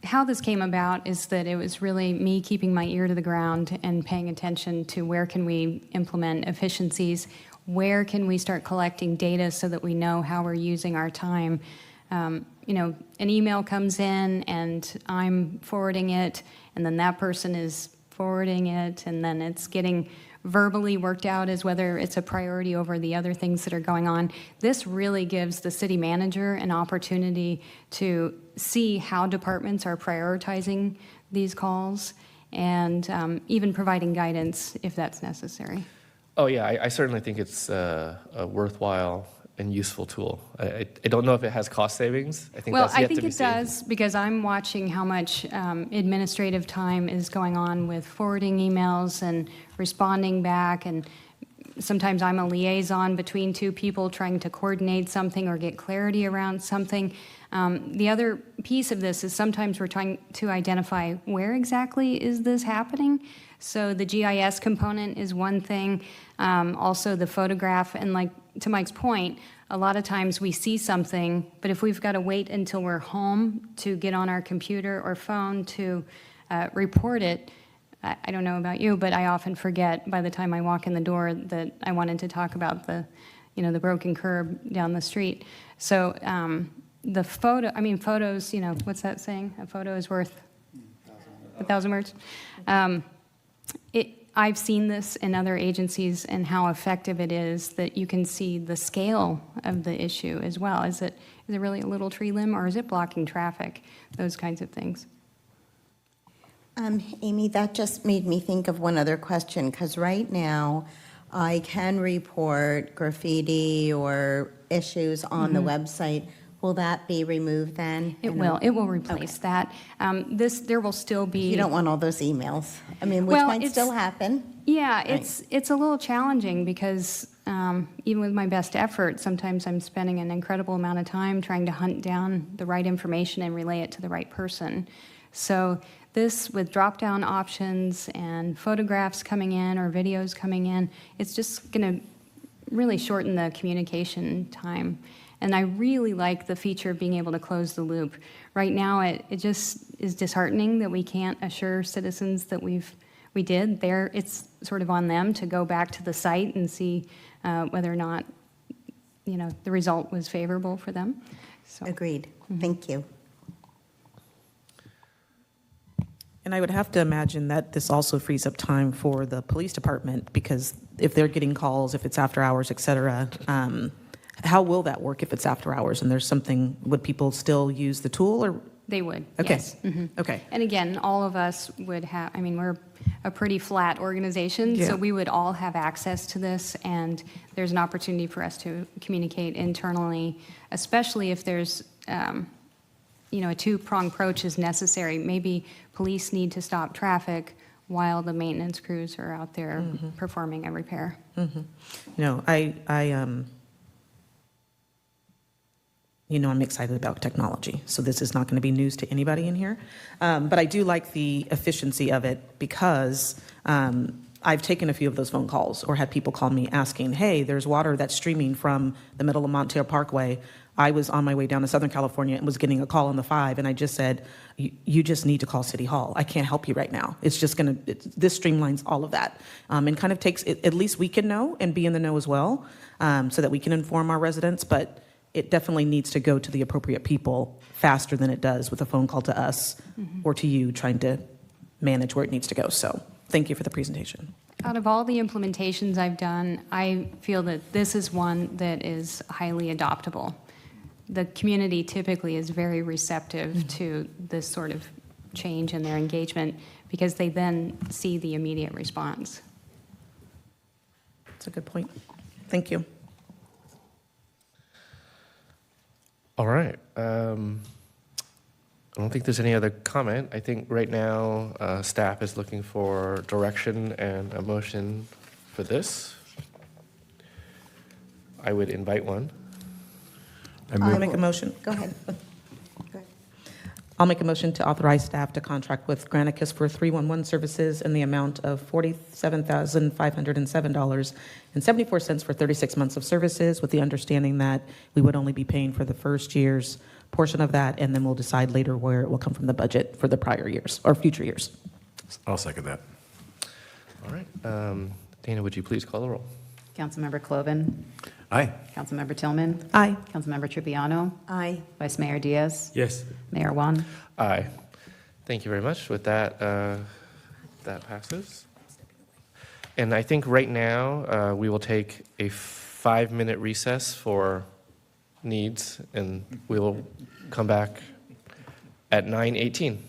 How this came about is that it was really me keeping my ear to the ground and paying attention to where can we implement efficiencies, where can we start collecting data so that we know how we're using our time. An email comes in and I'm forwarding it, and then that person is forwarding it, and then it's getting verbally worked out as whether it's a priority over the other things that are going on. This really gives the city manager an opportunity to see how departments are prioritizing these calls and even providing guidance if that's necessary. Oh yeah, I certainly think it's a worthwhile and useful tool. I don't know if it has cost savings. I think that's yet to be seen. Well, I think it does, because I'm watching how much administrative time is going on with forwarding emails and responding back and Sometimes I'm a liaison between two people trying to coordinate something or get clarity around something. The other piece of this is sometimes we're trying to identify where exactly is this happening. So the GIS component is one thing, also the photograph, and like to Mike's point, a lot of times we see something, but if we've got to wait until we're home to get on our computer or phone to report it, I don't know about you, but I often forget by the time I walk in the door that I wanted to talk about the broken curb down the street. So the photos, what's that saying? A photo is worth 1,000 words. I've seen this in other agencies and how effective it is that you can see the scale of the issue as well. Is it really a little tree limb, or is it blocking traffic? Those kinds of things. Amy, that just made me think of one other question, because right now I can report graffiti or issues on the website. Will that be removed then? It will. It will replace that. There will still be. You don't want all those emails. I mean, which might still happen. Yeah, Right. it's a little challenging because even with my best effort, sometimes I'm spending an incredible amount of time trying to hunt down the right information and relay it to the right person. So this, with drop-down options and photographs coming in or videos coming in, it's just going to really shorten the communication time. And I really like the feature of being able to close the loop. Right now, it just is disheartening that we can't assure citizens that we did. It's sort of on them to go back to the site and see whether or not, the result was favorable for them. So. Agreed. Thank you. And I would have to imagine that this also frees up time for the police department, because if they're getting calls, if it's after hours, et cetera, how will that work if it's after hours and there's something, would people still use the tool or? They would, Okay. yes. Mhm. Okay. And again, all of us would have, we're a pretty flat organization, Yeah. so we would all have access to this, and there's an opportunity for us to communicate internally, especially if there's, a two-pronged approach is necessary. Maybe police need to stop traffic while the maintenance crews are out there performing a repair. I'm excited about technology, so this is not going to be news to anybody in here. But I do like the efficiency of it, because I've taken a few of those phone calls or had people call me asking, hey, there's water that's streaming from the middle of Montier Parkway. I was on my way down to Southern California and was getting a call on the 5, and I just said, you just need to call City Hall. I can't help you right now. It's just this streamlines all of that, and kind of takes, at least we can know and be in the know as well, so that we can inform our residents, but it definitely needs to go to the appropriate people faster than it does with a phone call to us or to you trying to manage where it needs to go. So thank you for the presentation. Out of all the implementations I've done, I feel that this is one that is highly adoptable. The community typically is very receptive to this sort of change in their engagement because they then see the immediate response. That's a good point. Thank you. All right. I don't think there's any other comment. I think right now staff is looking for direction and a motion for this. I would invite one. I'll make a motion. Go ahead. I'll make a motion to authorize staff to contract with Granicus for 311 services in the amount of $47,507.74 for 36 months of services, with the understanding that we would only be paying for the first year's portion of that, and then we'll decide later where it will come from the budget for the prior years or future years. I'll second that. All right. Dana, would you please call the roll? Councilmember Cloven? Aye. Councilmember Tillman? Aye. Councilmember Tripiano? Aye. Vice Mayor Diaz? Yes. Mayor Wan? Aye. Thank you very much. With that, that passes. And I think right now we will take a 5-minute recess for needs, and we will come back at 9:18.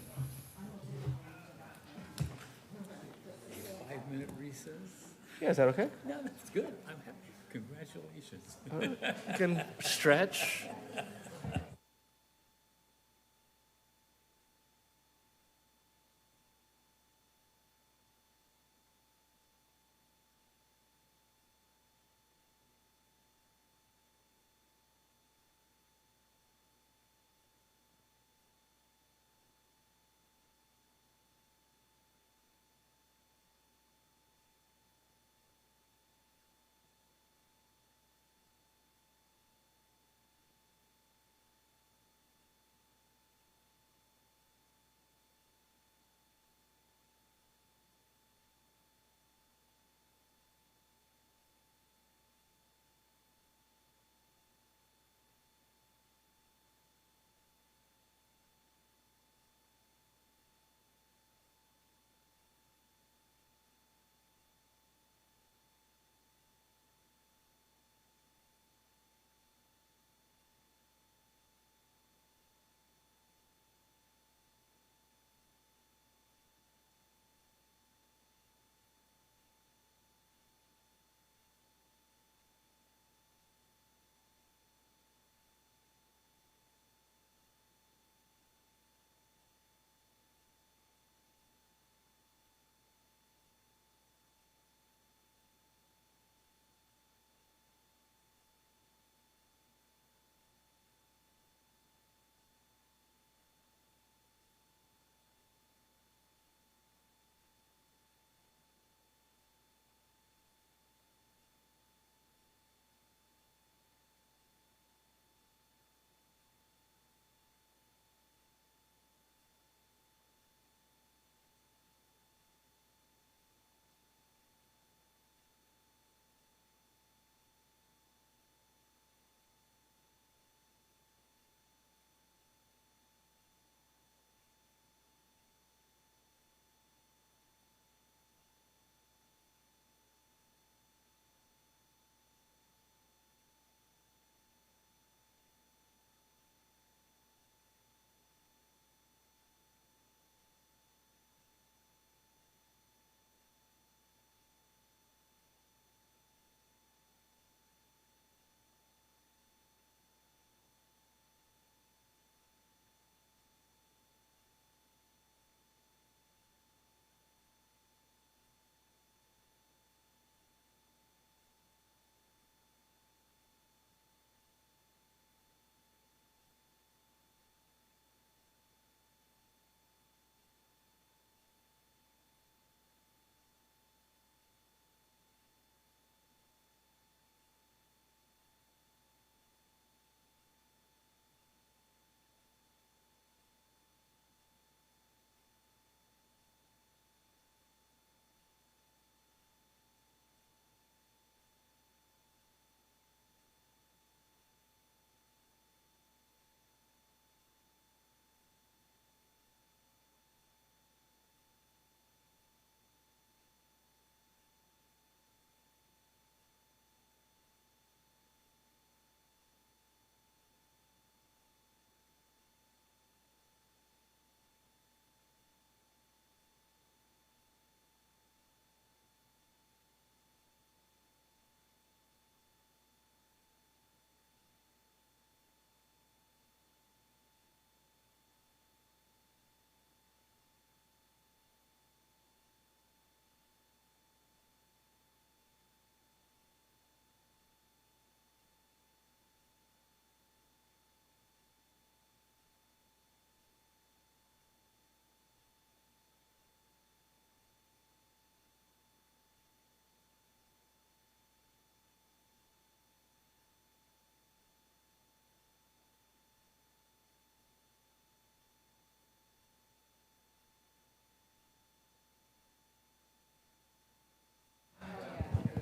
5-minute recess? Yeah, is that okay? No, that's good. I'm happy. Congratulations. You can stretch.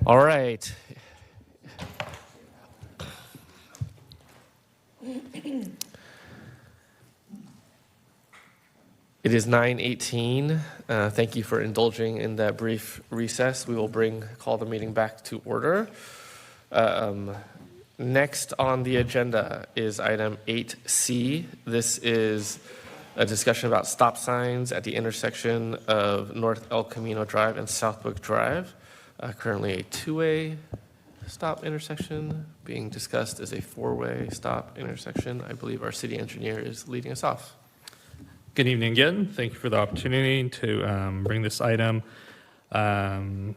All right. It is 9:18. Thank you for indulging in that brief recess. We will call the meeting back to order. Next on the agenda is item 8C. This is a discussion about stop signs at the intersection of North El Camino Drive and Southbrook Drive. Currently a two-way stop intersection, being discussed as a four-way stop intersection. I believe our city engineer is leading us off. Good evening again. Thank you for the opportunity to bring this item.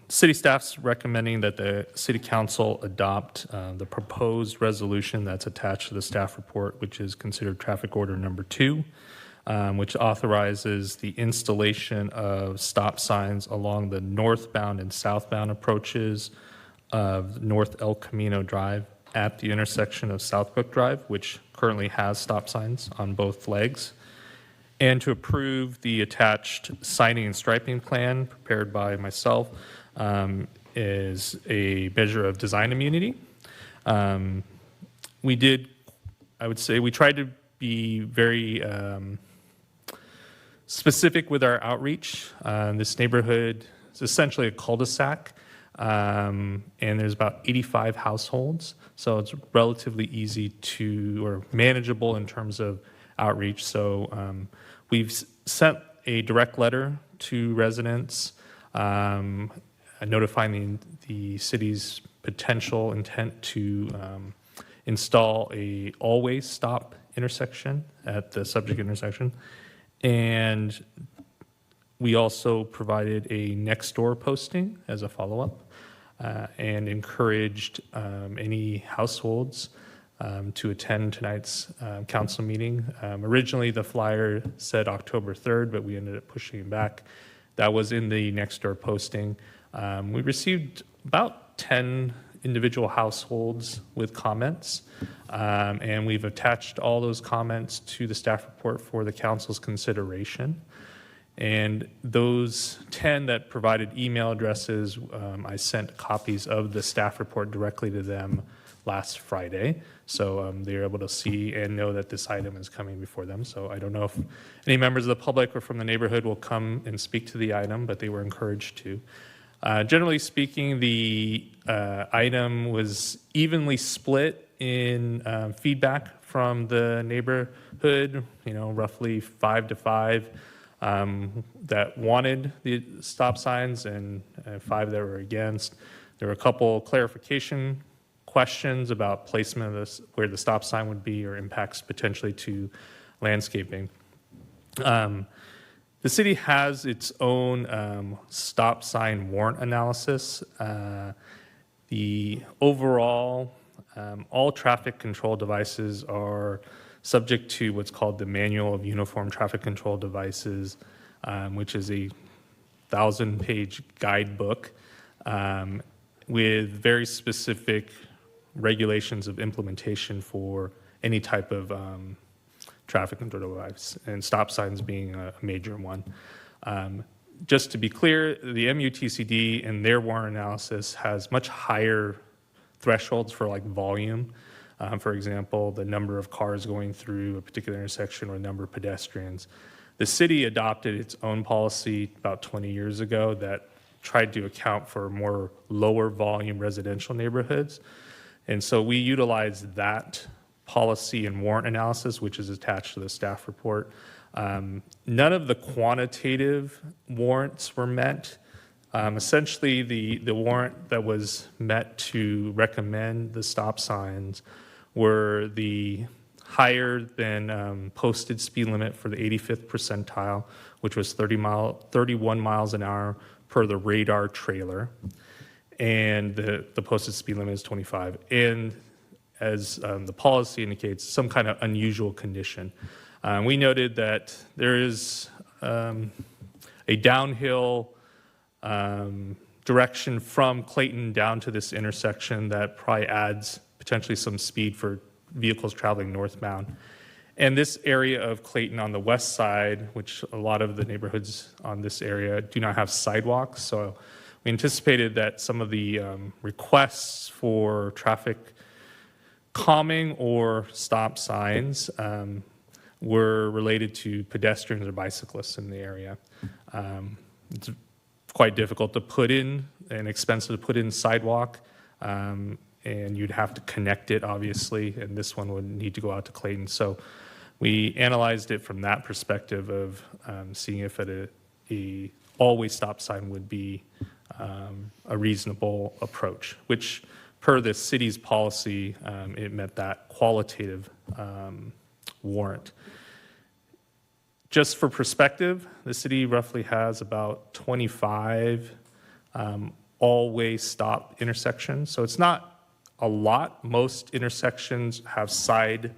City staff's recommending that the City Council adopt the proposed resolution that's attached to the staff report, which is considered traffic order number 2, which authorizes the installation of stop signs along the northbound and southbound approaches of North El Camino Drive at the intersection of Southbrook Drive, which currently has stop signs on both legs, and to approve the attached signing and striping plan prepared by myself is a measure of design immunity. We tried to be very specific with our outreach. This neighborhood is essentially a cul-de-sac, and there's about 85 households, so it's relatively easy or manageable in terms of outreach. So we've sent a direct letter to residents notifying the city's potential intent to install a always stop intersection at the subject intersection. And we also provided a next door posting as a follow-up and encouraged any households to attend tonight's council meeting. Originally, the flyer said October 3rd, but we ended up pushing it back. That was in the next door posting. We received about 10 individual households with comments, and we've attached all those comments to the staff report for the council's consideration. And those 10 that provided email addresses, I sent copies of the staff report directly to them last Friday. So they were able to see and know that this item is coming before them. So I don't know if any members of the public or from the neighborhood will come and speak to the item, but they were encouraged to. Generally speaking, the item was evenly split in feedback from the neighborhood, roughly 5 to 5 that wanted the stop signs and 5 that were against. There were a couple clarification questions about placement of where the stop sign would be or impacts potentially to landscaping. The city has its own stop sign warrant analysis. The overall, all traffic control devices are subject to what's called the Manual of Uniform Traffic Control Devices, which is a 1,000-page guidebook with very specific regulations of implementation for any type of traffic control device, and stop signs being a major one. Just to be clear, the MUTCD in their warrant analysis has much higher thresholds for volume. For example, the number of cars going through a particular intersection or the number of pedestrians. The city adopted its own policy about 20 years ago that tried to account for more lower volume residential neighborhoods. And so we utilized that policy and warrant analysis, which is attached to the staff report. None of the quantitative warrants were met. Essentially, the warrant that was met to recommend the stop signs were the higher than posted speed limit for the 85th percentile, which was 31 miles an hour per the radar trailer. And the posted speed limit is 25. And as the policy indicates, some kind of unusual condition. We noted that there is a downhill direction from Clayton down to this intersection that probably adds potentially some speed for vehicles traveling northbound. And this area of Clayton on the west side, which a lot of the neighborhoods on this area do not have sidewalks, so we anticipated that some of the requests for traffic calming or stop signs were related to pedestrians or bicyclists in the area. It's quite difficult to put in and expensive to put in sidewalk, and you'd have to connect it, obviously, and this one would need to go out to Clayton. So we analyzed it from that perspective of seeing if a always stop sign would be a reasonable approach, which per the city's policy, it met that qualitative warrant. Just for perspective, the city roughly has about 25 all-way stop intersections. So it's not a lot. Most intersections have side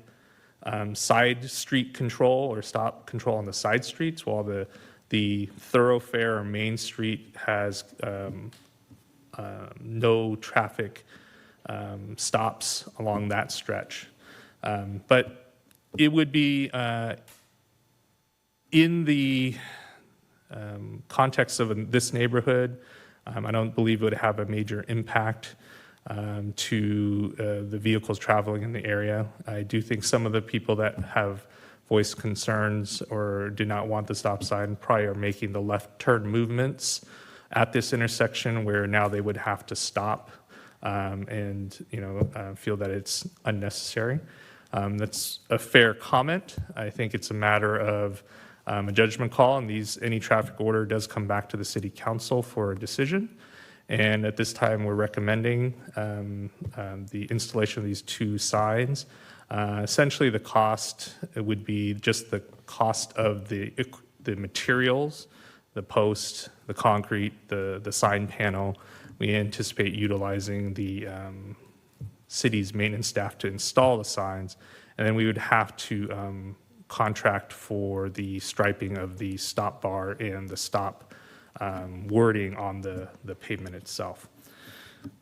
street control or stop control on the side streets, while the thoroughfare or main street has no traffic stops along that stretch. But it would be in the context of this neighborhood, I don't believe it would have a major impact to the vehicles traveling in the area. I do think some of the people that have voiced concerns or do not want the stop sign probably are making the left turn movements at this intersection where now they would have to stop and feel that it's unnecessary. That's a fair comment. I think it's a matter of a judgment call, and any traffic order does come back to the city council for a decision. And at this time, we're recommending the installation of these 2 signs. Essentially, the cost would be just the cost of the materials, the post, the concrete, the sign panel. We anticipate utilizing the city's maintenance staff to install the signs, and then we would have to contract for the striping of the stop bar and the stop wording on the pavement itself.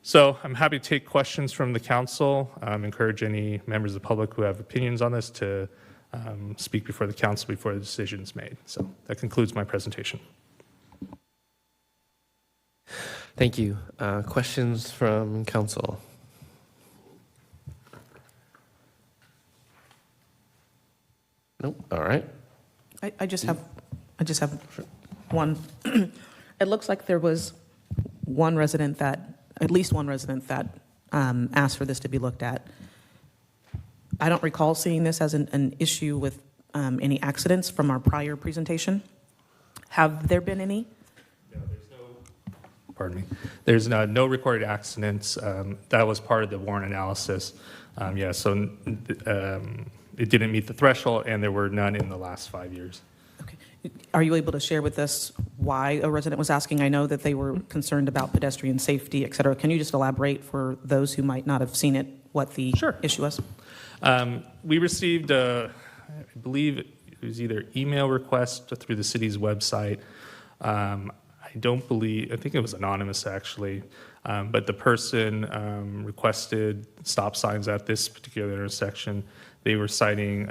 So I'm happy to take questions from the council. Encourage any members of the public who have opinions on this to speak before the council before the decision is made. So that concludes my presentation. Thank you. Questions from council? Nope. All right. I just have one. It looks like there was at least one resident that asked for this to be looked at. I don't recall seeing this as an issue with any accidents from our prior presentation. Have there been any? Pardon me. There's no recorded accidents. That was part of the warrant analysis. So it didn't meet the threshold, and there were none in the last 5 years. Okay. Are you able to share with us why a resident was asking? I know that they were concerned about pedestrian safety, et cetera. Can you just elaborate for those who might not have seen it, what the issue was? We received, I believe it was either email request through the city's website. I think it was anonymous actually, but the person requested stop signs at this particular intersection. They were citing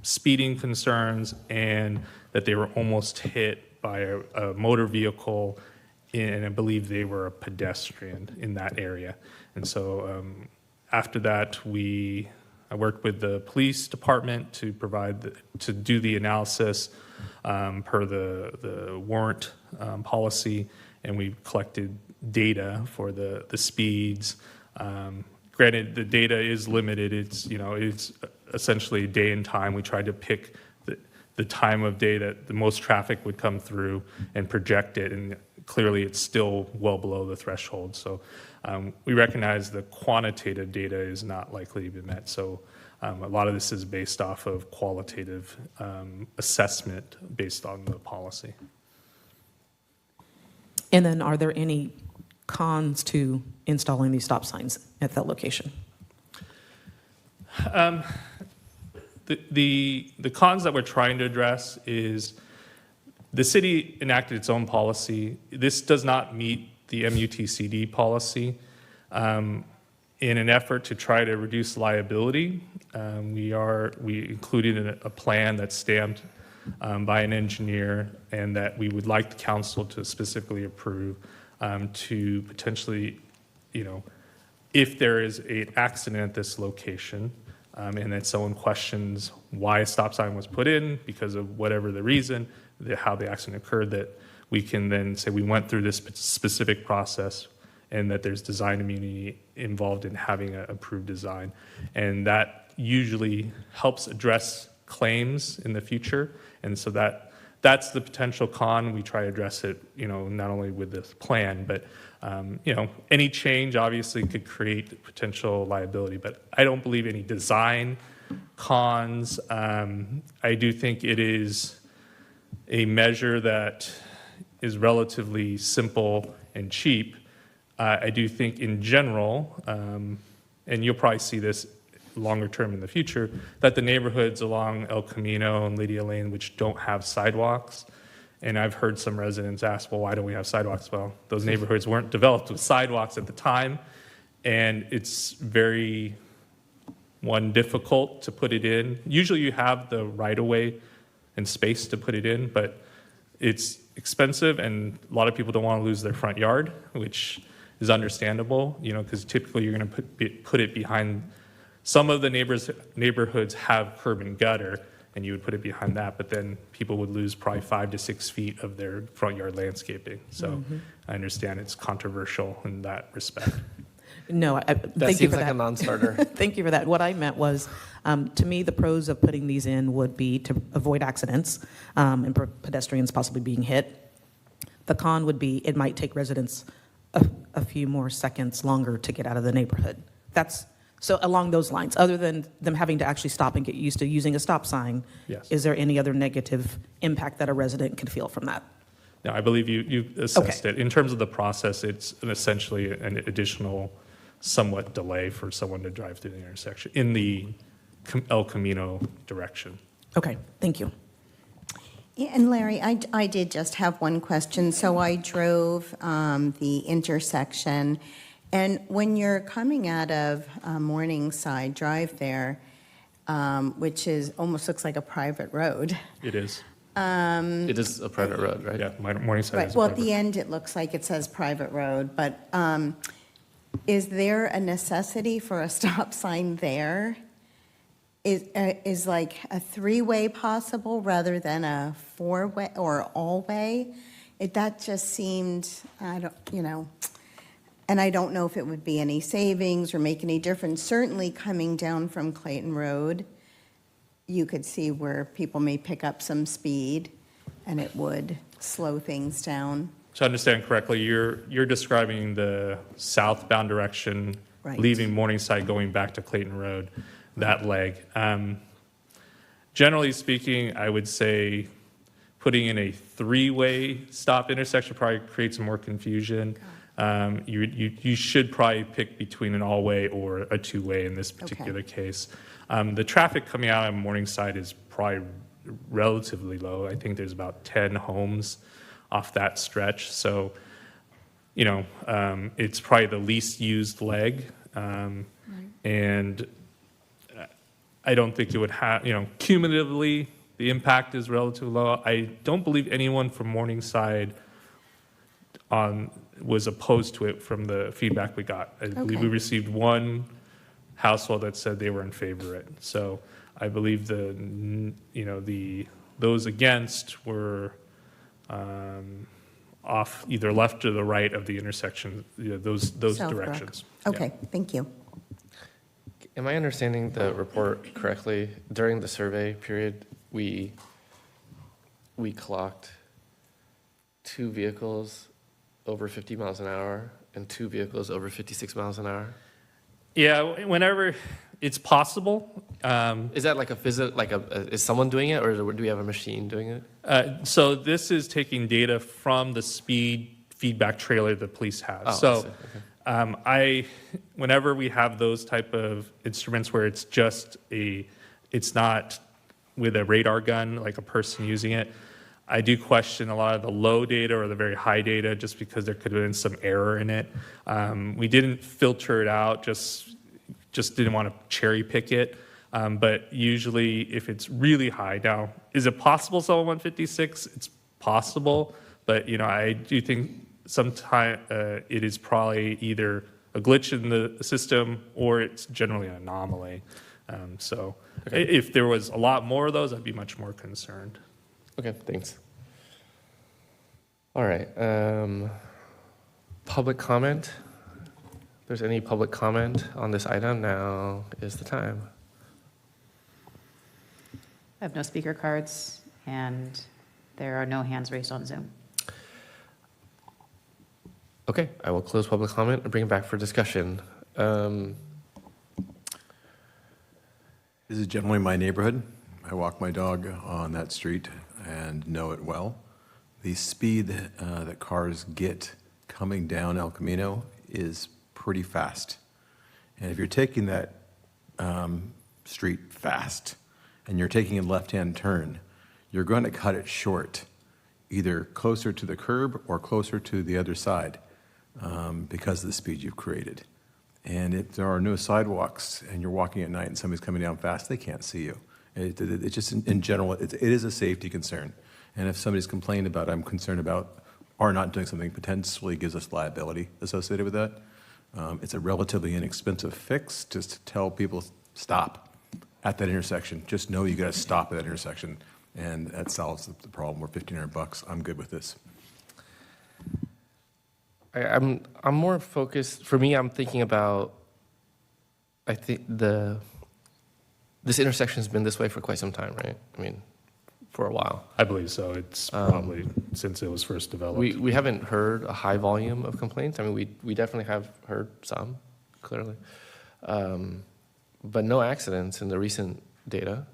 speeding concerns and that they were almost hit by a motor vehicle, and I believe they were a pedestrian in that area. And so after that, I worked with the police department to to do the analysis per the warrant policy, and we collected data for the speeds. Granted, the data is limited. It's essentially day and time. We tried to pick the time of day that the most traffic would come through and project it, and clearly it's still well below the threshold. So we recognize the quantitative data is not likely to be met. So a lot of this is based off of qualitative assessment based on the policy. And then are there any cons to installing these stop signs at that location? The cons that we're trying to address is the city enacted its own policy. This does not meet the MUTCD policy. In an effort to try to reduce liability, we included a plan that's stamped by an engineer and that we would like the council to specifically approve. to potentially, if there is an accident at this location, and then someone questions why a stop sign was put in because of whatever the reason, how the accident occurred, that we can then say we went through this specific process and that there's design immunity involved in having an approved design. And that usually helps address claims in the future. And so that's the potential con. We try to address it, not only with this plan, but any change obviously could create potential liability, but I don't believe any design cons. I do think it is a measure that is relatively simple and cheap. I do think in general, and you'll probably see this longer term in the future, that the neighborhoods along El Camino and Lydia Lane, which don't have sidewalks, and I've heard some residents ask, well, why don't we have sidewalks? Well, those neighborhoods weren't developed with sidewalks at the time, and it's very, difficult to put it in. Usually you have the right-of-way and space to put it in, but it's expensive, and a lot of people don't want to lose their front yard, which is understandable, because typically you're going to put it behind. Some of the neighborhoods have curb and gutter, and you would put it behind that, but then people would lose probably 5 to 6 feet of their front yard landscaping. So I understand it's controversial in that respect. No, thank you for that. A non-starter. Thank you for that. What I meant was, to me, the pros of putting these in would be to avoid accidents and pedestrians possibly being hit. The con would be it might take residents a few more seconds longer to get out of the neighborhood. So along those lines, other than them having to actually stop and get used to using a stop sign, Yes. Is there any other negative impact that a resident could feel from that? No, I believe you assessed it. In terms of the process, it's essentially an additional somewhat delay for someone to drive through the intersection in the El Camino direction. Okay, thank you. Yeah, and Larry, I did just have one question. So I drove the intersection, and when you're coming out of Morningside Drive there, which is almost looks like a private road. It is. It is a private road, right? Yeah, Morningside Right. is a Well, at private the end, it looks like it says private road, but is there a necessity for a stop sign there? Is like a 3-way possible rather than a 4-way or all-way? That just seemed, and I don't know if it would be any savings or make any difference. Certainly coming down from Clayton Road, you could see where people may pick up some speed and it would slow things down. To understand correctly, you're describing the southbound direction, Right. leaving Morningside, going back to Clayton Road, that leg. Generally speaking, I would say putting in a 3-way stop intersection probably creates more confusion. You should probably pick between an all-way or a 2-way in this particular case. The traffic coming out on Morningside is probably relatively low. I think there's about 10 homes off that stretch. So, it's probably the least used leg. And I don't think it would have, cumulatively, the impact is relatively low. I don't believe anyone from Morningside was opposed to it from the feedback we got. I believe we received one household that said they were in favor of it. So I believe those against were off either left or the right of the intersection, those directions. Okay, thank you. Am I understanding the report correctly? During the survey period, we clocked 2 vehicles over 50 miles an hour and 2 vehicles over 56 miles an hour? Yeah, whenever it's possible. Is that like is someone doing it, or do we have a machine doing it? So this is taking data from the speed feedback trailer the police have. Oh, So I see. Okay. Whenever we have those type of instruments where it's not with a radar gun, like a person using it, I do question a lot of the low data or the very high data just because there could have been some error in it. We didn't filter it out, just didn't want to cherry pick it. But usually if it's really high, now, is it possible someone went 56? It's possible, but I do think sometimes it is probably either a glitch in the system or it's generally an anomaly. So if there was a lot more of those, I'd be much more concerned. Okay, thanks. All right. Public comment. If there's any public comment on this item, now is the time. I have no speaker cards, and there are no hands raised on Zoom. Okay, I will close public comment and bring it back for discussion. This is generally my neighborhood. I walk my dog on that street and know it well. The speed that cars get coming down El Camino is pretty fast. And if you're taking that street fast and you're taking a left-hand turn, you're going to cut it short, either closer to the curb or closer to the other side because of the speed you've created. And if there are no sidewalks and you're walking at night and somebody's coming down fast, they can't see you. It's just, in general, it is a safety concern. And if somebody's complained about, I'm concerned about, or not doing something potentially gives us liability associated with that, it's a relatively inexpensive fix just to tell people, stop at that intersection. Just know you got to stop at that intersection. And that solves the problem. We're $1,500. I'm good with this. I'm more focused. For me, I'm thinking about. I think this intersection has been this way for quite some time, right? I mean, for a while. I believe so. It's probably since it was first developed. We haven't heard a high volume of complaints. I mean, we definitely have heard some, clearly, but no accidents in the recent data.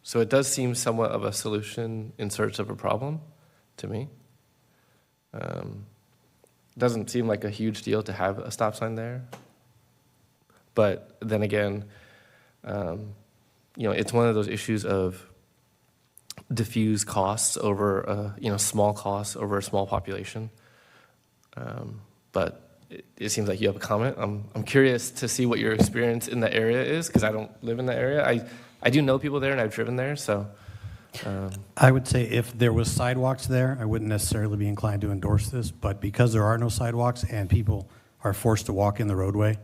So it does seem somewhat of a solution in search of a problem, to me. Doesn't seem like a huge deal to have a stop sign there. But then again, it's one of those issues of diffuse costs over, small costs over a small population. But it seems like you have a comment. I'm curious to see what your experience in the area is, because I don't live in the area. I do know people there, and I've driven there, so. I would say if there was sidewalks there, I wouldn't necessarily be inclined to endorse this, but because there are no sidewalks and people are forced to walk in the roadway,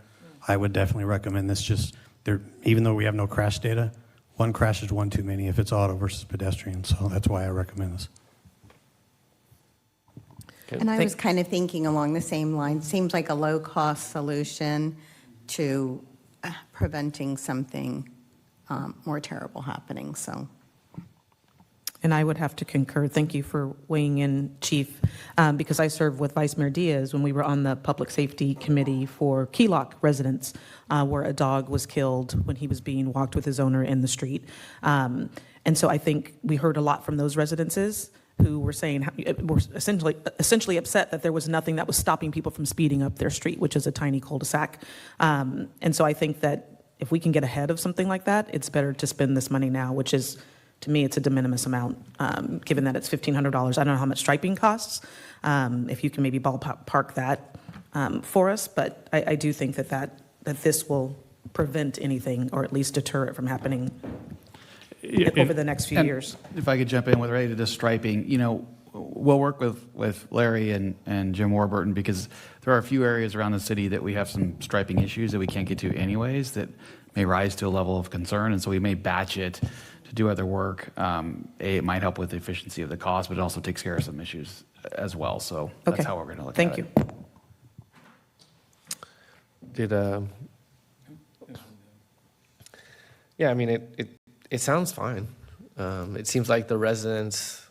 I would definitely recommend this. Just there, even though we have no crash data, one crash is one too many if it's auto versus pedestrian, so that's why I recommend this. And I was kind of thinking along the same lines. Seems like a low-cost solution to preventing something more terrible happening, so. And I would have to concur. Thank you for weighing in, Chief, because I served with Vice Mayor Diaz when we were on the Public Safety Committee for Key Lock residents, where a dog was killed when he was being walked with his owner in the street. And so I think we heard a lot from those residences who were saying, were essentially upset that there was nothing that was stopping people from speeding up their street, which is a tiny cul-de-sac. And so I think that if we can get ahead of something like that, it's better to spend this money now, which is, to me, it's a de minimis amount, given that it's $1,500. I don't know how much striping costs, if you can maybe ballpark that for us, but I do think that this will prevent anything, or at least deter it from happening over the next few years. If I could jump in with related to striping, we'll work with Larry and Jim Warburton, because there are a few areas around the city that we have some striping issues that we can't get to anyways that may rise to a level of concern, and so we may batch it to do other work. It might help with the efficiency of the cost, but it also takes care of some issues as well. So that's how we're going to look at it. Thank you. Yeah, I mean, it sounds fine. It seems like the residents,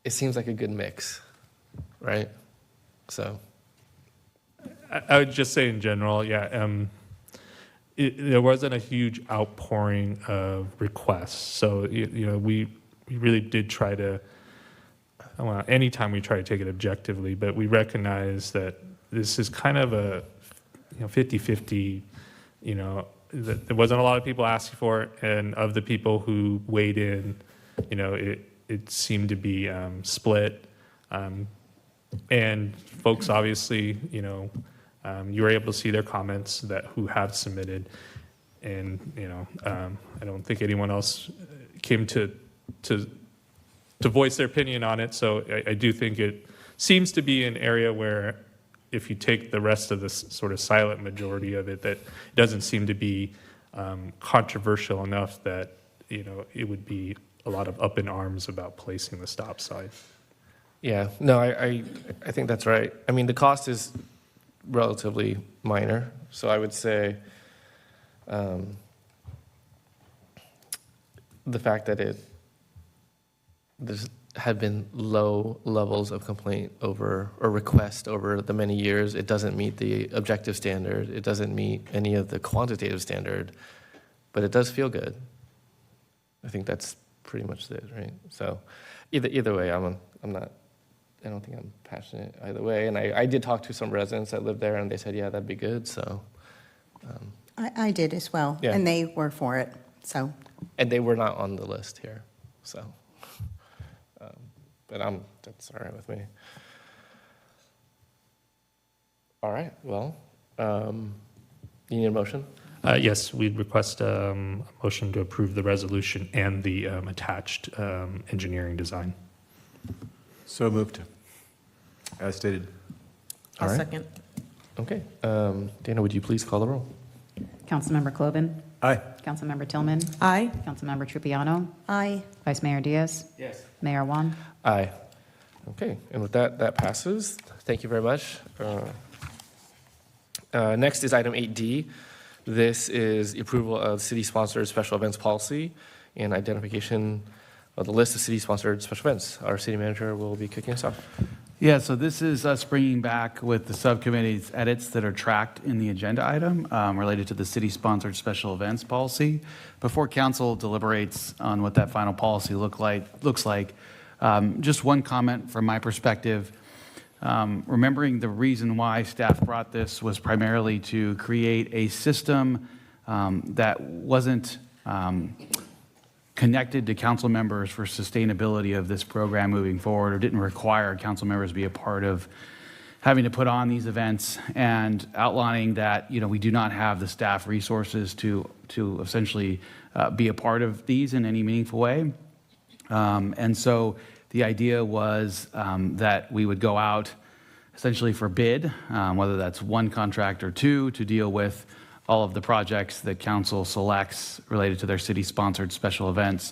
it seems like a good mix, right? So. I would just say in general, there wasn't a huge outpouring of requests. So, we really did try to, anytime we try to take it objectively, but we recognize that this is kind of a 50-50, that there wasn't a lot of people asking for it, and of the people who weighed in, it seemed to be split. And folks, obviously, you were able to see their comments who have submitted, and I don't think anyone else came to voice their opinion on it. So I do think seems to be an area where if you take the rest of this sort of silent majority of it, that doesn't seem to be controversial enough that, it would be a lot of up in arms about placing the stop sign. Yeah, no, I think that's right. I mean, the cost is relatively minor, so I would say the fact that there's had been low levels of complaint over, or request over the many years, it doesn't meet the objective standard, it doesn't meet any of the quantitative standard, but it does feel good. I think that's pretty much it, right? So either way, I don't think I'm passionate either way. And I did talk to some residents that live there, and they said, yeah, that'd be good. So I did as well, Yeah. and they were for it, so. and they were not on the list here. So, but that's all right with me. All right. Well, you need a motion? Yes, we'd request a motion to approve the resolution and the attached engineering design. So moved, as stated. All right. Second. Okay. Dana, would you please call the roll? Councilmember Cloven? Aye. Councilmember Tillman? Aye. Councilmember Trupiano? Aye. Vice Mayor Diaz? Yes. Mayor Wan? Aye. Okay, and with that passes. Thank you very much. Next is item 8D. This is approval of city-sponsored special events policy and identification of the list of city-sponsored special events. Our city manager will be kicking us off. Yeah, so this is us bringing back with the subcommittee's edits that are tracked in the agenda item related to the city-sponsored special events policy. Before council deliberates on what that final policy looks like, just one comment from my perspective. Remembering the reason why staff brought this was primarily to create a system that wasn't connected to council members for sustainability of this program moving forward, or didn't require council members to be a part of having to put on these events, and outlining that we do not have the staff resources to essentially be a part of these in any meaningful way. And so the idea was that we would go out essentially for bid, whether that's one contract or two, to deal with all of the projects that council selects related to their city-sponsored special events.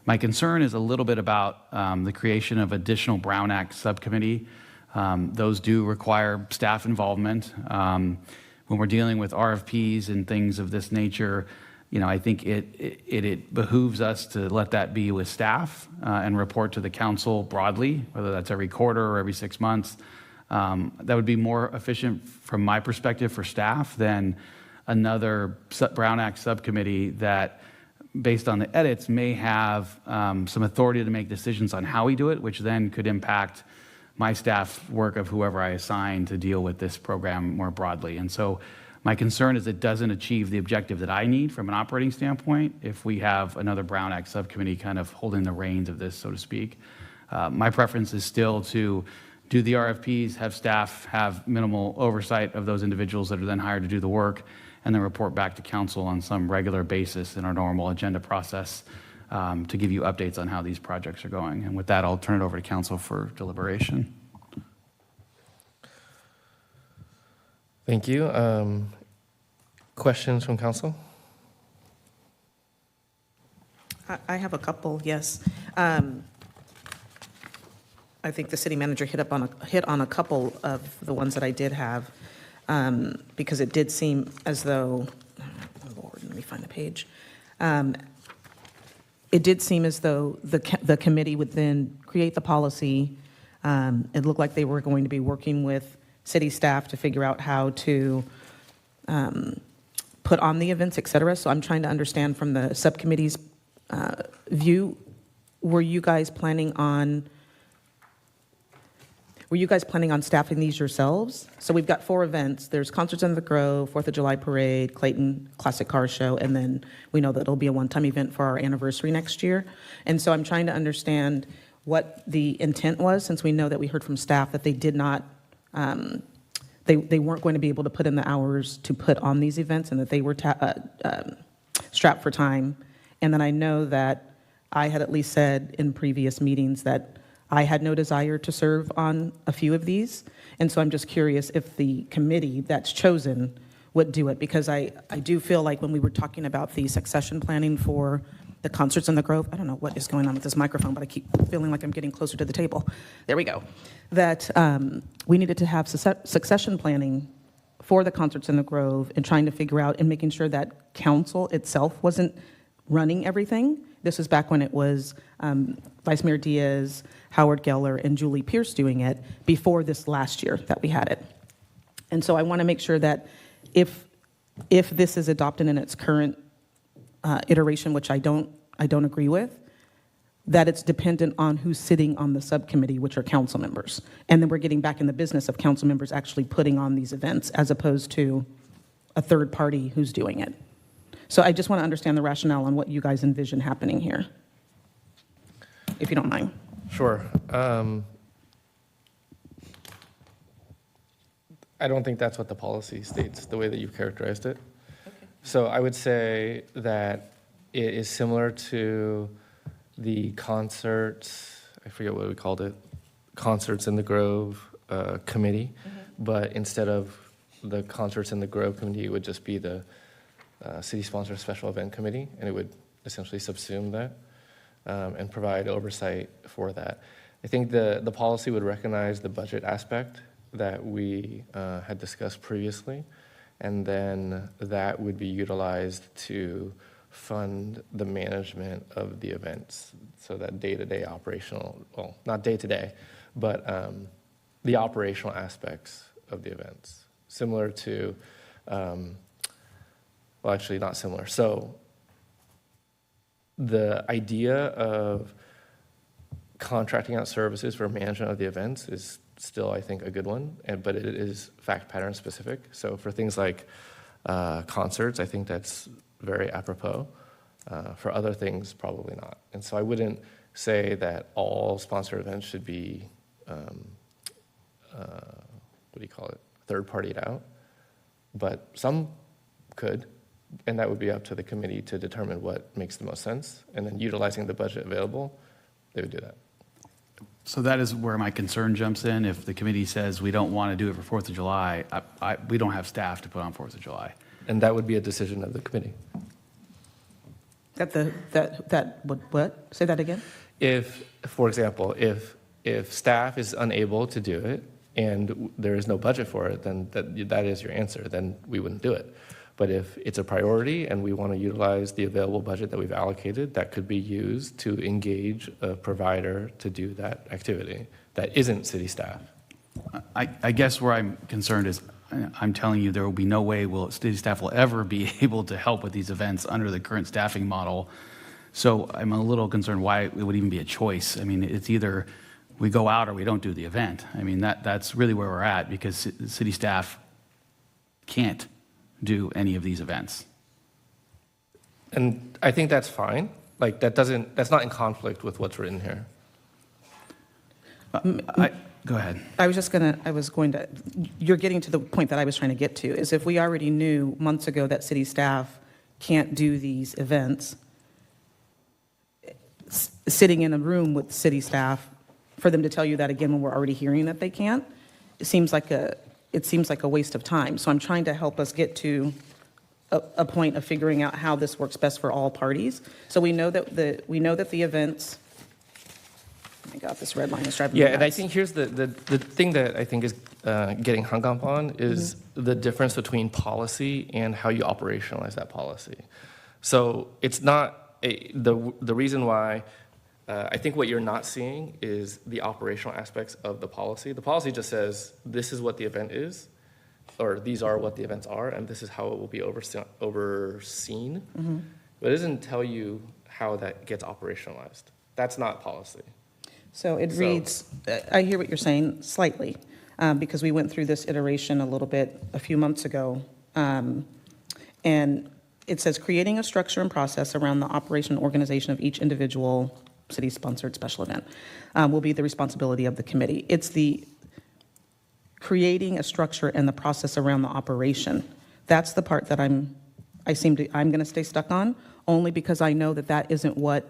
My concern is a little bit about the creation of additional Brown Act subcommittee. Those do require staff involvement. When we're dealing with RFPs and things of this nature, I think it behooves us to let that be with staff and report to the council broadly, whether that's every quarter or every 6 months. That would be more efficient from my perspective for staff than another Brown Act subcommittee that, based on the edits, may have some authority to make decisions on how we do it, which then could impact my staff work of whoever I assign to deal with this program more broadly. And so my concern is it doesn't achieve the objective that I need from an operating standpoint if we have another Brown Act subcommittee kind of holding the reins of this, so to speak. My preference is still to do the RFPs, have staff have minimal oversight of those individuals that are then hired to do the work, and then report back to council on some regular basis in our normal agenda process to give you updates on how these projects are going. And with that, I'll turn it over to council for deliberation. Thank you. Questions from council? I have a couple, yes. I think the city manager hit on a couple of the ones that I did have, because it did seem as though, oh Lord, let me find the page. It did seem as though the committee would then create the policy. It looked like they were going to be working with city staff to figure out how to put on the events, et cetera. So I'm trying to understand from the subcommittee's view, were you guys planning on staffing these yourselves? So we've got 4 events. There's Concerts in the Grove, 4th of July Parade, Clayton Classic Car Show, and then we know that it'll be a one-time event for our anniversary next year. And so I'm trying to understand what the intent was, since we know that we heard from staff that they did not, they weren't going to be able to put in the hours to put on these events, and that they were strapped for time. And then I know that I had at least said in previous meetings that I had no desire to serve on a few of these, and so I'm just curious if the committee that's chosen would do it, because I do feel like when we were talking about the succession planning for the concerts in the Grove, I don't know what is going on with this microphone, but I keep feeling like I'm getting closer to the table. There we go. That we needed to have succession planning for the concerts in the Grove and trying to figure out and making sure that council itself wasn't running everything. This is back when it was Vice Mayor Diaz, Howard Geller, and Julie Pierce doing it before this last year that we had it. And so I want to make sure that if this is adopted in its current iteration, which I don't agree with, that it's dependent on who's sitting on the subcommittee, which are council members. And then we're getting back in the business of council members actually putting on these events as opposed to a third party who's doing it. So I just want to understand the rationale on what you guys envision happening here, if you don't mind. Sure. I don't think that's what the policy states, the way that you've characterized it. So I would say that it is similar to the concerts, I forget what we called it, Concerts in the Grove committee, but instead of the Concerts in the Grove committee, it would just be the city-sponsored special event committee, and it would essentially subsume that and provide oversight for that. I think the policy would recognize the budget aspect that we had discussed previously, and then that would be utilized to fund the management of the events, so that day-to-day operational, well, not day-to-day, but the operational aspects of the events, similar to, well, actually not similar. So the idea of contracting out services for management of the events is still, I think, a good one, but it is fact pattern specific. So for things like concerts, I think that's very apropos. For other things, probably not. And so I wouldn't say that all sponsored events should be, what do you call it, third-partied out, but some could, and that would be up to the committee to determine what makes the most sense, and then utilizing the budget available, they would do that. So that is where my concern jumps in. If the committee says we don't want to do it for 4th of July, we don't have staff to put on 4th of July. And that would be a decision of the committee. What? Say that again? If, for example, if staff is unable to do it and there is no budget for it, then that is your answer, then we wouldn't do it. But if it's a priority and we want to utilize the available budget that we've allocated, that could be used to engage a provider to do that activity that isn't city staff. I guess where I'm concerned is I'm telling you there will be no way city staff will ever be able to help with these events under the current staffing model. So I'm a little concerned why it would even be a choice. I mean, it's either we go out or we don't do the event. I mean, that's really where we're at, because city staff can't do any of these events. And I think that's fine. Like that's not in conflict with what's written here. Go ahead. You're getting to the point that I was trying to get to, is if we already knew months ago that city staff can't do these events, sitting in a room with city staff, for them to tell you that again when we're already hearing that they can't, it seems like a waste of time. So I'm trying to help us get to a point of figuring out how this works best for all parties. So we know that the events. Oh my God, this red line is driving me nuts. Yeah, and I think here's the thing that I think is getting hung up on is the difference between policy and how you operationalize that policy. So it's not the reason why. I think what you're not seeing is the operational aspects of the policy. The policy just says, this is what the event is, or these are what the events are, and this is how it will be overseen. But it doesn't tell you how that gets operationalized. That's not policy. So it reads, I hear what you're saying slightly, because we went through this iteration a little bit a few months ago. And it says, creating a structure and process around the operation and organization of each individual city-sponsored special event will be the responsibility of the committee. It's the creating a structure and the process around the operation. That's the part that I'm going to stay stuck on, only because I know that isn't what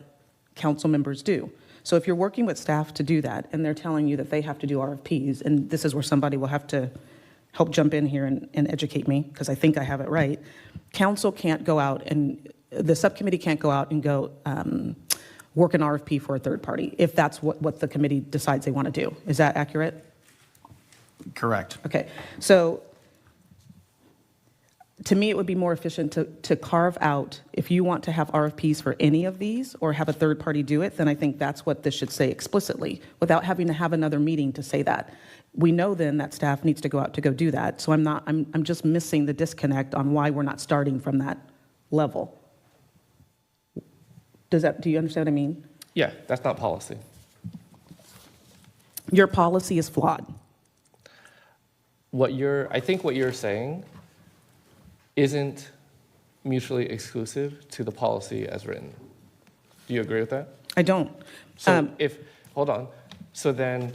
council members do. So if you're working with staff to do that, and they're telling you that they have to do RFPs, and this is where somebody will have to help jump in here and educate me, because I think I have it right, council can't go out and, the subcommittee can't go out and go work an RFP for a third party, if that's what the committee decides they want to do. Is that accurate? Correct. Okay, so to me, it would be more efficient to carve out, if you want to have RFPs for any of these or have a third party do it, then I think that's what this should say explicitly, without having to have another meeting to say that. We know then that staff needs to go out to go do that. So I'm just missing the disconnect on why we're not starting from that level. Do you understand what I mean? Yeah, that's not policy. Your policy is flawed. I think what you're saying isn't mutually exclusive to the policy as written. Do you agree with that? I don't. So hold on. So then,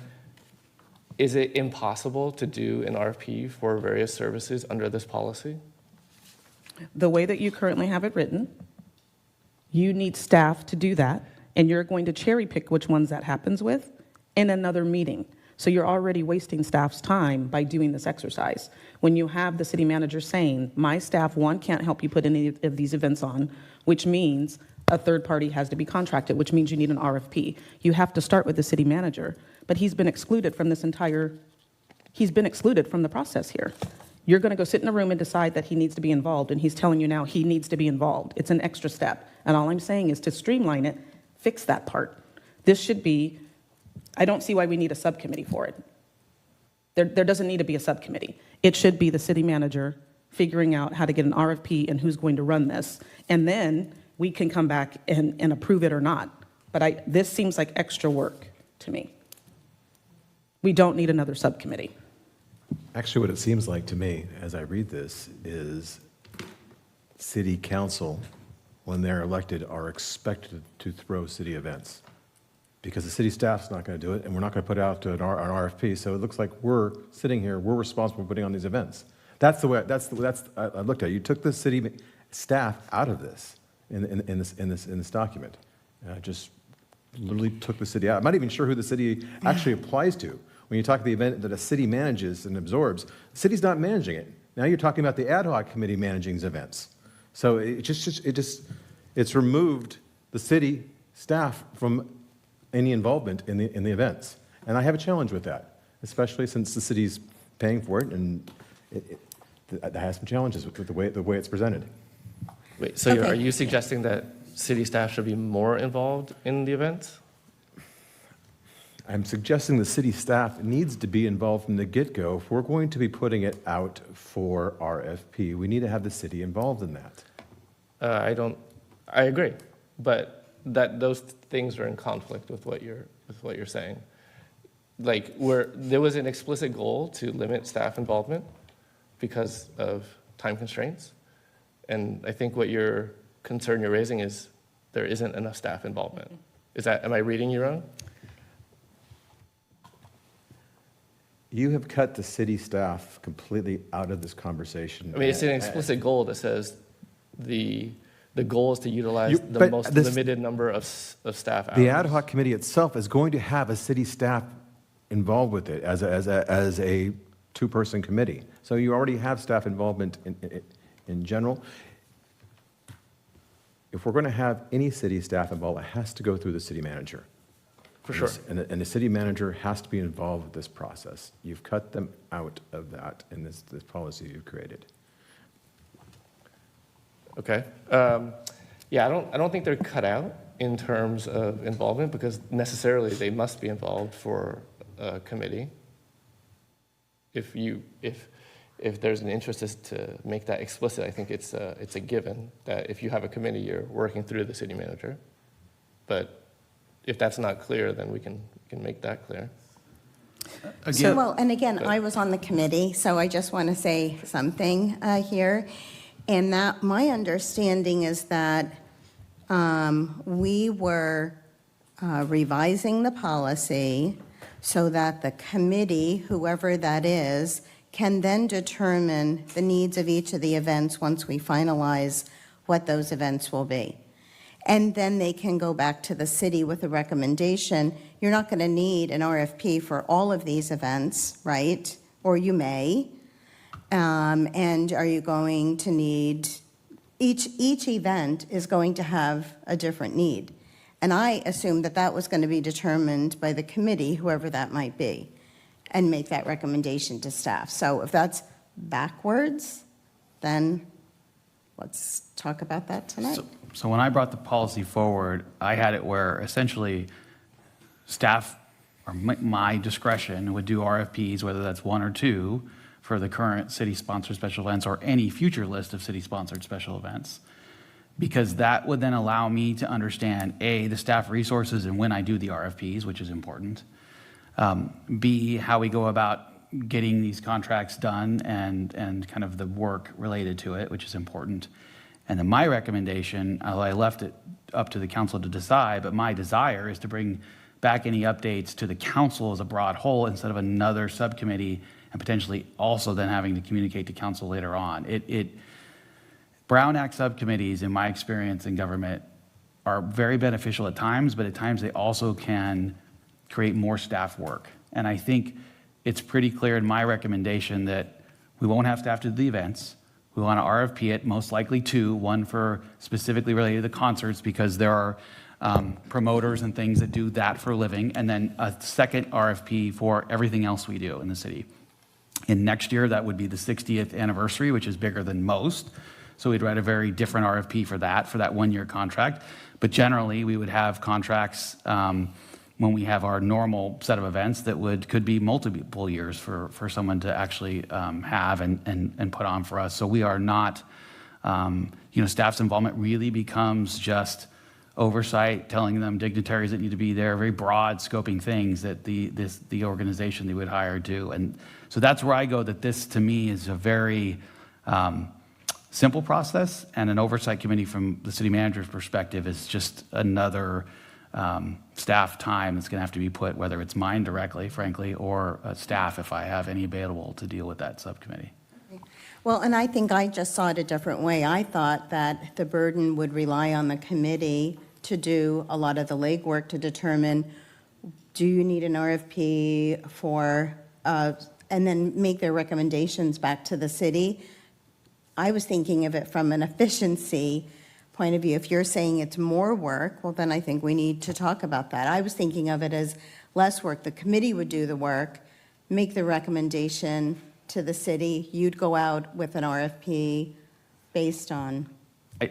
is it impossible to do an RFP for various services under this policy? The way that you currently have it written, you need staff to do that, and you're going to cherry pick which ones that happens with in another meeting. So you're already wasting staff's time by doing this exercise. When you have the city manager saying, my staff, one, can't help you put any of these events on, which means a third party has to be contracted, which means you need an RFP. You have to start with the city manager, but he's been excluded from the process here. You're going to go sit in a room and decide that he needs to be involved, and he's telling you now he needs to be involved. It's an extra step. And all I'm saying is to streamline it, fix that part. This should be, I don't see why we need a subcommittee for it. There doesn't need to be a subcommittee. It should be the city manager figuring out how to get an RFP and who's going to run this. And then we can come back and approve it or not. But this seems like extra work to me. We don't need another subcommittee. Actually, what it seems like to me as I read this is city council, when they're elected, are expected to throw city events, because the city staff's not going to do it, and we're not going to put it out to an RFP. So it looks like we're sitting here, we're responsible for putting on these events. That's the way. I looked at it. You took the city staff out of this in this document. Just literally took the city out. I'm not even sure who the city actually applies to. When you talk the event that a city manages and absorbs, the city's not managing it. Now you're talking about the ad hoc committee managing these events. So it's removed the city staff from any involvement in the events. And I have a challenge with that, especially since the city's paying for it, and it has some challenges with the way it's presented. Wait, so are you suggesting that city staff should be more involved in the events? I'm suggesting the city staff needs to be involved from the get-go. If we're going to be putting it out for RFP, we need to have the city involved in that. I agree, but those things are in conflict with what you're saying. Like, there was an explicit goal to limit staff involvement because of time constraints, and I think what your concern you're raising is there isn't enough staff involvement. Am I reading you wrong? You have cut the city staff completely out of this conversation. I mean, it's an explicit goal that says the goal is to utilize the most limited number of staff hours. The ad hoc committee itself is going to have a city staff involved with it as a two-person committee. So you already have staff involvement in general. If we're going to have any city staff involved, it has to go through the city manager. For sure. And the city manager has to be involved with this process. You've cut them out of that in this policy you've created. Okay. Yeah, I don't think they're cut out in terms of involvement, because necessarily they must be involved for a committee. If there's an interest to make that explicit, I think it's a given that if you have a committee, you're working through the city manager. But if that's not clear, then we can make that clear. I was on the committee, so I just want to say something here. And that my understanding is that we were revising the policy so that the committee, whoever that is, can then determine the needs of each of the events once we finalize what those events will be. and then they can go back to the city with a recommendation. You're not going to need an RFP for all of these events, right? Or you may. And are you going to need, each event is going to have a different need. And I assumed that that was going to be determined by the committee, whoever that might be, and make that recommendation to staff. So if that's backwards, then let's talk about that tonight. So when I brought the policy forward, I had it where essentially staff, or my discretion, would do RFPs, whether that's one or two, for the current city-sponsored special events or any future list of city-sponsored special events. Because that would then allow me to understand, A, the staff resources and when I do the RFPs, which is important. B, how we go about getting these contracts done and kind of the work related to it, which is important. And then my recommendation, I left it up to the council to decide, but my desire is to bring back any updates to the council as a broad whole instead of another subcommittee and potentially also then having to communicate to council later on. Brown Act subcommittees, in my experience in government, are very beneficial at times, but at times they also can create more staff work. And I think it's pretty clear in my recommendation that we won't have staff to do the events. We want to RFP it, most likely two, one for specifically related to concerts because there are promoters and things that do that for a living, and then a second RFP for everything else we do in the city. In next year, that would be the 60th anniversary, which is bigger than most. So we'd write a very different RFP for that 1-year contract. But generally, we would have contracts when we have our normal set of events that could be multiple years for someone to actually have and put on for us. So we are not, staff's involvement really becomes just oversight, telling them dignitaries that need to be there, very broad scoping things that the organization they would hire do. And so that's where I go, that this to me is a very simple process, and an oversight committee from the city manager's perspective is just another staff time that's going to have to be put, whether it's mine directly, frankly, or staff if I have any available to deal with that subcommittee. Well, and I think I just saw it a different way. I thought that the burden would rely on the committee to do a lot of the legwork to determine, do you need an RFP for, and then make their recommendations back to the city. I was thinking of it from an efficiency point of view. If you're saying it's more work, well, then I think we need to talk about that. I was thinking of it as less work. The committee would do the work, make the recommendation to the city. You'd go out with an RFP based on.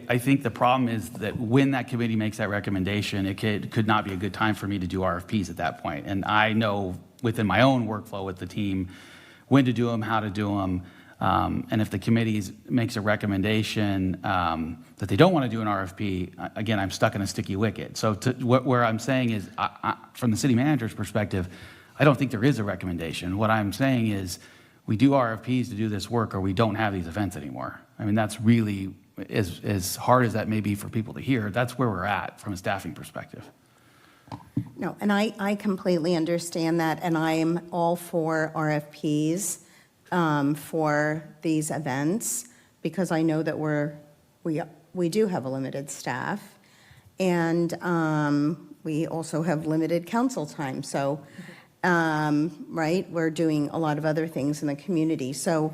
I think the problem is that when that committee makes that recommendation, it could not be a good time for me to do RFPs at that point. And I know within my own workflow with the team when to do them, how to do them. And if the committee makes a recommendation that they don't want to do an RFP, again, I'm stuck in a sticky wicket. So where I'm saying is, from the city manager's perspective, I don't think there is a recommendation. What I'm saying is we do RFPs to do this work or we don't have these events anymore. I mean, that's really, as hard as that may be for people to hear, that's where we're at from a staffing perspective. No, and I completely understand that, and I am all for RFPs for these events, because I know that we do have a limited staff, and we also have limited council time. So, right, we're doing a lot of other things in the community. So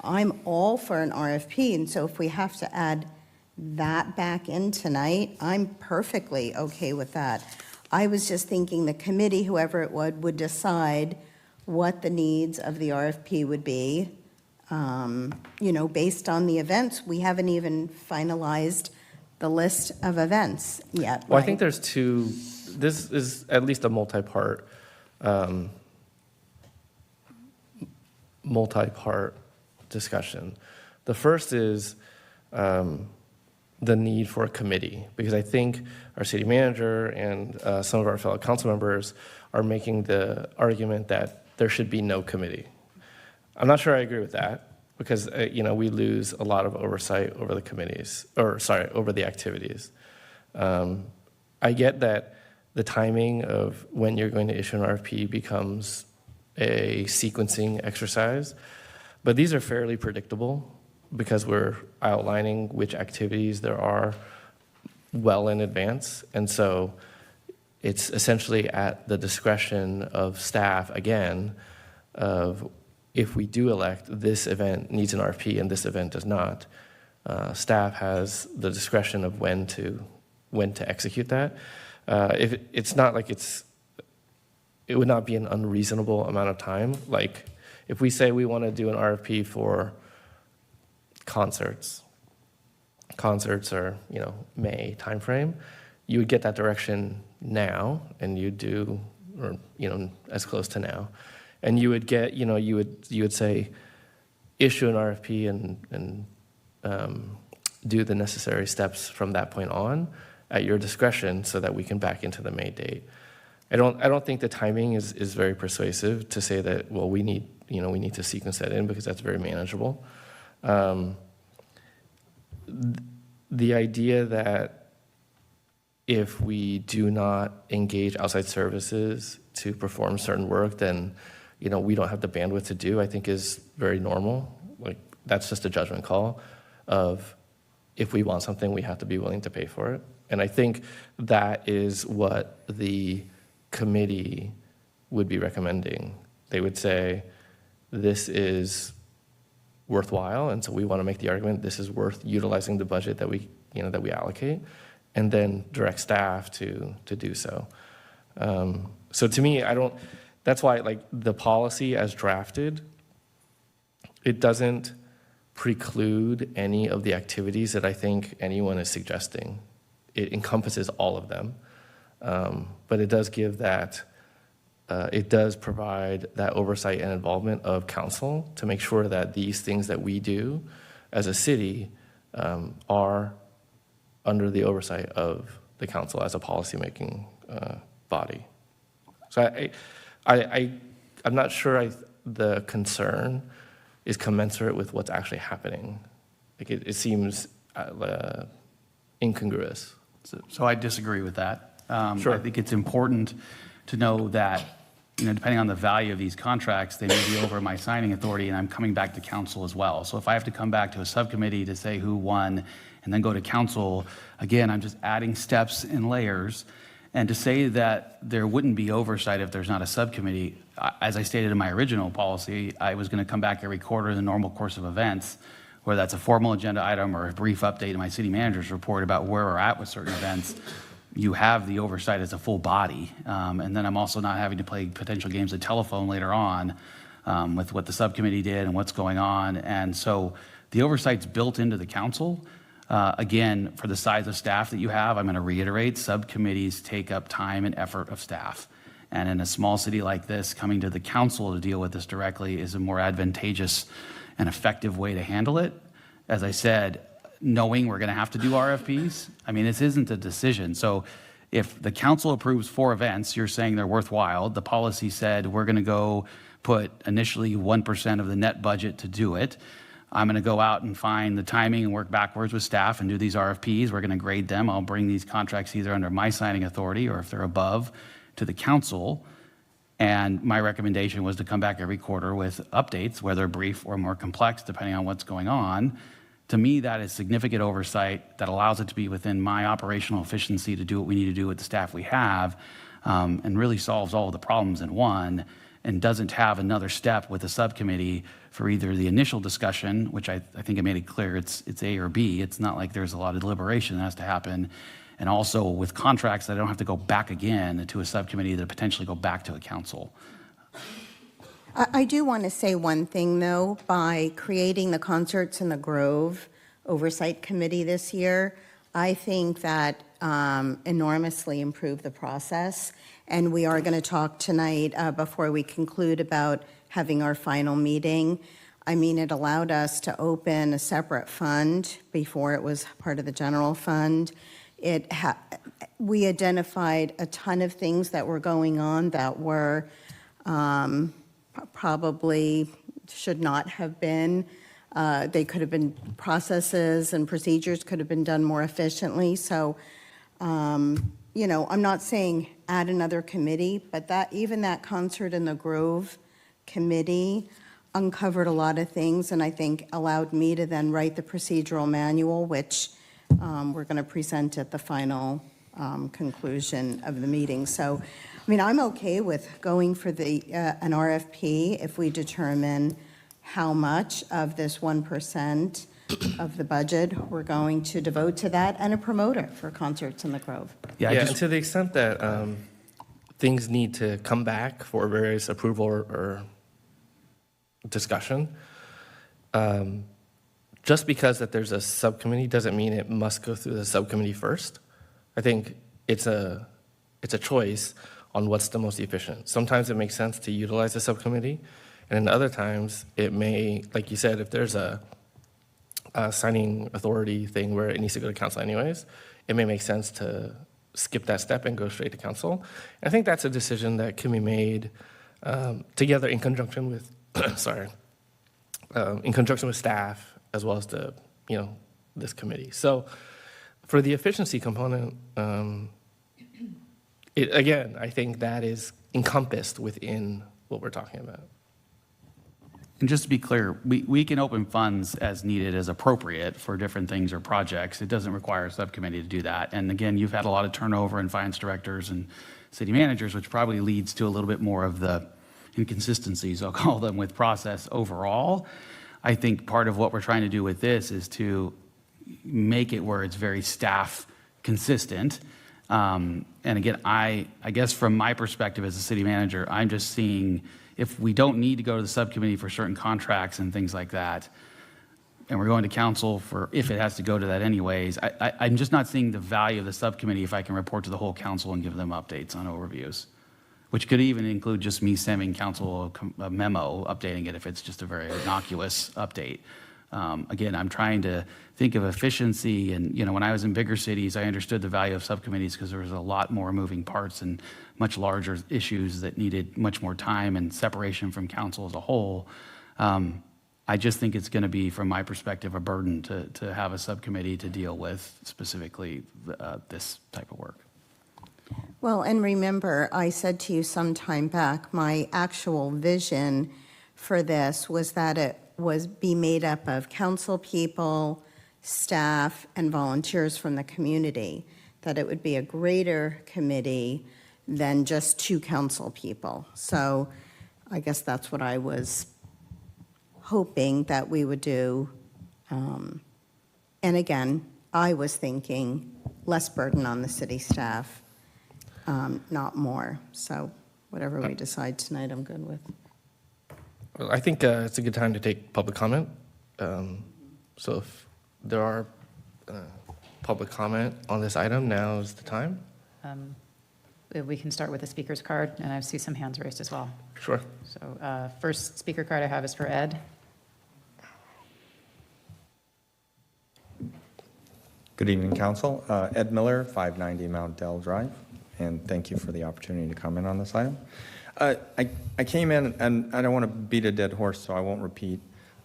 I'm all for an RFP, and so if we have to add that back in tonight, I'm perfectly okay with that. I was just thinking the committee, whoever it would decide what the needs of the RFP would be, based on the events. We haven't even finalized the list of events yet. Well, right? I think there's two, this is at least a multi-part discussion. The first is the need for a committee, because I think our city manager and some of our fellow council members are making the argument that there should be no committee. I'm not sure I agree with that, because we lose a lot of oversight over the committees, over the activities. I get that the timing of when you're going to issue an RFP becomes a sequencing exercise, but these are fairly predictable because we're outlining which activities there are well in advance. And so it's essentially at the discretion of staff, again, of if we do elect, this event needs an RFP and this event does not. Staff has the discretion of when to execute that. If it's not like it would not be an unreasonable amount of time. Like if we say we want to do an RFP for concerts are, May timeframe, you would get that direction now, and you'd do, or, as close to now. And you would get, you would say, issue an RFP and do the necessary steps from that point on at your discretion so that we can back into the May date. I don't think the timing is very persuasive to say that, well, we need to sequence that in, because that's very manageable. The idea that if we do not engage outside services to perform certain work, then we don't have the bandwidth to do, I think is very normal. Like that's just a judgment call of if we want something, we have to be willing to pay for it. And I think that is what the committee would be recommending. They would say, this is worthwhile, and so we want to make the argument this is worth utilizing the budget that we allocate, and then direct staff to do so. So to me, that's why like the policy as drafted, it doesn't preclude any of the activities that I think anyone is suggesting. It encompasses all of them, but it does give that, it does provide that oversight and involvement of council to make sure that these things that we do as a city are under the oversight of the council as a policymaking body. So I'm not sure the concern is commensurate with what's actually happening. Like it seems incongruous. So I disagree with that. Sure. I think it's important to know that, depending on the value of these contracts, they may be over my signing authority, and I'm coming back to council as well. So if I have to come back to a subcommittee to say who won and then go to council, again, I'm just adding steps and layers. And to say that there wouldn't be oversight if there's not a subcommittee, as I stated in my original policy, I was going to come back every quarter in the normal course of events, whether that's a formal agenda item or a brief update in my city manager's report about where we're at with certain events. You have the oversight as a full body. And then I'm also not having to play potential games of telephone later on with what the subcommittee did and what's going on. And so the oversight's built into the council. Again, for the size of staff that you have, I'm going to reiterate, subcommittees take up time and effort of staff. And in a small city like this, coming to the council to deal with this directly is a more advantageous and effective way to handle it. As I said, knowing we're going to have to do RFPs, this isn't a decision. So if the council approves 4 events, you're saying they're worthwhile. The policy said we're going to go put initially 1% of the net budget to do it. I'm going to go out and find the timing and work backwards with staff and do these RFPs. We're going to grade them. I'll bring these contracts either under my signing authority or if they're above to the council. And my recommendation was to come back every quarter with updates, whether brief or more complex, depending on what's going on. To me, that is significant oversight that allows it to be within my operational efficiency to do what we need to do with the staff we have, and really solves all of the problems in one, and doesn't have another step with the subcommittee for either the initial discussion, which I think I made it clear it's A or B. It's not like there's a lot of deliberation that has to happen. And also with contracts, I don't have to go back again to a subcommittee that potentially go back to a council. I do want to say one thing, though. By creating the Concerts in the Grove Oversight Committee this year, I think that enormously improved the process. And we are going to talk tonight before we conclude about having our final meeting. It allowed us to open a separate fund before it was part of the general fund. We identified a ton of things that were going on that were probably should not have been. They could have been processes and procedures could have been done more efficiently. So, I'm not saying add another committee, but that Concert in the Grove committee uncovered a lot of things, and I think allowed me to then write the procedural manual, which we're going to present at the final conclusion of the meeting. So, I mean, I'm okay with going for an RFP if we determine how much of this 1% of the budget we're going to devote to that, and a promoter for concerts in the Grove. Yeah, and to the extent that things need to come back for various approval or discussion, just because that there's a subcommittee doesn't mean it must go through the subcommittee first. I think it's a choice on what's the most efficient. Sometimes it makes sense to utilize the subcommittee, and then other times it may, like you said, if there's a signing authority thing where it needs to go to council anyways, it may make sense to skip that step and go straight to council. And I think that's a decision that can be made together in conjunction with, in conjunction with staff as well as this committee. So for the efficiency component, again, I think that is encompassed within what we're talking about. And just to be clear, we can open funds as needed, as appropriate for different things or projects. It doesn't require a subcommittee to do that. And again, you've had a lot of turnover in finance directors and city managers, which probably leads to a little bit more of the inconsistencies, I'll call them, with process overall. I think part of what we're trying to do with this is to make it where it's very staff consistent. And again, I guess from my perspective as a city manager, I'm just seeing if we don't need to go to the subcommittee for certain contracts and things like that, and we're going to council for if it has to go to that anyways, I'm just not seeing the value of the subcommittee if I can report to the whole council and give them updates on overviews, which could even include just me sending council a memo updating it if it's just a very innocuous update. Again, I'm trying to think of efficiency, and when I was in bigger cities, I understood the value of subcommittees because there was a lot more moving parts and much larger issues that needed much more time and separation from council as a whole. I just think it's going to be, from my perspective, a burden to have a subcommittee to deal with specifically this type of work. Well, and remember, I said to you some time back, my actual vision for this was that it was be made up of council people, staff, and volunteers from the community, that it would be a greater committee than just 2 council people. So I guess that's what I was hoping that we would do. And again, I was thinking less burden on the city staff, not more. So whatever we decide tonight, I'm good with. Well, I think it's a good time to take public comment. So if there are public comment on this item, now is the time. We can start with the speaker's card, and I see some hands raised as well. Sure. So first speaker card I have is for Ed. Good evening, Council. Ed Miller, 590 Mount Dell Drive, and thank you for the opportunity to comment on this item. I came in, and I don't want to beat a dead horse, so I won't repeat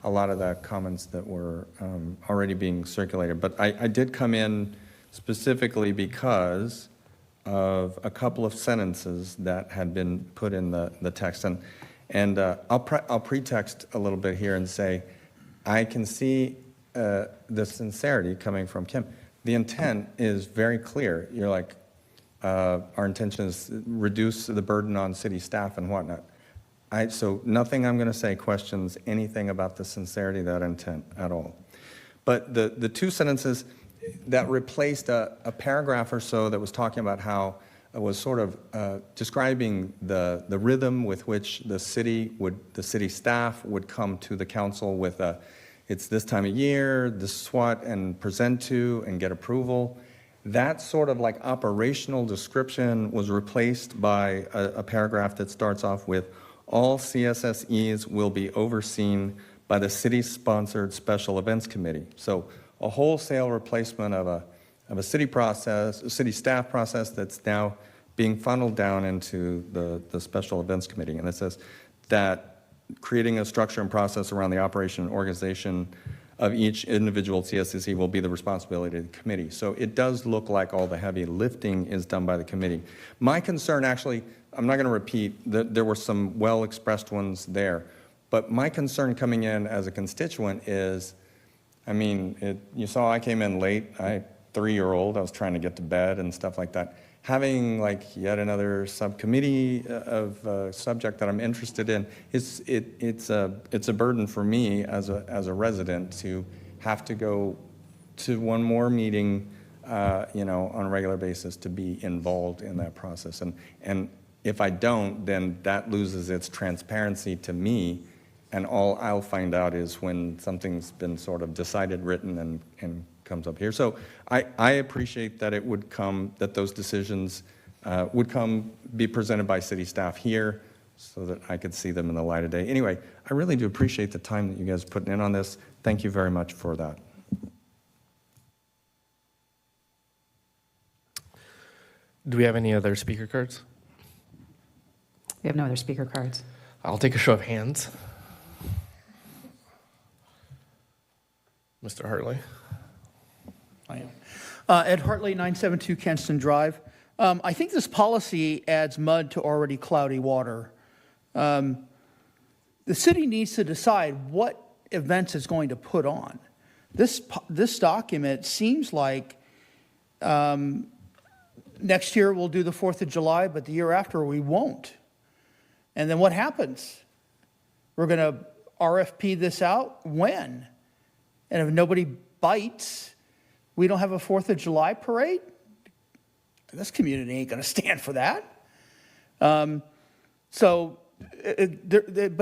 a lot of the comments that were already being circulated, but I did come in specifically because of a couple of sentences that had been put in the text. And I'll pretext a little bit here and say, I can see the sincerity coming from Kim. The intent is very clear. You're like, our intention is reduce the burden on city staff and whatnot. So nothing I'm going to say questions anything about the sincerity of that intent at all. But the 2 sentences that replaced a paragraph or so that was talking about how it was sort of describing the rhythm with which the city staff would come to the council with it's this time of year, this is what, and present to and get approval. That sort of like operational description was replaced by a paragraph that starts off with, all CSSEs will be overseen by the city-sponsored special events committee. So a wholesale replacement of a city process, a city staff process that's now being funneled down into the special events committee. And it says that creating a structure and process around the operation and organization of each individual CSSE will be the responsibility of the committee. So it does look like all the heavy lifting is done by the committee. My concern, actually, I'm not going to repeat, there were some well-expressed ones there, but my concern coming in as a constituent is I mean, you saw I came in late. I 3-year-old. I was trying to get to bed and stuff like that. Having like yet another subcommittee of subject that I'm interested in, it's a burden for me as a resident to have to go to one more meeting, on a regular basis to be involved in that process. And if I don't, then that loses its transparency to me. And all I'll find out is when something's been sort of decided, written, and comes up here. So I appreciate that it would come, that those decisions would be presented by city staff here so that I could see them in the light of day. Anyway, I really do appreciate the time that you guys are putting in on this. Thank you very much for that. Do we have any other speaker cards? We have no other speaker cards. I'll take a show of hands. Mr. Hartley. I am. Ed Hartley, 972 Kenston Drive. I think this policy adds mud to already cloudy water. The city needs to decide what events it's going to put on. This document seems like next year we'll do the 4th of July, but the year after we won't. And then what happens? We're going to RFP this out? When? And if nobody bites, we don't have a 4th of July parade? This community ain't going to stand for that. But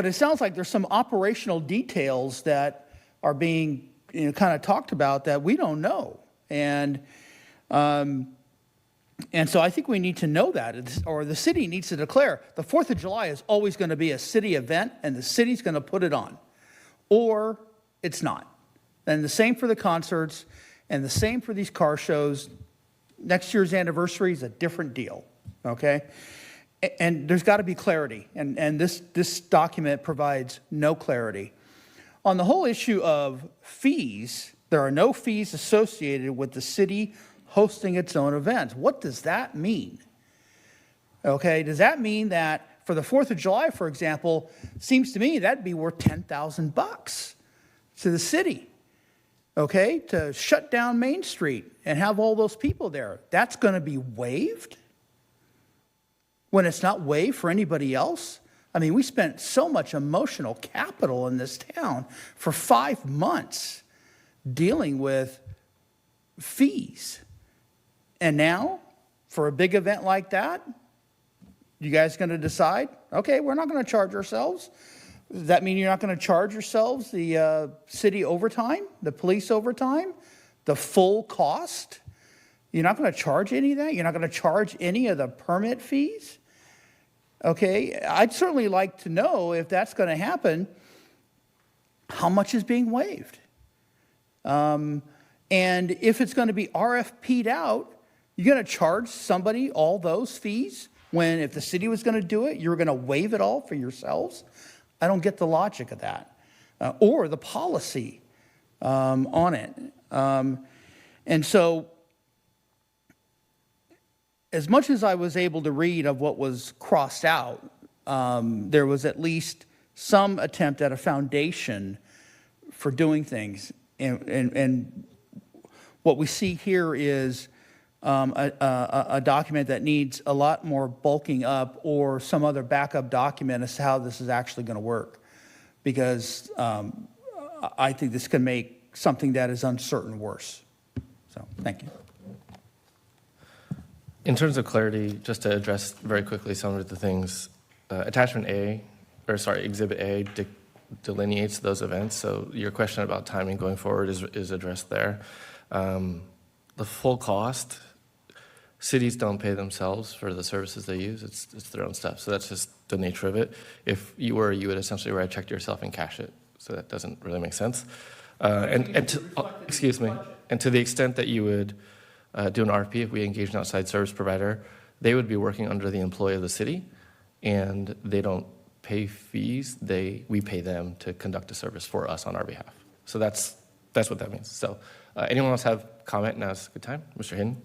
it sounds like there's some operational details that are being kind of talked about that we don't know. And so I think we need to know that, or the city needs to declare the 4th of July is always going to be a city event and the city's going to put it on, or it's not. And the same for the concerts and the same for these car shows. Next year's anniversary is a different deal, okay? And there's got to be clarity, and this document provides no clarity. On the whole issue of fees, there are no fees associated with the city hosting its own events. What does that mean? Okay, does that mean that for the 4th of July, for example, seems to me that'd be worth $10,000 to the city, okay, to shut down Main Street and have all those people there? That's going to be waived when it's not waived for anybody else? I mean, we spent so much emotional capital in this town for 5 months dealing with fees. And now, for a big event like that, you guys going to decide, okay, we're not going to charge ourselves. Does that mean you're not going to charge yourselves the city overtime, the police overtime, the full cost? You're not going to charge any of that? You're not going to charge any of the permit fees? Okay, I'd certainly like to know if that's going to happen, how much is being waived? And if it's going to be RFP'd out, you're going to charge somebody all those fees when if the city was going to do it, you were going to waive it all for yourselves? I don't get the logic of that, or the policy on it. And so, as much as I was able to read of what was crossed out, there was at least some attempt at a foundation for doing things. And what we see here is a document that needs a lot more bulking up, or some other backup document as to how this is actually going to work. Because I think this can make something that is uncertain worse. So, thank you. In terms of clarity, just to address very quickly some of the things, Exhibit A delineates those events. So your question about timing going forward is addressed there. The full cost, cities don't pay themselves for the services they use. It's their own stuff. So that's just the nature of it. If you were, you would essentially write a check to yourself and cash it. So that doesn't really make sense. And to the extent that you would do an RFP, if we engage an outside service provider, they would be working under the employee of the city, and they don't pay fees. We pay them to conduct a service for us on our behalf. So that's what that means. So anyone else have comment? Now's a good time. Mr. Hayden.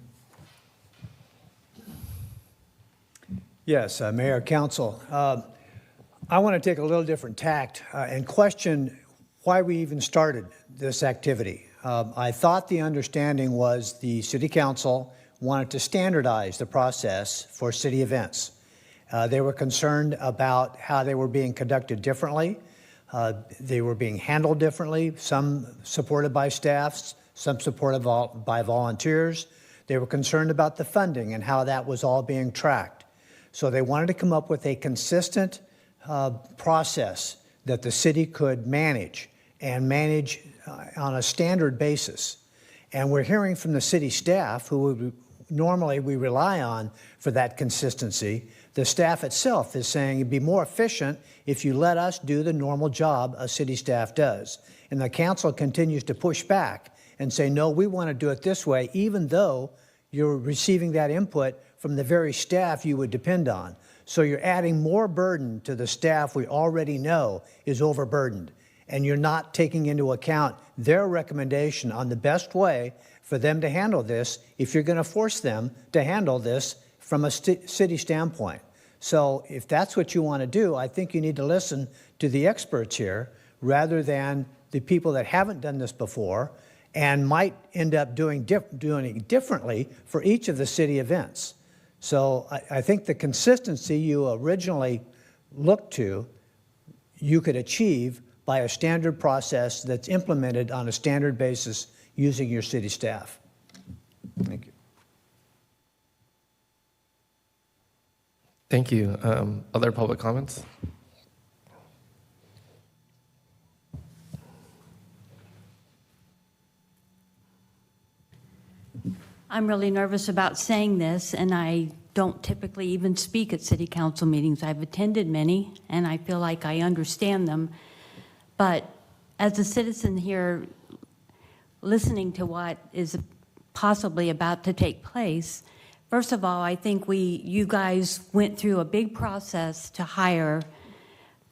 Yes, Mayor, Council. I want to take a little different tact and question why we even started this activity. I thought the understanding was the City Council wanted to standardize the process for city events. They were concerned about how they were being conducted differently. They were being handled differently, some supported by staffs, some supported by volunteers. They were concerned about the funding and how that was all being tracked. So they wanted to come up with a consistent process that the city could manage and manage on a standard basis. And we're hearing from the city staff, who normally we rely on for that consistency. The staff itself is saying it'd be more efficient if you let us do the normal job a city staff does. And the council continues to push back and say, no, we want to do it this way, even though you're receiving that input from the very staff you would depend on. So you're adding more burden to the staff we already know is overburdened. And you're not taking into account their recommendation on the best way for them to handle this if you're going to force them to handle this from a city standpoint. So if that's what you want to do, I think you need to listen to the experts here rather than the people that haven't done this before and might end up doing it differently for each of the city events. So I think the consistency you originally looked to, you could achieve by a standard process that's implemented on a standard basis using your city staff. Thank you. Thank you. Other public comments? I'm really nervous about saying this, and I don't typically even speak at city council meetings. I've attended many, and I feel like I understand them. But as a citizen here, listening to what is possibly about to take place, first of all, I think you guys went through a big process to hire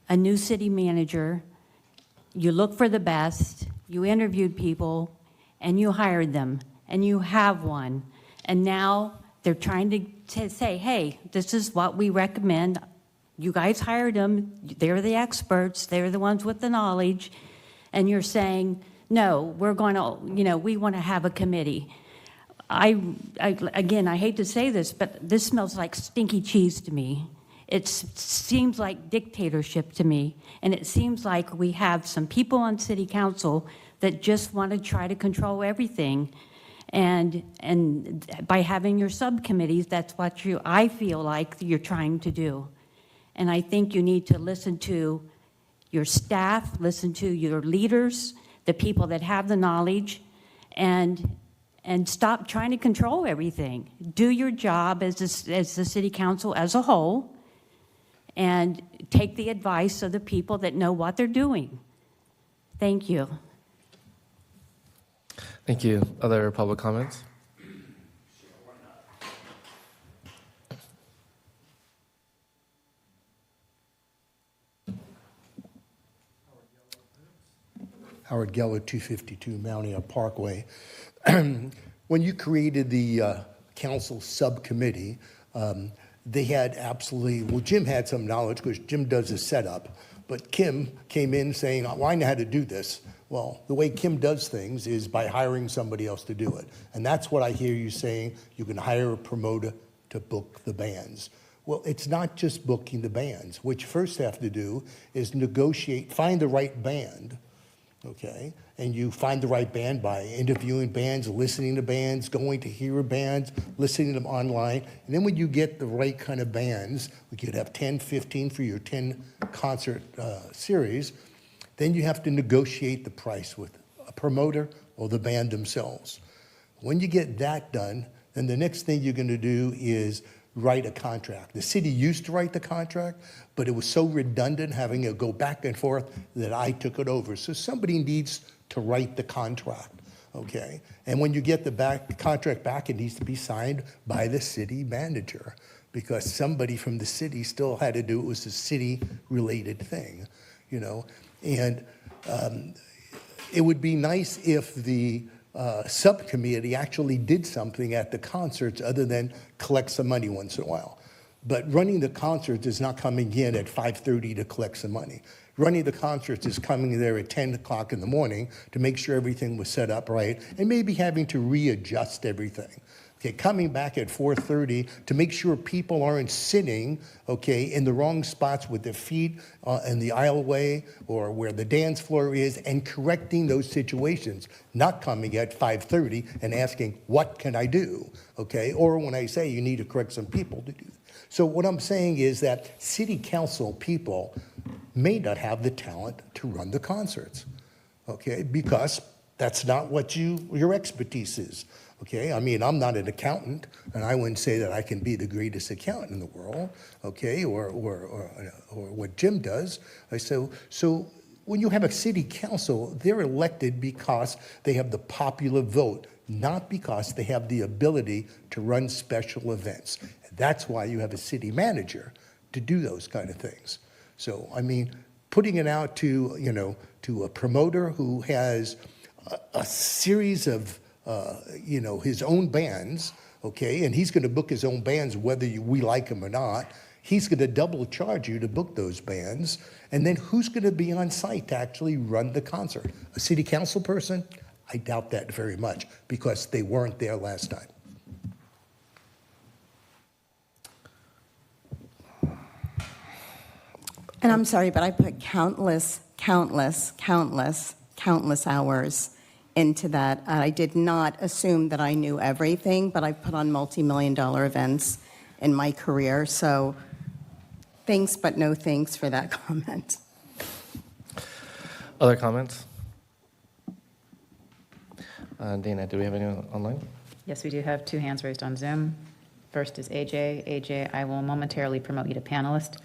a new city manager. You looked for the best, you interviewed people, and you hired them. And you have one. And now they're trying to say, hey, this is what we recommend. You guys hired them. They're the experts. They're the ones with the knowledge. And you're saying, no, we're going to, we want to have a committee. Again, I hate to say this, but this smells like stinky cheese to me. It seems like dictatorship to me. And it seems like we have some people on city council that just want to try to control everything. And by having your subcommittees, that's what I feel like you're trying to do. And I think you need to listen to your staff, listen to your leaders, the people that have the knowledge, and stop trying to control everything. Do your job as the city council as a whole, and take the advice of the people that know what they're doing. Thank you. Thank you. Other public comments? Howard Geller, 252 Mountain Parkway. When you created the council subcommittee, they had well, Jim had some knowledge because Jim does the setup, but Kim came in saying, well, I know how to do this. Well, the way Kim does things is by hiring somebody else to do it. And that's what I hear you saying, you can hire a promoter to book the bands. Well, it's not just booking the bands. What you first have to do is negotiate, find the right band, okay? And you find the right band by interviewing bands, listening to bands, going to hear bands, listening to them online. And then when you get the right kind of bands, we could have 10, 15 for your 10 concert series, then you have to negotiate the price with a promoter or the band themselves. When you get that done, then the next thing you're going to do is write a contract. The city used to write the contract, but it was so redundant having it go back and forth that I took it over. So somebody needs to write the contract, okay? And when you get the contract back, it needs to be signed by the city manager because somebody from the city still had to do it. It was a city-related thing, And it would be nice if the subcommittee actually did something at the concerts other than collect some money once in a while. But running the concerts is not coming in at 5:30 to collect some money. Running the concerts is coming there at 10 o'clock in the morning to make sure everything was set up right, and maybe having to readjust everything. Okay, coming back at 4:30 to make sure people aren't sitting, okay, in the wrong spots with their feet in the aisleway or where the dance floor is, and correcting those situations. Not coming at 5:30 and asking, what can I do? Okay, or when I say you need to correct some people to do that. So what I'm saying is that city council people may not have the talent to run the concerts, okay, because that's not what your expertise is. Okay, I mean, I'm not an accountant, and I wouldn't say that I can be the greatest accountant in the world, okay, or what Jim does. So when you have a city council, they're elected because they have the popular vote, not because they have the ability to run special events. That's why you have a city manager to do those kind of things. So, I mean, putting it out to, to a promoter who has a series of his own bands, okay, and he's going to book his own bands whether we like him or not. He's going to double charge you to book those bands, and then who's going to be on site to actually run the concert? A city council person? I doubt that very much because they weren't there last time. And I'm sorry, but I put countless hours into that. I did not assume that I knew everything, but I put on multi-million-dollar events in my career. So thanks, but no thanks for that comment. Other comments? Dana, do we have anyone online? Yes, we do have 2 hands raised on Zoom. First is AJ. AJ, I will momentarily promote you to panelist.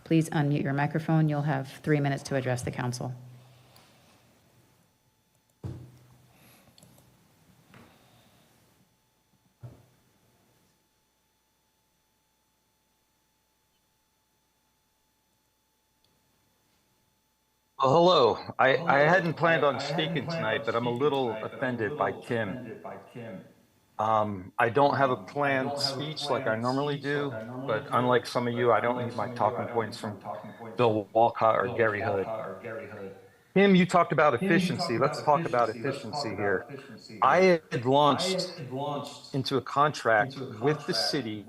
Please unmute your microphone. You'll have 3 minutes to address the council. Well, hello. I hadn't planned on speaking tonight, but I'm a little offended by Kim. I don't have a planned speech like I normally do, but unlike some of you, I don't need my talking points from Bill Walcott or Gary Hood. Kim, you talked about efficiency. Let's talk about efficiency here. I had launched into a contract with the city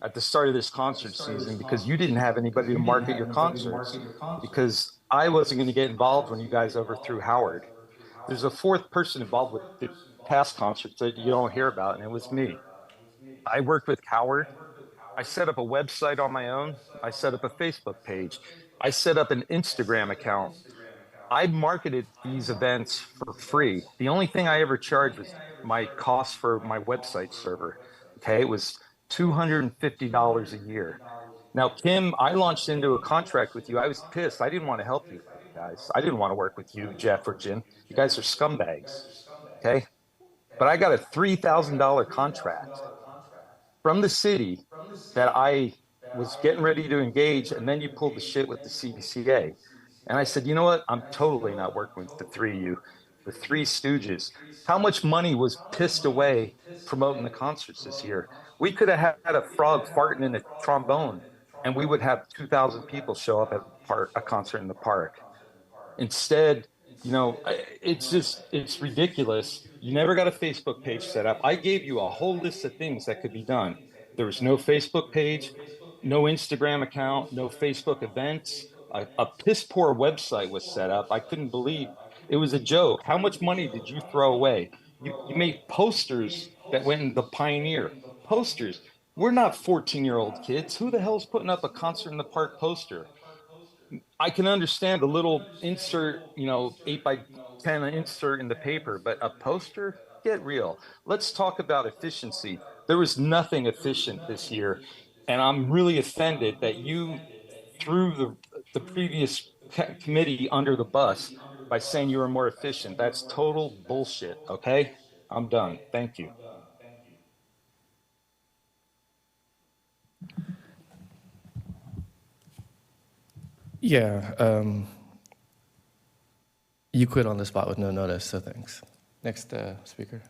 at the start of this concert season because you didn't have anybody to market your concerts, because I wasn't going to get involved when you guys overthrew Howard. There's a 4th person involved with the past concerts that you don't hear about, and it was me. I worked with Howard. I set up a website on my own. I set up a Facebook page. I set up an Instagram account. I marketed these events for free. The only thing I ever charged was my cost for my website server. Okay, it was $250 a year. Now, Kim, I launched into a contract with you. I was pissed. I didn't want to help you guys. I didn't want to work with you, Jeff or Jim. You guys are scumbags. Okay, but I got a $3,000 contract from the city that I was getting ready to engage, and then you pulled the shit with the CBCA. And I said, you know what? I'm totally not working with the 3 of you, the 3 stooges. How much money was pissed away promoting the concerts this year? We could have had a frog farting in a trombone, and we would have 2,000 people show up at a concert in the park. Instead, it's ridiculous. You never got a Facebook page set up. I gave you a whole list of things that could be done. There was no Facebook page, no Instagram account, no Facebook events. A piss poor website was set up. I couldn't believe it was a joke. How much money did you throw away? You made posters that went in the Pioneer. Posters. We're not 14-year-old kids. Who the hell is putting up a concert in the park poster? I can understand a little insert, 8x10 insert in the paper, but a poster? Get real. Let's talk about efficiency. There was nothing efficient this year, and I'm really offended that you threw the previous committee under the bus by saying you were more efficient. That's total bullshit, okay? I'm done. Thank you. Yeah, you quit on the spot with no notice, so thanks. Next speaker.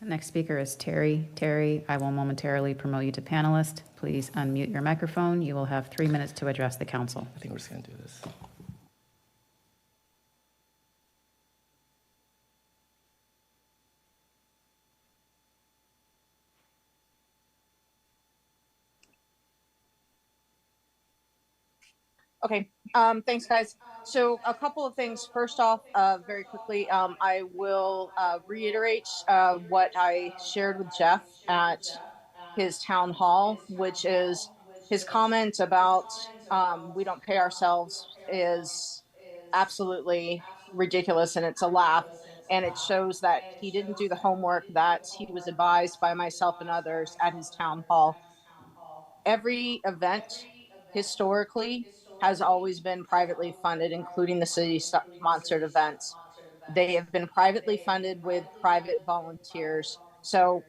Next speaker is Terry. Terry, I will momentarily promote you to panelist. Please unmute your microphone. You will have 3 minutes to address the council. I think we're just going to do this. Okay, thanks, guys. So a couple of things. First off, very quickly, I will reiterate what I shared with Jeff at his town hall, which is his comment about we don't pay ourselves is absolutely ridiculous, and it's a laugh. And it shows that he didn't do the homework that he was advised by myself and others at his town hall. Every event historically has always been privately funded, including the city sponsored events. They have been privately funded with private volunteers. So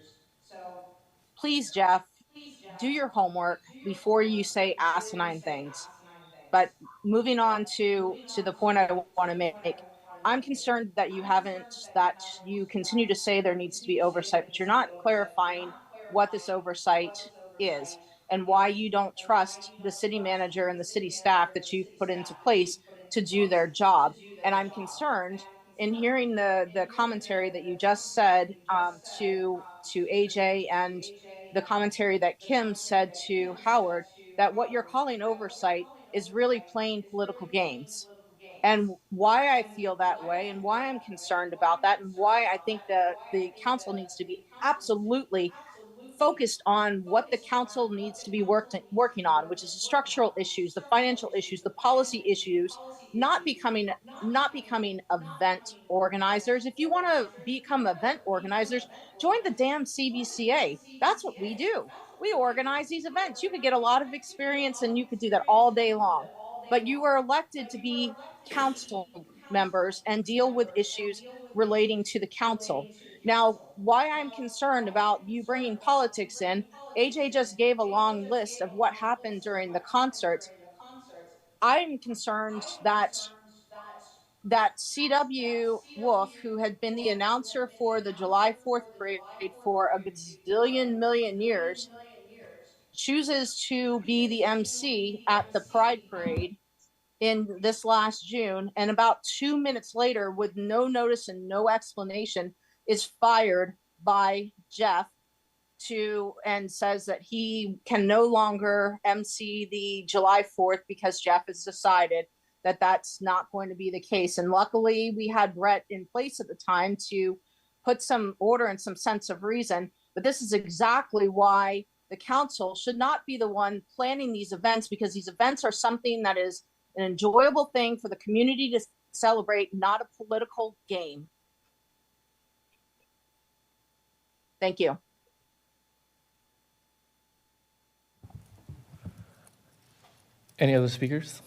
please, Jeff, do your homework before you say asinine things. But moving on to the point I want to make, I'm concerned that you continue to say there needs to be oversight, but you're not clarifying what this oversight is and why you don't trust the city manager and the city staff that you've put into place to do their job. And I'm concerned in hearing the commentary that you just said to AJ and the commentary that Kim said to Howard, that what you're calling oversight is really playing political games. And why I feel that way and why I'm concerned about that and why I think the council needs to be absolutely focused on what the council needs to be working on, which is the structural issues, the financial issues, the policy issues, not becoming event organizers. If you want to become event organizers, join the damn CBCA. That's what we do. We organize these events. You could get a lot of experience and you could do that all day long. But you are elected to be council members and deal with issues relating to the council. Now, why I'm concerned about you bringing politics in, AJ just gave a long list of what happened during the concerts. I'm concerned that CW Wolf, who had been the announcer for the July 4th parade for a gazillion million years, chooses to be the MC at the Pride Parade in this last June, and about 2 minutes later, with no notice and no explanation, is fired by Jeff and says that he can no longer MC the July 4th because Jeff has decided that that's not going to be the case. And luckily, we had Brett in place at the time to put some order and some sense of reason. But this is exactly why the council should not be the one planning these events, because these events are something that is an enjoyable thing for the community to celebrate, not a political game. Thank you. Any other speakers?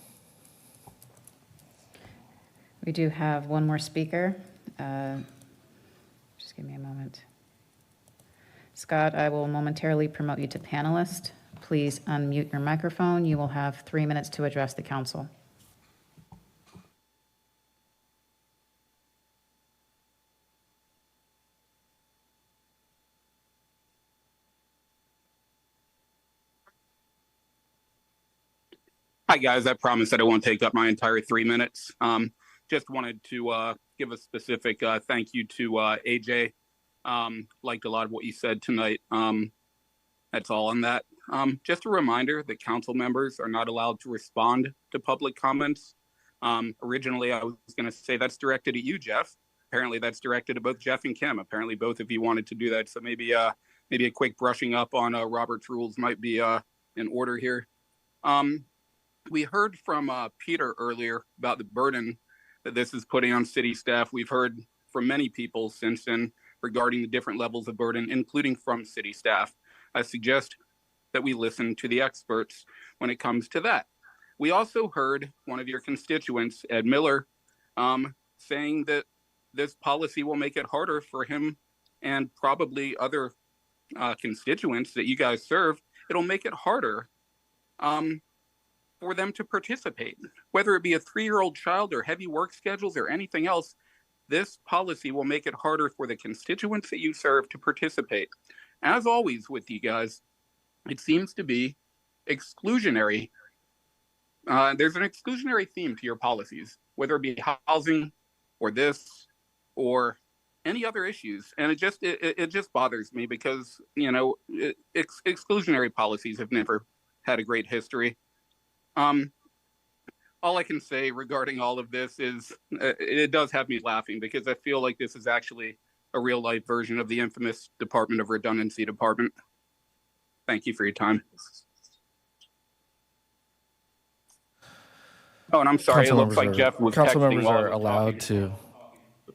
We do have one more speaker. Just give me a moment. Scott, I will momentarily promote you to panelist. Please unmute your microphone. You will have 3 minutes to address the council. Hi, guys. I promise that I won't take up my entire 3 minutes. Just wanted to give a specific thank you to AJ. Liked a lot of what you said tonight. That's all on that. Just a reminder that council members are not allowed to respond to public comments. Originally, I was going to say that's directed at you, Jeff. Apparently, that's directed at both Jeff and Kim. Apparently, both of you wanted to do that. So maybe a quick brushing up on Robert's rules might be in order here. We heard from Peter earlier about the burden that this is putting on city staff. We've heard from many people since then regarding the different levels of burden, including from city staff. I suggest that we listen to the experts when it comes to that. We also heard one of your constituents, Ed Miller, saying that this policy will make it harder for him and probably other constituents that you guys serve. It'll make it harder for them to participate, whether it be a 3-year-old child or heavy work schedules or anything else. This policy will make it harder for the constituents that you serve to participate. As always with you guys, it seems to be exclusionary. There's an exclusionary theme to your policies, whether it be housing or this or any other issues. And it just bothers me because, exclusionary policies have never had a great history. All I can say regarding all of this is it does have me laughing because I feel like this is actually a real life version of the infamous Department of Redundancy department. Thank you for your time. Oh, and I'm sorry, it looks like Jeff was council texting members while I are was allowed talking.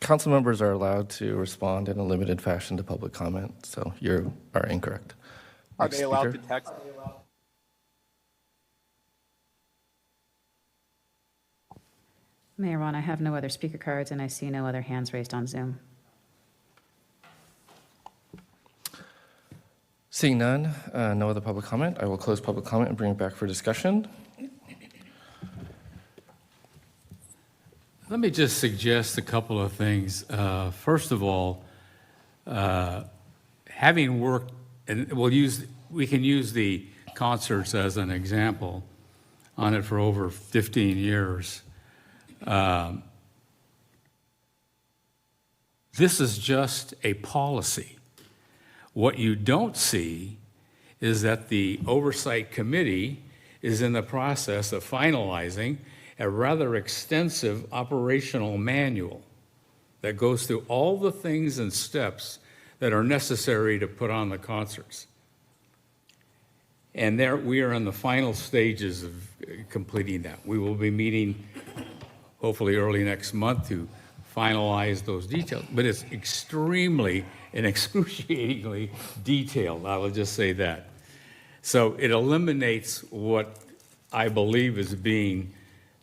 council members are allowed to respond in a limited fashion to public comment, so you are incorrect. Are Next they allowed to speaker. text? Mayor Wan, I have no other speaker cards, and I see no other hands raised on Zoom. Seeing none, no other public comment, I will close public comment and bring it back for discussion. Let me just suggest a couple of things. First of all, having worked, and we can use the concerts as an example, on it for over 15 years. This is just a policy. What you don't see is that the Oversight Committee is in the process of finalizing a rather extensive operational manual that goes through all the things and steps that are necessary to put on the concerts. And there we are in the final stages of completing that. We will be meeting hopefully early next month to finalize those details. But it's extremely and excruciatingly detailed, I will just say that. So it eliminates what I believe is being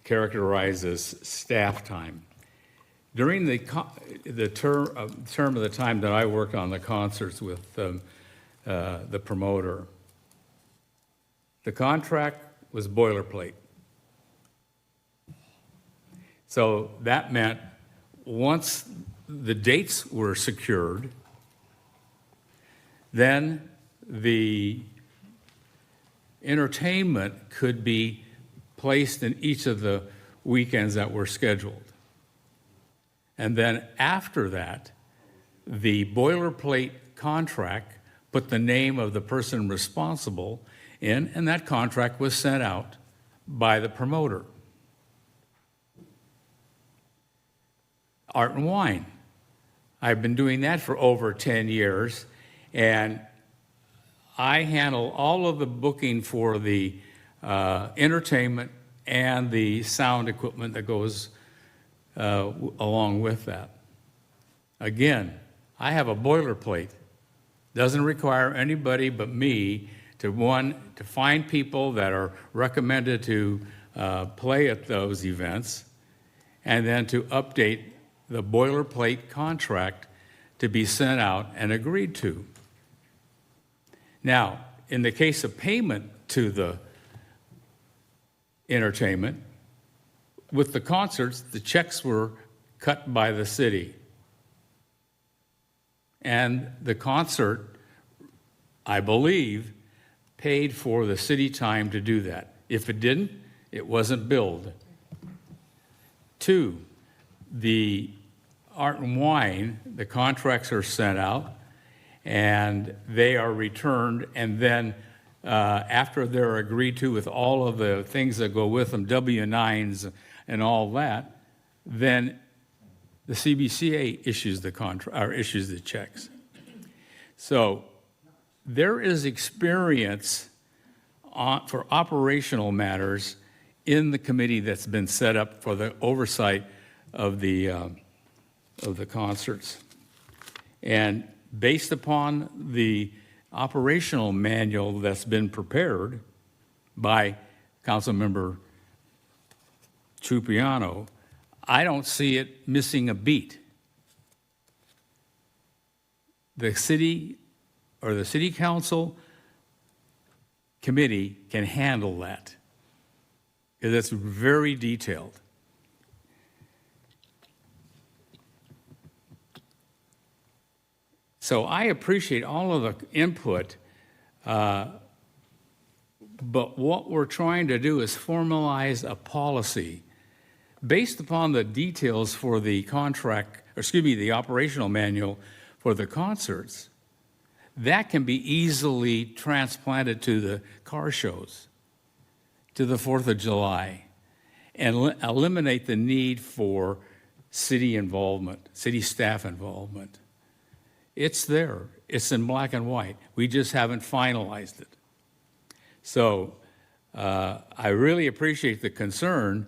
characterized as staff time. During the term of the time that I worked on the concerts with the promoter, the contract was boilerplate. So that meant once the dates were secured, then the entertainment could be placed in each of the weekends that were scheduled. And then after that, the boilerplate contract put the name of the person responsible in, and that contract was sent out by the promoter. Art and Wine. I've been doing that for over 10 years, and I handle all of the booking for the entertainment and the sound equipment that goes along with that. Again, I have a boilerplate. Doesn't require anybody but me to find people that are recommended to play at those events, and then to update the boilerplate contract to be sent out and agreed to. Now, in the case of payment to the entertainment, with the concerts, the checks were cut by the city. And the concert, I believe, paid for the city time to do that. If it didn't, it wasn't billed. 2, the Art and Wine, the contracts are sent out and they are returned, and then after they're agreed to with all of the things that go with them, W-9s and all that, then the CBCA issues the contract or issues the checks. So there is experience for operational matters in the committee that's been set up for the oversight of the concerts. And based upon the operational manual that's been prepared by Councilmember Trupiano, I don't see it missing a beat. The city or the city council committee can handle that, because it's very detailed. So I appreciate all of the input, but what we're trying to do is formalize a policy based upon the details for the contract, or excuse me, the operational manual for the concerts. That can be easily transplanted to the car shows, to the 4th of July, and eliminate the need for city involvement, city staff involvement. It's there. It's in black and white. We just haven't finalized it. So I really appreciate the concern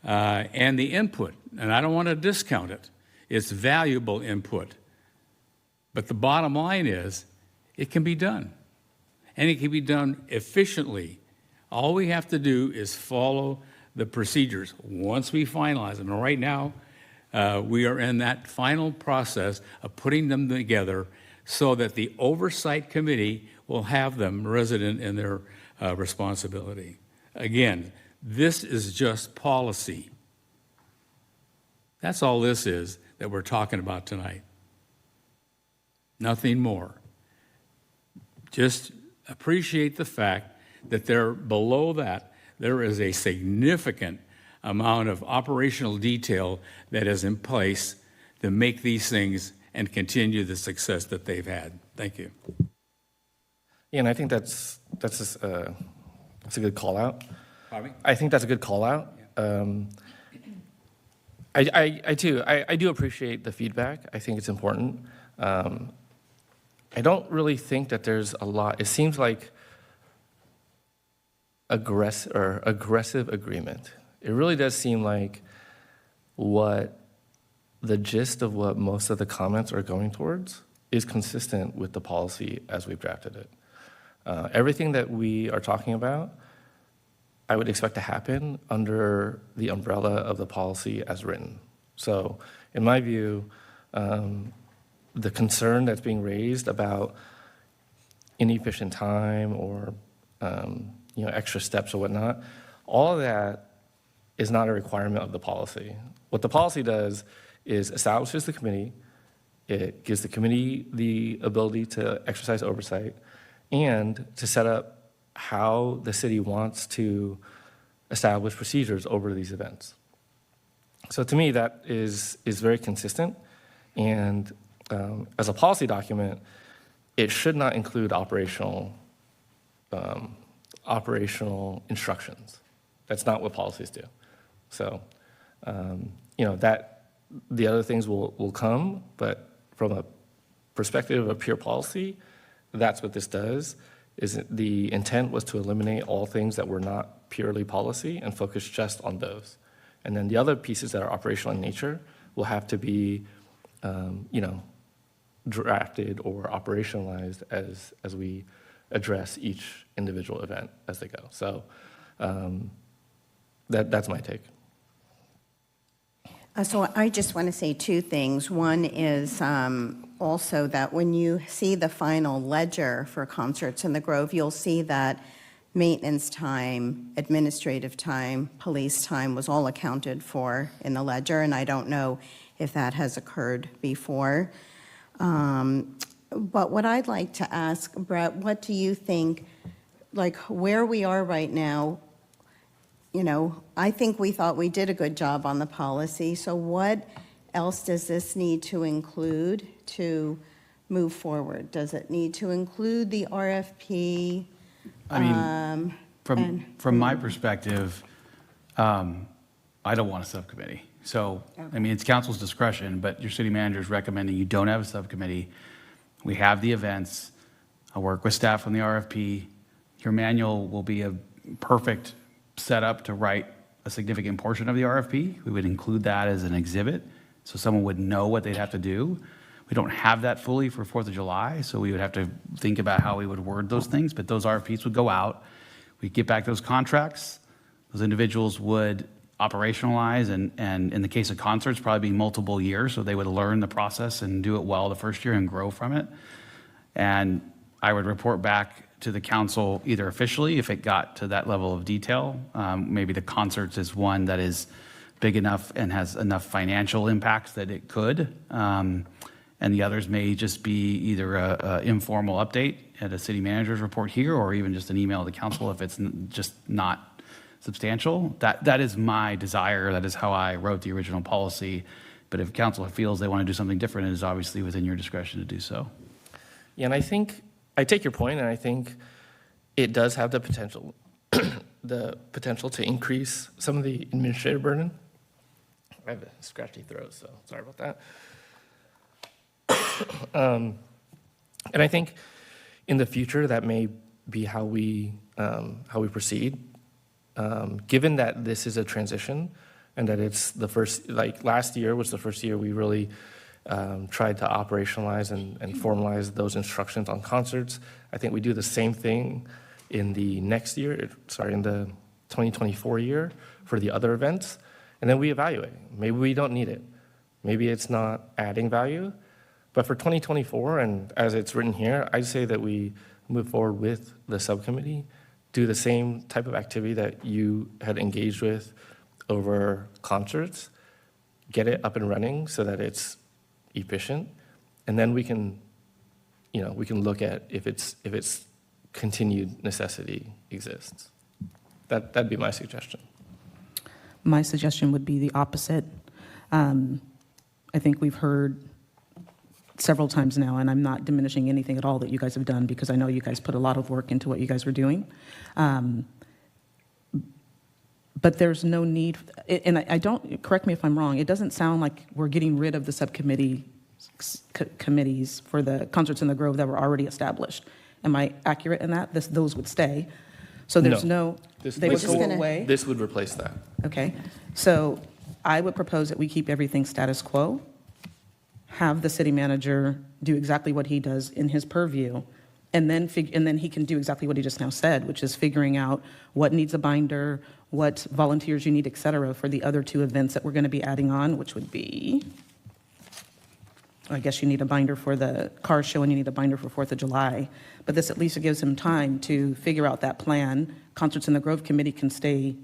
and the input, and I don't want to discount it. It's valuable input. But the bottom line is, it can be done, and it can be done efficiently. All we have to do is follow the procedures once we finalize them. And right now, we are in that final process of putting them together so that the oversight committee will have them resident in their responsibility. Again, this is just policy. That's all this is that we're talking about tonight. Nothing more. Just appreciate the fact that below that, there is a significant amount of operational detail that is in place to make these things and continue the success that they've had. Thank you. Yeah, and I think that's a good call out. Pardon me? I think that's a good call out. I do appreciate the feedback. I think it's important. I don't really think that there's a lot. It seems like aggressive agreement. It really does seem like what the gist of what most of the comments are going towards is consistent with the policy as we've drafted it. Everything that we are talking about, I would expect to happen under the umbrella of the policy as written. So in my view, the concern that's being raised about inefficient time or extra steps or whatnot, all of that is not a requirement of the policy. What the policy does is establishes the committee, it gives the committee the ability to exercise oversight and to set up how the city wants to establish procedures over these events. So to me, that is very consistent, and as a policy document, it should not include operational instructions. That's not what policies do. So, that the other things will come, but from a perspective of pure policy, that's what this does. The intent was to eliminate all things that were not purely policy and focus just on those. And then the other pieces that are operational in nature will have to be, drafted or operationalized as we address each individual event as they go. So that's my take. So I just want to say two things. One is also that when you see the final ledger for concerts in the Grove, you'll see that maintenance time, administrative time, police time was all accounted for in the ledger, and I don't know if that has occurred before. But what I'd like to ask, Brett, what do you think, like where we are right now? I think we thought we did a good job on the policy. So what else does this need to include to move forward? Does it need to include the RFP? I mean, from my perspective, I don't want a subcommittee. So, I mean, it's council's discretion, but your city manager is recommending you don't have a subcommittee. We have the events. I'll work with staff on the RFP. Your manual will be a perfect setup to write a significant portion of the RFP. We would include that as an exhibit so someone would know what they'd have to do. We don't have that fully for 4th of July, so we would have to think about how we would word those things, but those RFPs would go out. We'd get back those contracts. Those individuals would operationalize, and in the case of concerts, probably be multiple years, so they would learn the process and do it well the first year and grow from it. And I would report back to the council either officially, if it got to that level of detail. Maybe the concerts is one that is big enough and has enough financial impacts that it could. And and the others may just be either a informal update at a city manager's report here, or even just an email to council if it's just not substantial. That is my desire. That is how I wrote the original policy. But if council feels they want to do something different, it is obviously within your discretion to do so. Yeah, and I think, I take your point, and I think it does have the potential, to increase some of the administrative burden. I have a scratchy throat, so sorry about that. And I think in the future, that may be how we proceed. Given that this is a transition and that it's the first, like last year was the first year we really tried to operationalize and formalize those instructions on concerts. I think we do the same thing in the next year, in the 2024 year for the other events, and then we evaluate. Maybe we don't need it. Maybe it's not adding value. But for 2024, and as it's written here, I'd say that we move forward with the subcommittee, do the same type of activity that you had engaged with over concerts, get it up and running so that it's efficient, and then we can look at if it's continued necessity exists. That'd be my suggestion. My suggestion would be the opposite. I think we've heard several times now, and I'm not diminishing anything at all that you guys have done, because I know you guys put a lot of work into what you guys were doing. But there's no need, and I don't, correct me if I'm wrong, it doesn't sound like we're getting rid of the committees for the concerts in the Grove that were already established. Am I accurate in that? Those would stay? So there's they would go away? This would replace that. Okay. So I would propose that we keep everything status quo, have the city manager do exactly what he does in his purview, and then he can do exactly what he just now said, which is figuring out what needs a binder, what volunteers you need, et cetera, for the other two events that we're going to be adding on, which would be, I guess you need a binder for the car show and you need a binder for 4th of July. But this at least gives him time to figure out that plan. Concerts in the Grove Committee can stay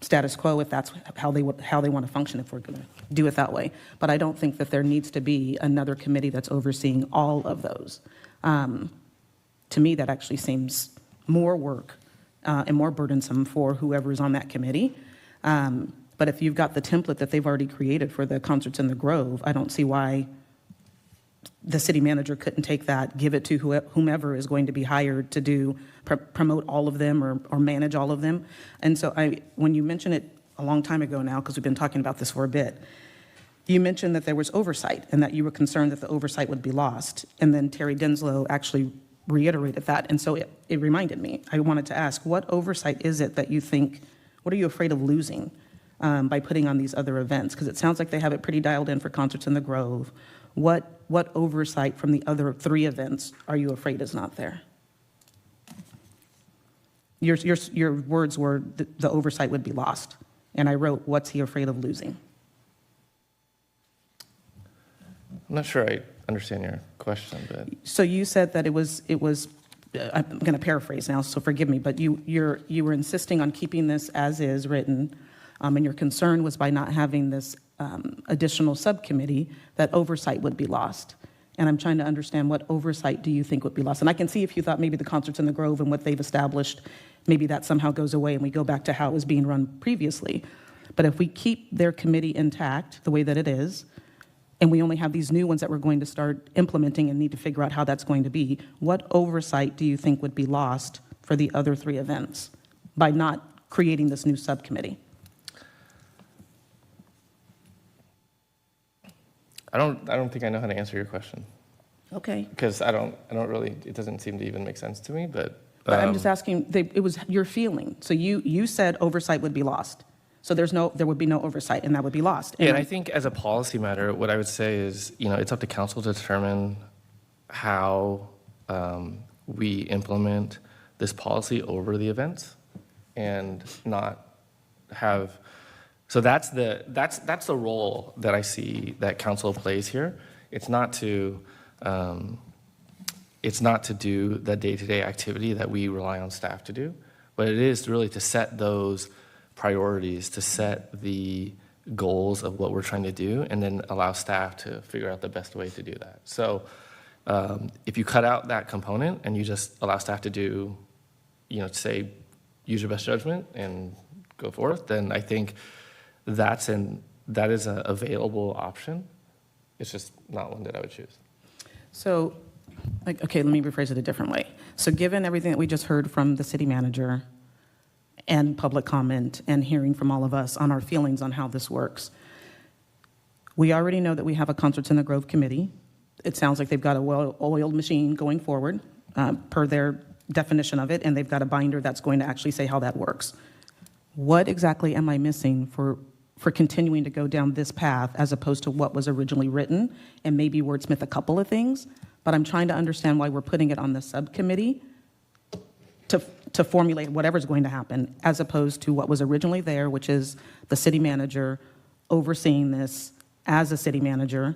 status quo if that's how they want to function, if we're going to do it that way. But I don't think that there needs to be another committee that's overseeing all of those. To me, that actually seems more work and more burdensome for whoever is on that committee. But if you've got the template that they've already created for the concerts in the Grove, I don't see why the city manager couldn't take that, give it to whomever is going to be hired to promote all of them or manage all of them. And so when you mentioned it a long time ago now, because we've been talking about this for a bit, you mentioned that there was oversight and that you were concerned that the oversight would be lost. And then Terry Denslow actually reiterated that. And so it reminded me, I wanted to ask, what oversight is it that you think, what are you afraid of losing by putting on these other events? Because it sounds like they have it pretty dialed in for Concerts in the Grove. What oversight from the other 3 events are you afraid is not there? Your words were the oversight would be lost. And I wrote, what's he afraid of losing? I'm not sure I understand your question, but So you said that it was. I'm going to paraphrase now, so forgive me, but you were insisting on keeping this as is written, and your concern was by not having this additional subcommittee that oversight would be lost. And I'm trying to understand, what oversight do you think would be lost? And I can see if you thought maybe the Concerts in the Grove and what they've established, maybe that somehow goes away and we go back to how it was being run previously. But if we keep their committee intact the way that it is, and we only have these new ones that we're going to start implementing and need to figure out how that's going to be, what oversight do you think would be lost for the other 3 events by not creating this new subcommittee? I don't think I know how to answer your question. Okay. Because I don't really, it doesn't seem to even make sense to me, but. But I'm just asking, it was your feeling. So you said oversight would be lost. So there would be no oversight, and that would be lost. Yeah, and I think as a policy matter, what I would say is, it's up to council to determine how we implement this policy over the events, and not have. So that's the role that I see that council plays here. It's not to do the day-to-day activity that we rely on staff to do, but it is really to set those priorities, to set the goals of what we're trying to do, and then allow staff to figure out the best way to do that. So if you cut out that component and you just allow staff to do, say, use your best judgment and go forth, then I think that is an available option. It's just not one that I would choose. So, okay, let me rephrase it a different way. So given everything that we just heard from the city manager and public comment and hearing from all of us on our feelings on how this works, we already know that we have a Concerts in the Grove committee. It sounds like they've got a well-oiled machine going forward per their definition of it, and they've got a binder that's going to actually say how that works. What exactly am I missing for continuing to go down this path as opposed to what was originally written, and maybe wordsmith a couple of things? But I'm trying to understand why we're putting it on the subcommittee to formulate whatever's going to happen, as opposed to what was originally there, which is the city manager overseeing this as a city manager,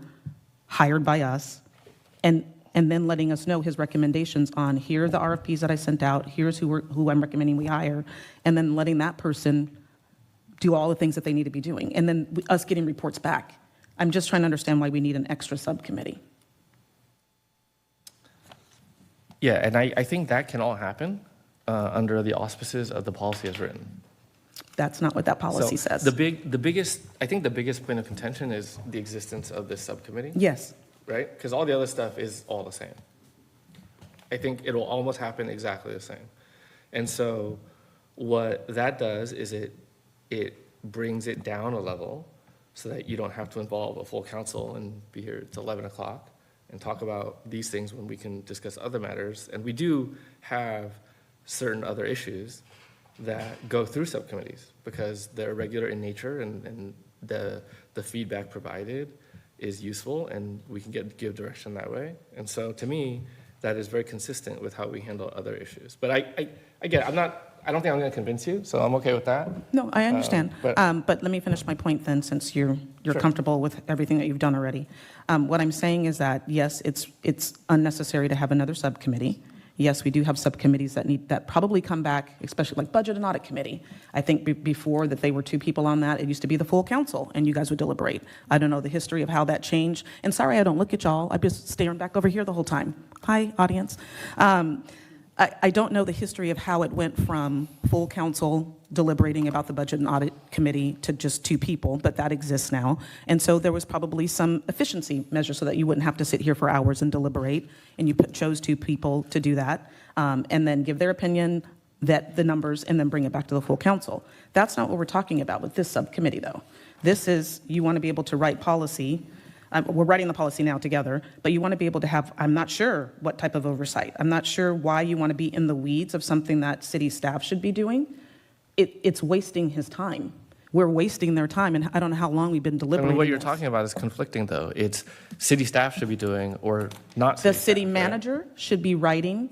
hired by us, and then letting us know his recommendations on, here are the RFPs that I sent out, here's who I'm recommending we hire, and then letting that person do all the things that they need to be doing, and then us getting reports back. I'm just trying to understand why we need an extra subcommittee. Yeah, and I think that can all happen under the auspices of the policy as written. That's not what that policy says. I think the biggest point of contention is the existence of this subcommittee. Yes. Right? Because all the other stuff is all the same. I think it'll almost happen exactly the same. And so what that does is it brings it down a level so that you don't have to involve a full council and be here till 11 o'clock and talk about these things when we can discuss other matters. And we do have certain other issues that go through subcommittees because they're regular in nature, and the feedback provided is useful, and we can give direction that way. And so to me, that is very consistent with how we handle other issues. But I don't think I'm going to convince you, so I'm okay with that. No, I understand. But Let me finish my point then, since you're Sure. comfortable with everything that you've done already. What I'm saying is that, yes, it's unnecessary to have another subcommittee. Yes, we do have subcommittees that probably come back, especially like Budget and Audit Committee. I think before that they were 2 people on that. It used to be the full council, and you guys would deliberate. I don't know the history of how that changed. And sorry, I don't look at y'all. I'm just staring back over here the whole time. Hi, audience. I don't know the history of how it went from full council deliberating about the Budget and Audit Committee to just 2 people, but that exists now. And so there was probably some efficiency measures so that you wouldn't have to sit here for hours and deliberate, and you chose 2 people to do that, and then give their opinion, vet the numbers, and then bring it back to the full council. That's not what we're talking about with this subcommittee, though. This is, you want to be able to write policy. We're writing the policy now together, but you want to be able to have, I'm not sure what type of oversight. I'm not sure why you want to be in the weeds of something that city staff should be doing. It's wasting his time. We're wasting their time, and I don't know how long we've been I deliberating. mean, what you're this. talking about is conflicting, though. It's city staff should be doing, or not The city city staff, right? manager should be writing.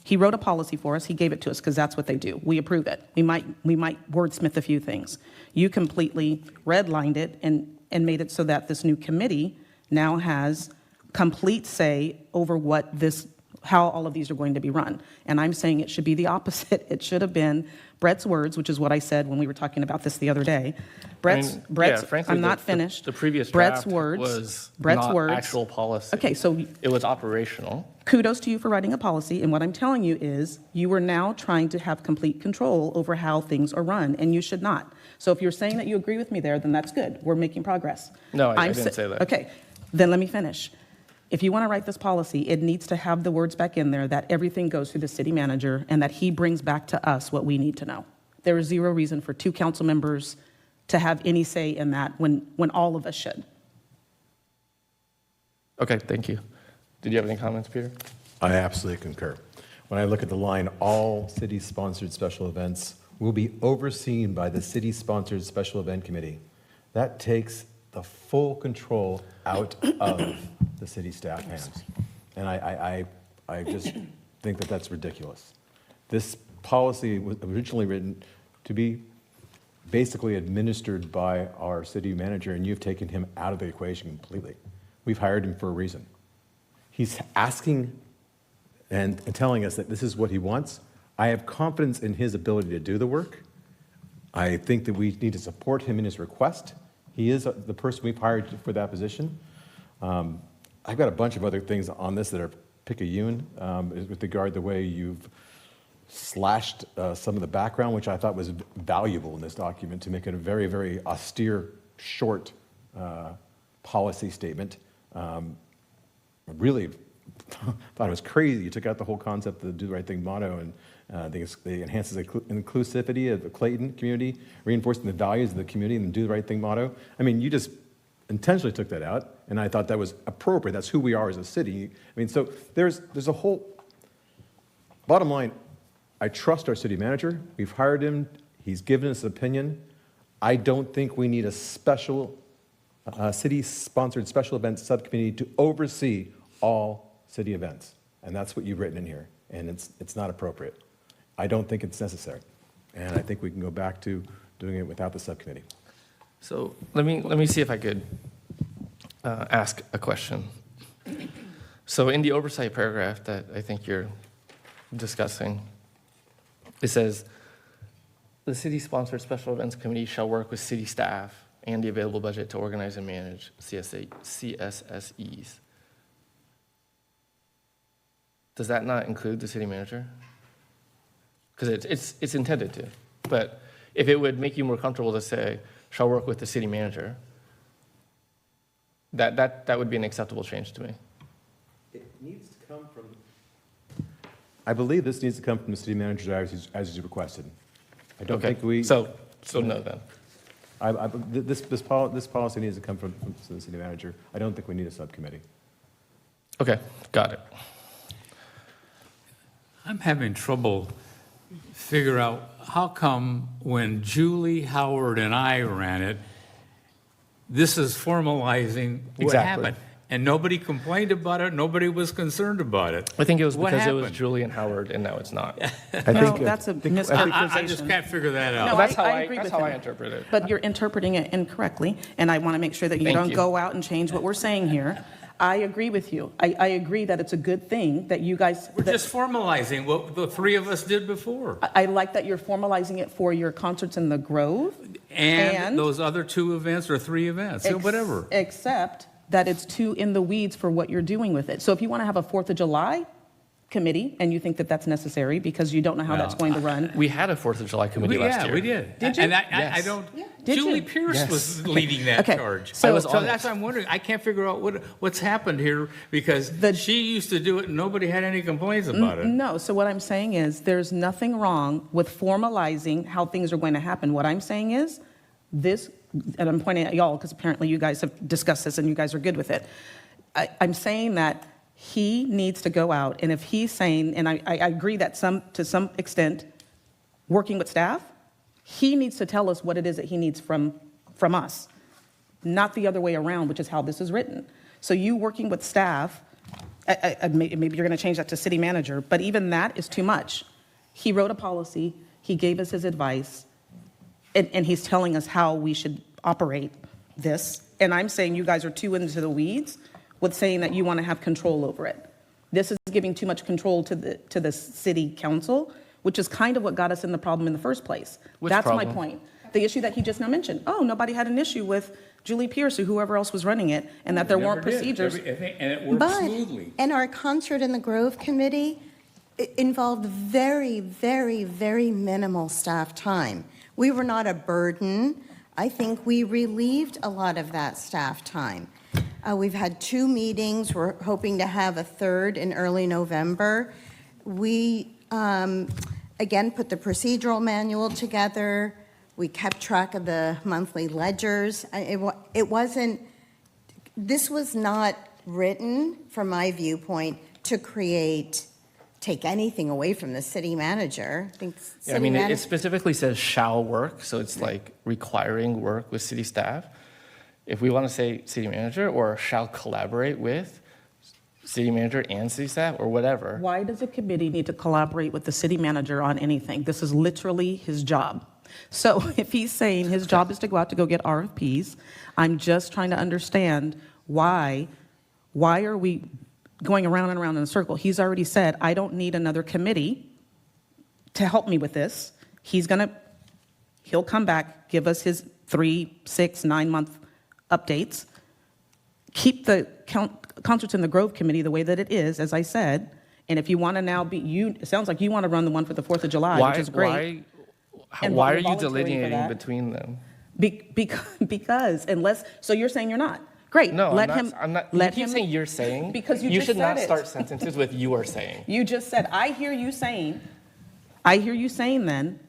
He wrote a policy for us. He gave it to us because that's what they do. We approve it. We might wordsmith a few things. You completely redlined it and made it so that this new committee now has complete say over how all of these are going to be run. And I'm saying it should be the opposite. It should have been Brett's words, which is what I said when we were talking about this the other day. Brett's, frankly, I'm not finished. The previous Brett's draft words, was Brett's not words. actual policy. Okay, so it was operational. kudos to you for writing a policy, and what I'm telling you is you are now trying to have complete control over how things are run, and you should not. So if you're saying that you agree with me there, then that's good. We're making progress. No, I didn't say that. Okay, then let me finish. If you want to write this policy, it needs to have the words back in there that everything goes through the city manager and that he brings back to us what we need to know. There is zero reason for 2 council members to have any say in that when all of us should. Okay, thank you. Did you have any comments, Peter? I absolutely concur. When I look at the line, all city-sponsored special events will be overseen by the city-sponsored special event committee, that takes the full control out of the city staff hands. And I just think that that's ridiculous. This policy was originally written to be basically administered by our city manager, and you've taken him out of the equation completely. We've hired him for a reason. He's asking and telling us that this is what he wants. I have confidence in his ability to do the work. I think that we need to support him in his request. He is the person we've hired for that position. I've got a bunch of other things on this that are picayune with regard to the way you've slashed some of the background, which I thought was valuable in this document to make it a very, very austere, short policy statement. Really thought it was crazy. You took out the whole concept of the Do the Right Thing motto, and they enhances the inclusivity of the Clayton community, reinforcing the values of the community and the Do the Right Thing motto. I mean, you just intentionally took that out, and I thought that was appropriate. That's who we are as a city. I mean, so there's a whole, bottom line, I trust our city manager. We've hired him. He's given us an opinion. I don't think we need a special, city-sponsored special events subcommittee to oversee all city events. And that's what you've written in here, and it's not appropriate. I don't think it's necessary. And I think we can go back to doing it without the subcommittee. So let me see if I could ask a question. So in the oversight paragraph that I think you're discussing, it says, the city-sponsored special events committee shall work with city staff and the available budget to organize and manage CSSEs. Does that not include the city manager? Because it's intended to. But if it would make you more comfortable to say, shall work with the city manager, that would be an acceptable change to me. It needs to come from, I believe this needs to come from the city manager as you requested. I don't think we. So no then. This policy needs to come from the city manager. I don't think we need a subcommittee. Okay, got it. I'm having trouble figure out how come when Julie, Howard, and I ran it, this is formalizing what Exactly. happened. And nobody complained about it, nobody was concerned about it. I think it was What because it was happened? Julie and Howard, and now it's not. No, that's a mischaracterization. I just can't figure that out. No, That's how I agree that's with how him. I interpret it. But you're interpreting it incorrectly, and I want to make sure that you Thank don't you. go out and change what we're saying here. I agree with you. I agree that it's a good thing that you guys. We're just formalizing what the three of us did before. I like that you're formalizing it for your concerts in the Grove. And those other two events or three events, or whatever. Except that it's too in the weeds for what you're doing with it. So if you want to have a 4th of July committee, and you think that that's necessary because you don't know how that's going to run. We had a 4th of July committee last year. Yeah, we did. Did you? And I Yes. don't, Did Julie you? Pierce Yes. was leading that Okay, charge. so- I was So on that's it. why I'm wondering, I can't figure out what's happened here because she used to do it and nobody had any complaints about it. No, so what I'm saying is there's nothing wrong with formalizing how things are going to happen. What I'm saying is this, and I'm pointing at y'all because apparently you guys have discussed this and you guys are good with it. I'm saying that he needs to go out, and if he's saying, and I agree that to some extent, working with staff, he needs to tell us what it is that he needs from us, not the other way around, which is how this is written. So you working with staff, maybe you're going to change that to city manager, but even that is too much. He wrote a policy, he gave us his advice, and he's telling us how we should operate this. And I'm saying you guys are too into the weeds with saying that you want to have control over it. This is giving too much control to the city council, which is kind of what got us in the problem in the first place. Which That's my problem? point. The issue that he just now mentioned. Oh, nobody had an issue with Julie Pierce or whoever else was running it, and that there weren't Never did. procedures. And it worked smoothly. And our Concert in the Grove committee involved very, very, very minimal staff time. We were not a burden. I think we relieved a lot of that staff time. We've had 2 meetings. We're hoping to have a 3rd in early November. We, again, put the procedural manual together. We kept track of the monthly ledgers. It wasn't, this was not written, from my viewpoint, to take anything away from the city manager. I think Yeah, I mean, it specifically says shall work, so it's like requiring work with city staff. If we want to say city manager or shall collaborate with city manager and city staff or whatever. Why does a committee need to collaborate with the city manager on anything? This is literally his job. So if he's saying his job is to go out to go get RFPs, I'm just trying to understand why are we going around and around in a circle? He's already said, I don't need another committee to help me with this. He'll come back, give us his 3, 6, 9 month updates, keep the Concerts in the Grove Committee the way that it is, as I said, and if you want to now it sounds like you want to run the one for the 4th of July, which is great. Why are you delineating between them? Because so you're saying you're not. Great. No, I'm not. Let you him keep saying you're saying. Because you You just should not said it. start sentences with you are saying. You just said, I hear you saying then,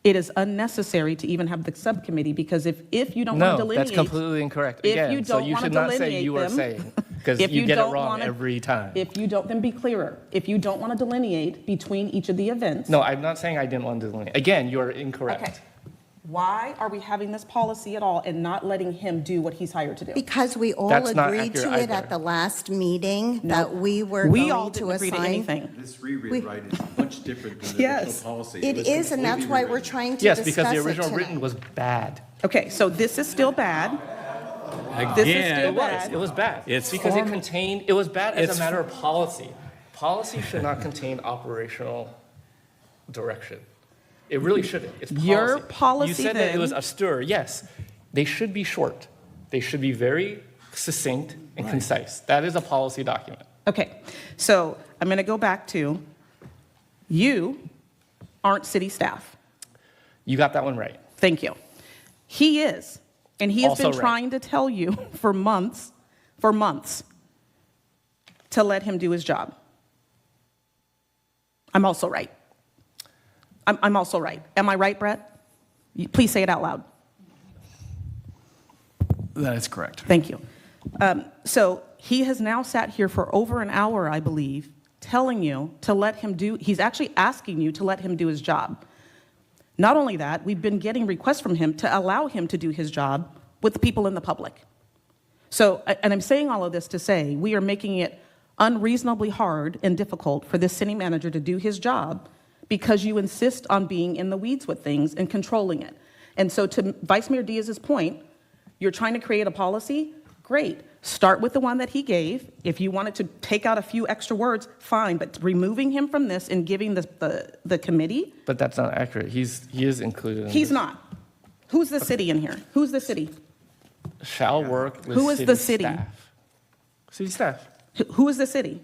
it is unnecessary to even have the subcommittee, because if you don't want to No, delineate. that's completely incorrect. If Again, you so don't you want should to not say delineate you are them, saying, because if you get it don't wrong wanna- every time. If you don't, then be clearer. If you don't want to delineate between each of the events. No, I'm not saying I didn't want to delineate. Again, you're incorrect. Okay. Why are we having this policy at all and not letting him do what he's hired to do? Because we all That's not agreed to accurate it at either. the last meeting No. that we were We going all to didn't agree to assign. anything. This reread, right, is much different than the Yes. original policy. It was is, and that's completely why we're rewritten. trying to Yes, discuss because the it original tonight. written was bad. Okay, so this is still bad. This is Again, still It was. bad. It was bad. It's because form- it contained. It was bad as it's a matter of policy. Policy should not contain operational direction. It really shouldn't. It's policy. Your policy You said that it then- was a stir. Yes, they should be short. They should be very succinct and concise. That is a policy document. Okay, so I'm going to go back to, you aren't city staff. You got that one right. Thank you. He is, and he has Also been right. trying to tell you for months, to let him do his job. I'm also right. I'm also right. Am I right, Brett? Please say it out loud. That is correct. Thank you. So he has now sat here for over an hour, I believe, telling you to let him he's actually asking you to let him do his job. Not only that, we've been getting requests from him to allow him to do his job with the people in the public. So, and I'm saying all of this to say, we are making it unreasonably hard and difficult for this city manager to do his job because you insist on being in the weeds with things and controlling it. And so to Vice Mayor Diaz's point, you're trying to create a policy, great. Start with the one that he gave. If you wanted to take out a few extra words, fine, but removing him from this and giving the committee, But that's not accurate. He is included in he's this. not. Who's the city in here? Who's the city? Shall work with Who is the city? staff. City staff. Who is the city?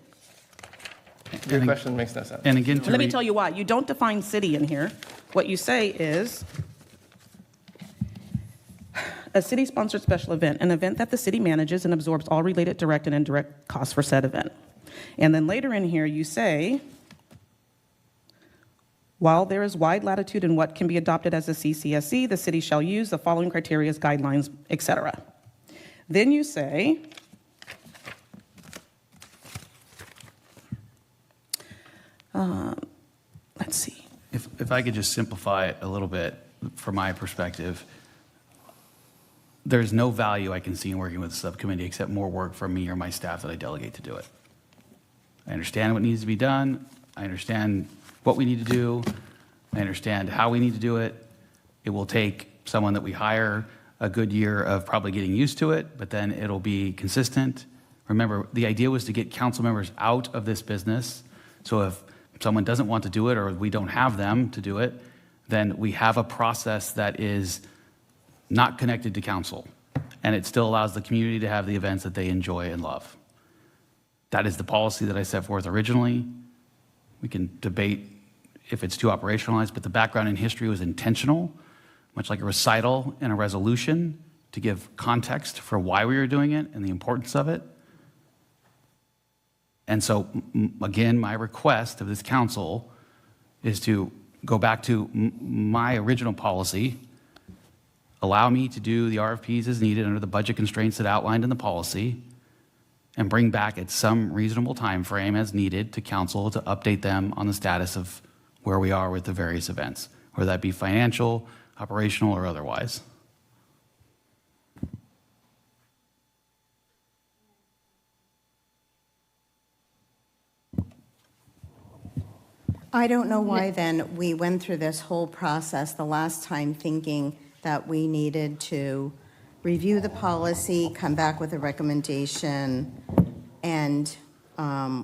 Your question makes no sense. And again, Let me tell you why. You don't define city in here. What you say is, a city-sponsored special event, an event that the city manages and absorbs all related direct and indirect costs for said event. And then later in here, you say, while there is wide latitude in what can be adopted as a CCSC, the city shall use the following criteria, guidelines, et cetera. Then you say, let's see. If I could just simplify it a little bit from my perspective, there's no value I can see in working with the subcommittee except more work from me or my staff that I delegate to do it. I understand what needs to be done. I understand what we need to do. I understand how we need to do it. It will take someone that we hire a good year of probably getting used to it, but then it'll be consistent. Remember, the idea was to get council members out of this business. So if someone doesn't want to do it or we don't have them to do it, then we have a process that is not connected to council, and it still allows the community to have the events that they enjoy and love. That is the policy that I set forth originally. We can debate if it's too operationalized, but the background in history was intentional, much like a recital and a resolution to give context for why we were doing it and the importance of it. And so, again, my request of this council is to go back to my original policy, allow me to do the RFPs as needed under the budget constraints that outlined in the policy, and bring back at some reasonable time frame as needed to council to update them on the status of where we are with the various events, whether that be financial, operational, or otherwise. I don't know why then we went through this whole process the last time thinking that we needed to review the policy, come back with a recommendation, and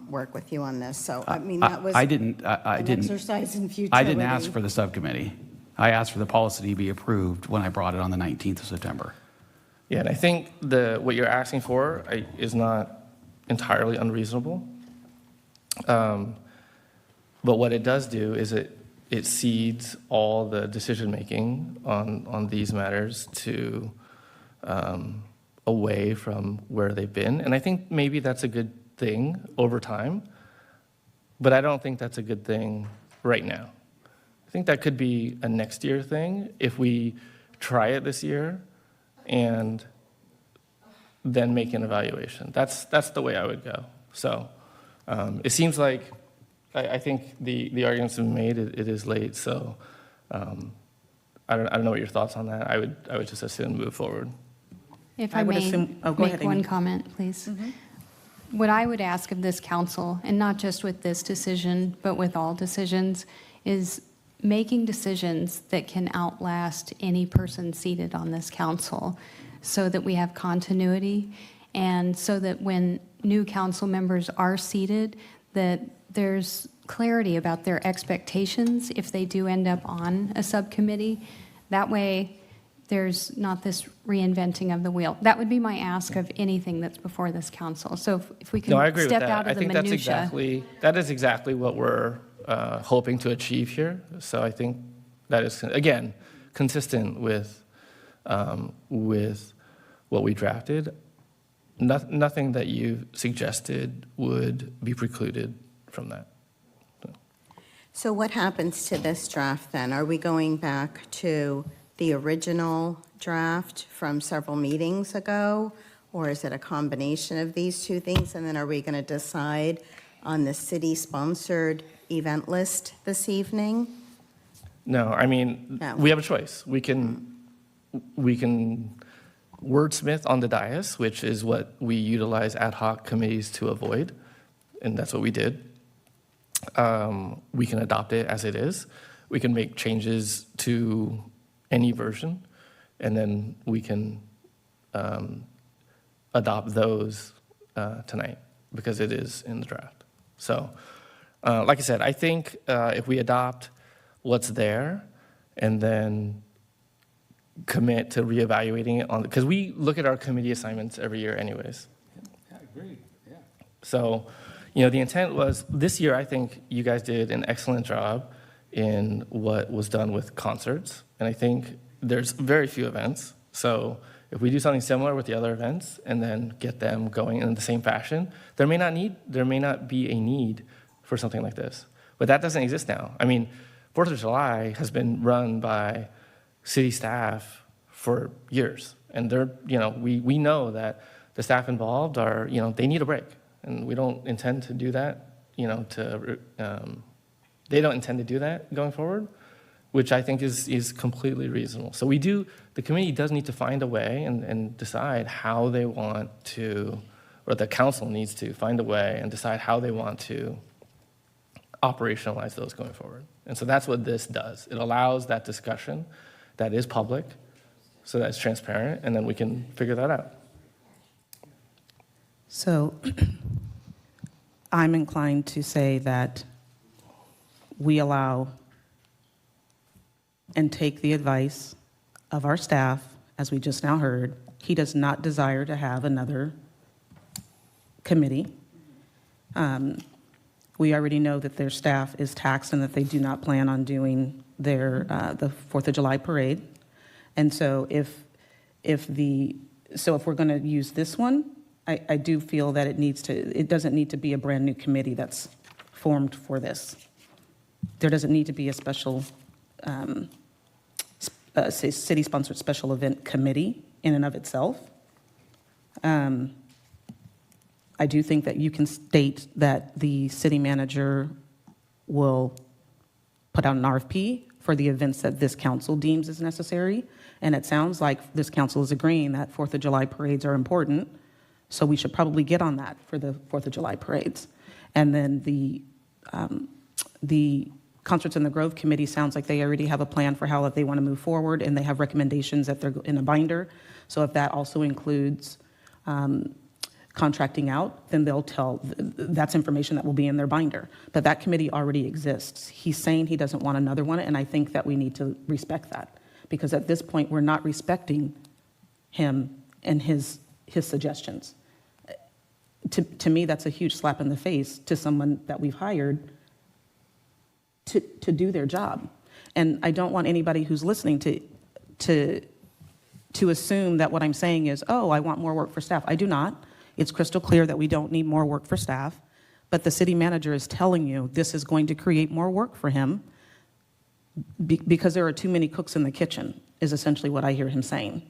work with you on this. So, I mean, that was I didn't exercise in futility. I didn't ask for the subcommittee. I asked for the policy to be approved when I brought it on the 19th of September. Yeah, and I think what you're asking for is not entirely unreasonable. But what it does do is it cedes all the decision-making on these matters to away from where they've been. And I think maybe that's a good thing over time, but I don't think that's a good thing right now. I think that could be a next year thing if we try it this year and then make an evaluation. That's the way I would go. So it seems like I think the arguments have been made. It is late, so I don't know what your thoughts on that. I would just assume move forward. If I I would may assume- oh, go make ahead, one Amy. comment, please. What I would ask of this council, and not just with this decision, but with all decisions, is making decisions that can outlast any person seated on this council so that we have continuity and so that when new council members are seated, that there's clarity about their expectations if they do end up on a subcommittee. That way, there's not this reinventing of the wheel. That would be my ask of anything that's before this council. So if we can No, I agree with step that. out I of the think minutia. that is exactly what we're hoping to achieve here. So I think that is, again, consistent with what we drafted. Nothing that you suggested would be precluded from that. So what happens to this draft then? Are we going back to the original draft from several meetings ago? Or is it a combination of these two things? And then are we going to decide on the city-sponsored event list this evening? No, I mean, No. we have a choice. We can wordsmith on the dais, which is what we utilize ad hoc committees to avoid, and that's what we did. We can adopt it as it is. We can make changes to any version, and then we can adopt those tonight because it is in the draft. So, like I said, I think if we adopt what's there and then commit to reevaluating it on, because we look at our committee assignments every year anyways. Yeah, agreed, yeah. So, the intent was, this year, I think you guys did an excellent job in what was done with concerts. And I think there's very few events. So if we do something similar with the other events and then get them going in the same fashion, there may not be a need for something like this. But that doesn't exist now. I mean, 4th of July has been run by city staff for years. And we know that the staff involved are, they need a break. And we don't intend to do that, they don't intend to do that going forward, which I think is completely reasonable. So the committee does need to find a way and decide how they want to, or the council needs to find a way and decide how they want to operationalize those going forward. And so that's what this does. It allows that discussion that is public, so that it's transparent, and then we can figure that out. So I'm inclined to say that we allow and take the advice of our staff, as we just now heard. He does not desire to have another committee. We already know that their staff is taxed and that they do not plan on doing their the 4th of July parade. And so if we're going to use this one, I do feel that it doesn't need to be a brand-new committee that's formed for this. There doesn't need to be a special, city-sponsored special event committee in and of itself. I do think that you can state that the city manager will put out an RFP for the events that this council deems is necessary. And it sounds like this council is agreeing that 4th of July parades are important. So we should probably get on that for the 4th of July parades. And then the Concerts in the Grove Committee sounds like they already have a plan for how they want to move forward, and they have recommendations that they're in a binder. So if that also includes contracting out, then that's information that will be in their binder. But that committee already exists. He's saying he doesn't want another one, and I think that we need to respect that. Because at this point, we're not respecting him and his suggestions. To me, that's a huge slap in the face to someone that we've hired to do their job. And I don't want anybody who's listening to assume that what I'm saying is, oh, I want more work for staff. I do not. It's crystal clear that we don't need more work for staff, but the city manager is telling you this is going to create more work for him because there are too many cooks in the kitchen, is essentially what I hear him saying.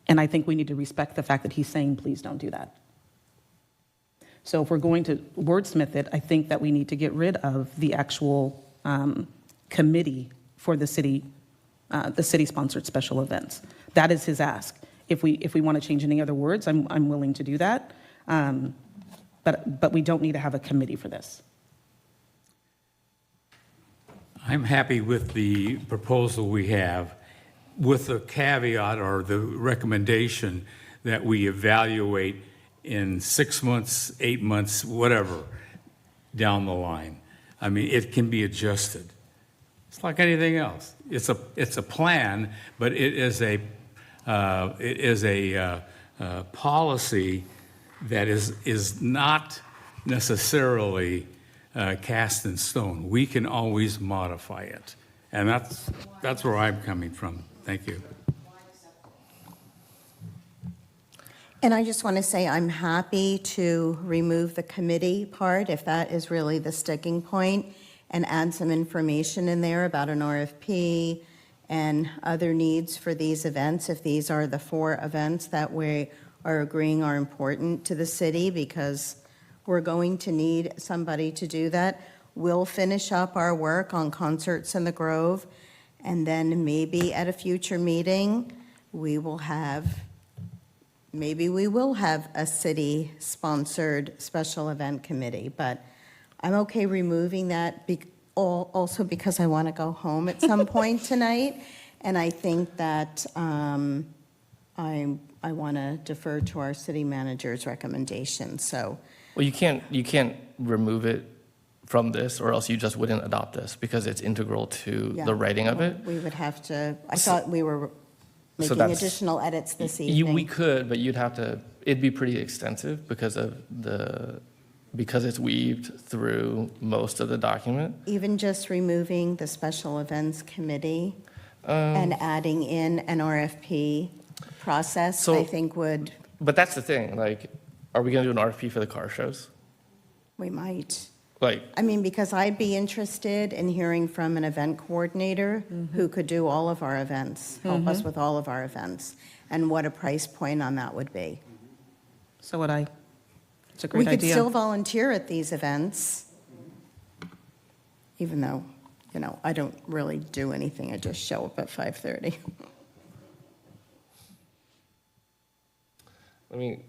And I think we need to respect the fact that he's saying, please don't do that. So if we're going to wordsmith it, I think that we need to get rid of the actual committee for the city-sponsored special events. That is his ask. If we want to change any other words, I'm willing to do that. But we don't need to have a committee for this. I'm happy with the proposal we have, with the caveat or the recommendation that we evaluate in 6 months, 8 months, whatever, down the line. I mean, it can be adjusted. It's like anything else. It's a plan, but it is a policy that is not necessarily cast in stone. We can always modify it, and that's where I'm coming from. Thank you. And I just want to say I'm happy to remove the committee part, if that is really the sticking point, and add some information in there about an RFP and other needs for these events, if these are the 4 events that we are agreeing are important to the city, because we're going to need somebody to do that. We'll finish up our work on concerts in the Grove, and then maybe at a future meeting, we will have a city-sponsored special event committee, but I'm okay removing that also because I want to go home at some point tonight, and I think that I want to defer to our city manager's recommendation, so. Well, you can't remove it from this, or else you just wouldn't adopt this, because it's integral to Yeah, the writing of it. We would have to, I thought we were making that's- additional edits this evening. We could, but it'd be pretty extensive because it's weaved through most of the document. Even just removing the special events committee and adding in an RFP process, I think would. But that's the thing, like, are we gonna do an RFP for the car shows? We might. Like, Because I'd be interested in hearing from an event coordinator who could do all of our events, help us with all of our events, and what a price point on that would be. So would I. It's a We great could idea. still volunteer at these events, even though, I don't really do anything. I just show up at 5:30.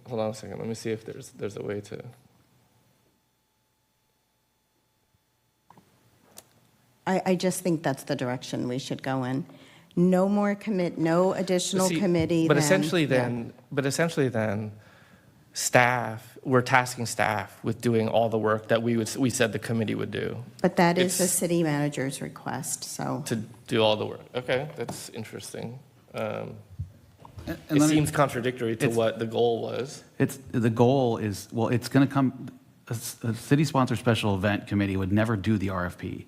hold on a second, let me see if there's a way to. I just think that's the direction we should go in. No more no additional committee. But essentially then, staff, we're tasking staff with doing all the work that we said the committee would do. But that is the city manager's request, so. To do all the work. Okay, that's interesting. It let me- seems contradictory to what the goal was. The goal is, well, it's going to come, a city-sponsored special event committee would never do the RFP.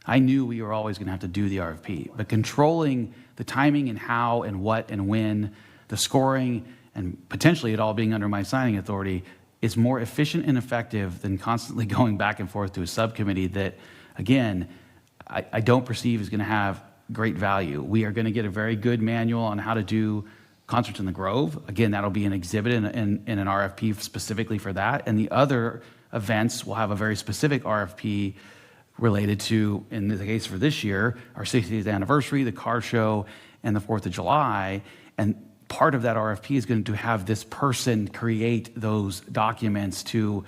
I knew we were always going to have to do the RFP, but controlling the timing and how and what and when, the scoring, and potentially it all being under my signing authority is more efficient and effective than constantly going back and forth to a subcommittee that, again, I don't perceive is going to have great value. We are going to get a very good manual on how to do concerts in the Grove. Again, that'll be an exhibit in an RFP specifically for that. And the other events will have a very specific RFP related to, in the case for this year, our 60th anniversary, the car show, and the 4th of July. And part of that RFP is going to have this person create those documents to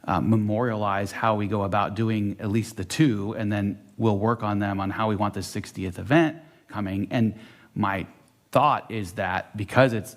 memorialize how we go about doing at least the 2, and then we'll work on them on how we want the 60th event coming. And my thought is that because it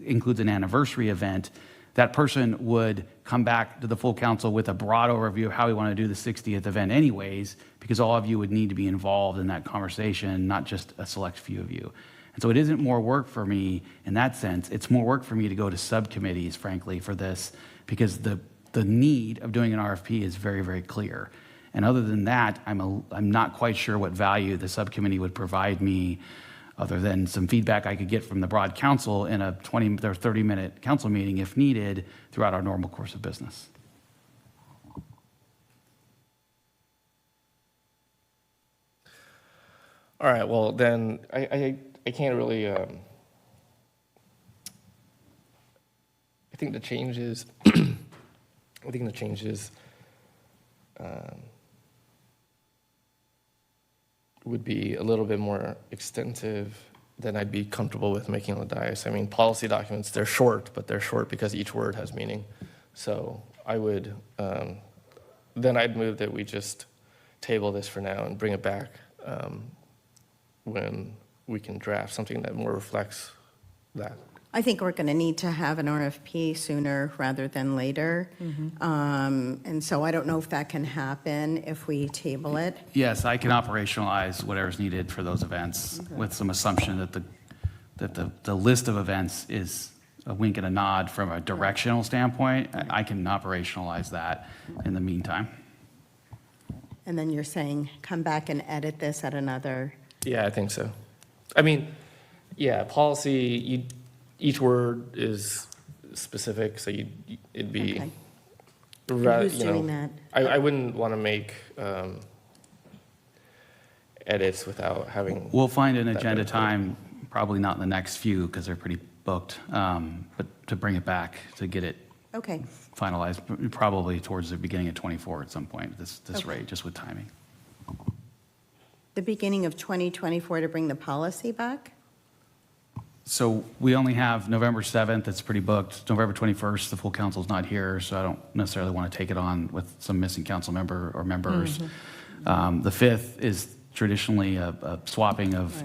includes an anniversary event, that person would come back to the full council with a broad overview of how we want to do the 60th event anyways, because all of you would need to be involved in that conversation, not just a select few of you. And so it isn't more work for me in that sense. It's more work for me to go to subcommittees, frankly, for this, because the need of doing an RFP is very, very clear. And other than that, I'm not quite sure what value the subcommittee would provide me, other than some feedback I could get from the broad council in a 20 or 30-minute council meeting if needed throughout our normal course of business. All right, well, then I can't really, I think the changes, would be a little bit more extensive than I'd be comfortable with making on the dais. I mean, policy documents, they're short, but they're short because each word has meaning. So I would, then I'd move that we just table this for now and bring it back when we can draft something that more reflects that. I think we're going to need to have an RFP sooner rather than later. And so I don't know if that can happen if we table it. Yes, I can operationalize whatever's needed for those events with some assumption that the list of events is a wink and a nod from a directional standpoint. I can operationalize that in the meantime. And then you're saying, come back and edit this at another. Yeah, I think so. I mean, yeah, policy, each word is specific, so it'd be, Okay. Who's doing that? I wouldn't want to make edits without having. We'll find an that agenda input. time, probably not in the next few because they're pretty booked, but to bring it back, to get it Okay. finalized, probably towards the beginning of '24 at some point, this Okay. rate, just with timing. The beginning of 2024 to bring the policy back? So we only have November 7th, it's pretty booked. November 21st, the full council's not here, so I don't necessarily want to take it on with some missing council member or members. The 5th is traditionally a swapping of,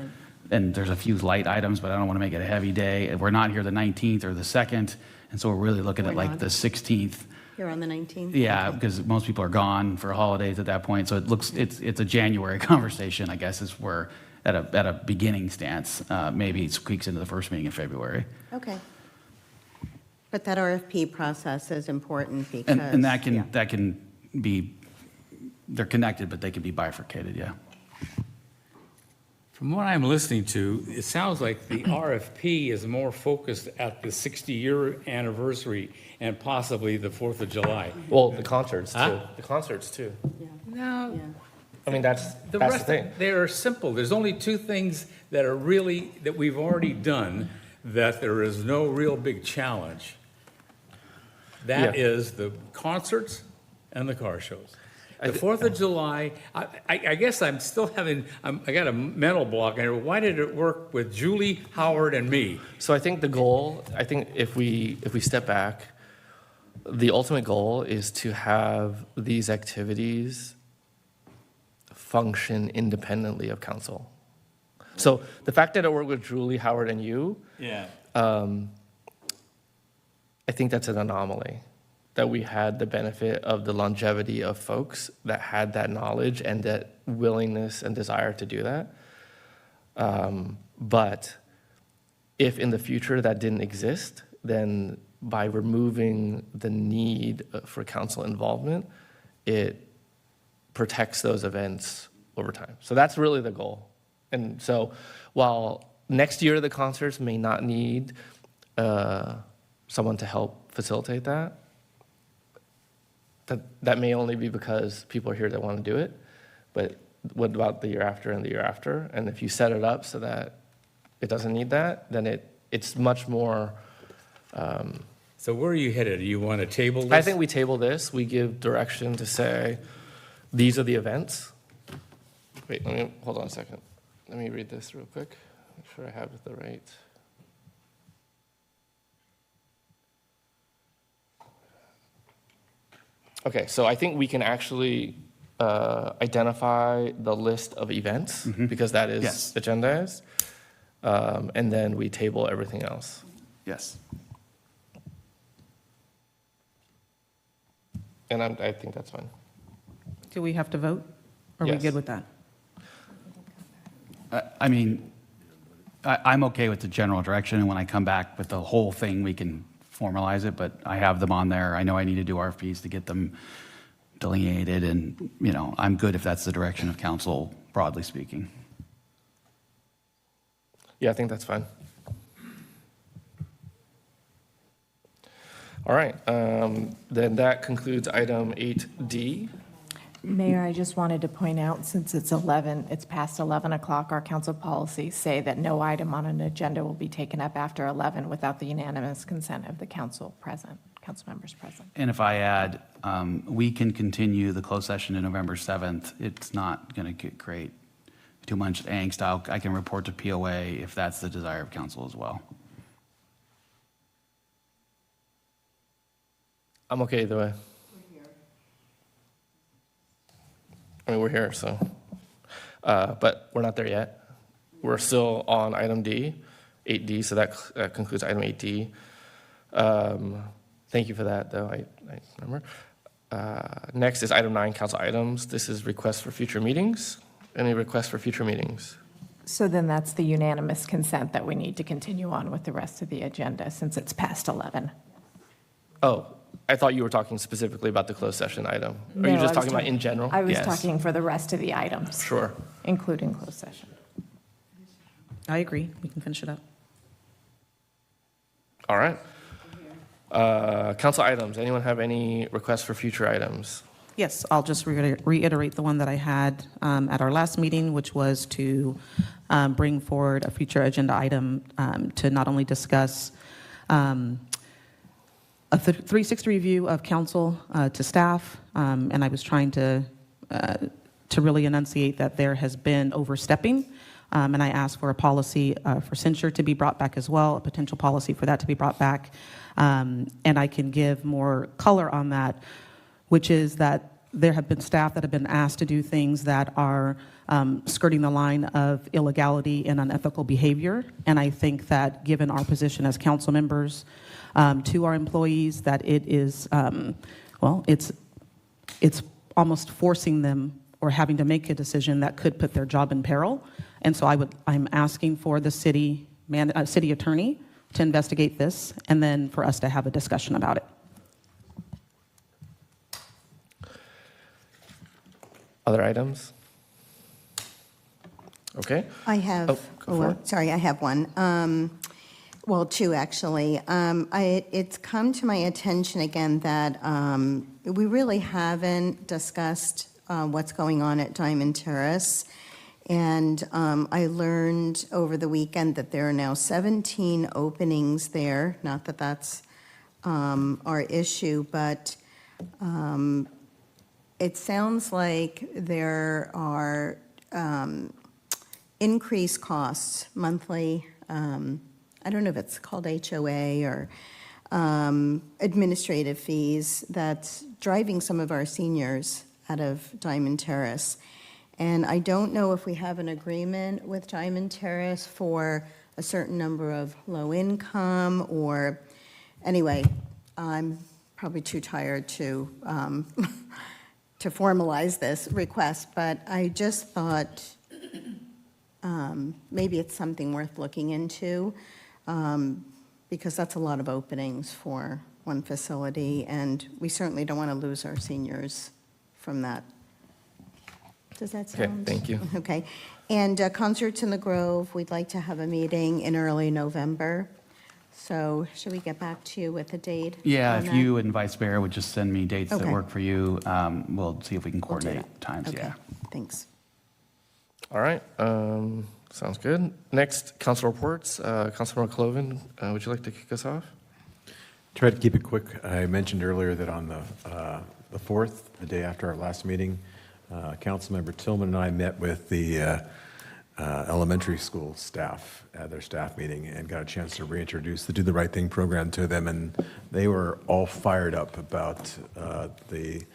and there's a few light items, but I don't want to make it a heavy day. We're not here the 19th or the 2nd, and so we're really looking at like the 16th. Here on the 19th? Yeah, Okay. because most people are gone for holidays at that point, so it looks, it's a January conversation, I guess, is where at a beginning stance, maybe it squeaks into the first meeting in February. Okay. But that RFP process is important because. And that can be, they're connected, but they can be bifurcated, yeah. From what I'm listening to, it sounds like the RFP is more focused at the 60-year anniversary and possibly the 4th of July. Well, the concerts too. Huh? The concerts too. No. I mean, that's The the rest, thing. they are simple. There's only two things that are really, that we've already done, that there is no real big challenge. That Yeah. is the concerts and the car shows. The 4th of July, I guess I'm still having, I got a mental block. Why did it work with Julie, Howard, and me? So I think the goal, I think if we step back, the ultimate goal is to have these activities function independently of council. So the fact that it worked with Julie, Howard, and you, Yeah. I think that's an anomaly. That we had the benefit of the longevity of folks that had that knowledge and that willingness and desire to do that. But if in the future that didn't exist, then by removing the need for council involvement, it protects those events over time. So that's really the goal. And so while next year the concerts may not need someone to help facilitate that, that may only be because people are here that want to do it. But what about the year after and the year after? And if you set it up so that it doesn't need that, then it's much more. So where are you headed? Do you want to table this? I think we table this. We give direction to say, these are the events. Wait, hold on a second. Let me read this real quick. Make sure I have the right. Okay, so I think we can actually identify the list of events because that is Yes. agendized. And then we table everything else. Yes. And I think that's fine. Do we have to vote? Are we Yes. good with that? I mean, I'm okay with the general direction, and when I come back with the whole thing, we can formalize it, but I have them on there. I know I need to do RFPs to get them delineated, and, you know, I'm good if that's the direction of council, broadly speaking. Yeah, I think that's fine. All right, then that concludes item 8D. Mayor, I just wanted to point out, since it's past 11 o'clock, our council policies say that no item on an agenda will be taken up after 11 without the unanimous consent of the council members present. And if I add, we can continue the closed session to November 7th. It's not going to create too much angst. I can report to POA if that's the desire of council as well. I'm okay either way. I mean, we're here, so. But we're not there yet. We're still on item D, 8D, so that concludes item 8D. Thank you for that, though, I remember. Next is item 9, council items. This is requests for future meetings. Any requests for future meetings? So then that's the unanimous consent that we need to continue on with the rest of the agenda since it's past 11. Oh, I thought you were talking specifically about the closed session item. Are No, you I just was talking about in general? I was Yes. talking for the rest of the items. Sure. Including closed session. I agree. We can finish it up. All right. Council items. Anyone have any requests for future items? Yes, I'll just reiterate the one that I had at our last meeting, which was to bring forward a future agenda item to not only discuss a 360 review of council to staff, and I was trying to really enunciate that there has been overstepping, and I asked for a policy for censure to be brought back as well, a potential policy for that to be brought back, and I can give more color on that, which is that there have been staff that have been asked to do things that are skirting the line of illegality and unethical behavior, and I think that given our position as council members, to our employees, that it is, it's almost forcing them or having to make a decision that could put their job in peril. And so I'm asking for the city attorney to investigate this, and then for us to have a discussion about it. Other items? Okay. I have, sorry, I have one. Well, two, actually. It's come to my attention again that we really haven't discussed what's going on at Diamond Terrace. And I learned over the weekend that there are now 17 openings there. Not that that's our issue, but it sounds like there are increased costs monthly. I don't know if it's called HOA or administrative fees that's driving some of our seniors out of Diamond Terrace. And I don't know if we have an agreement with Diamond Terrace for a certain number of low income or, anyway, I'm probably too tired to to formalize this request, but I just thought maybe it's something worth looking into. Because that's a lot of openings for one facility, and we certainly don't want to lose our seniors from that. Does that sound? Okay, thank you. Okay. And Concerts in the Grove, we'd like to have a meeting in early November. So should we get back to you with a date? Yeah, on if that? you and Vice Mayor would just send me dates that Okay. work for you, we'll see if we can We'll do coordinate times, Okay. yeah. Thanks. All right. Sounds good. Next, council reports. Councilmember Cloven, would you like to kick us off? Try to keep it quick. I mentioned earlier that on the 4th, the day after our last meeting, Councilmember Tillman and I met with the elementary school staff at their staff meeting and got a chance to reintroduce the Do the Right Thing program to them, and they were all fired up about the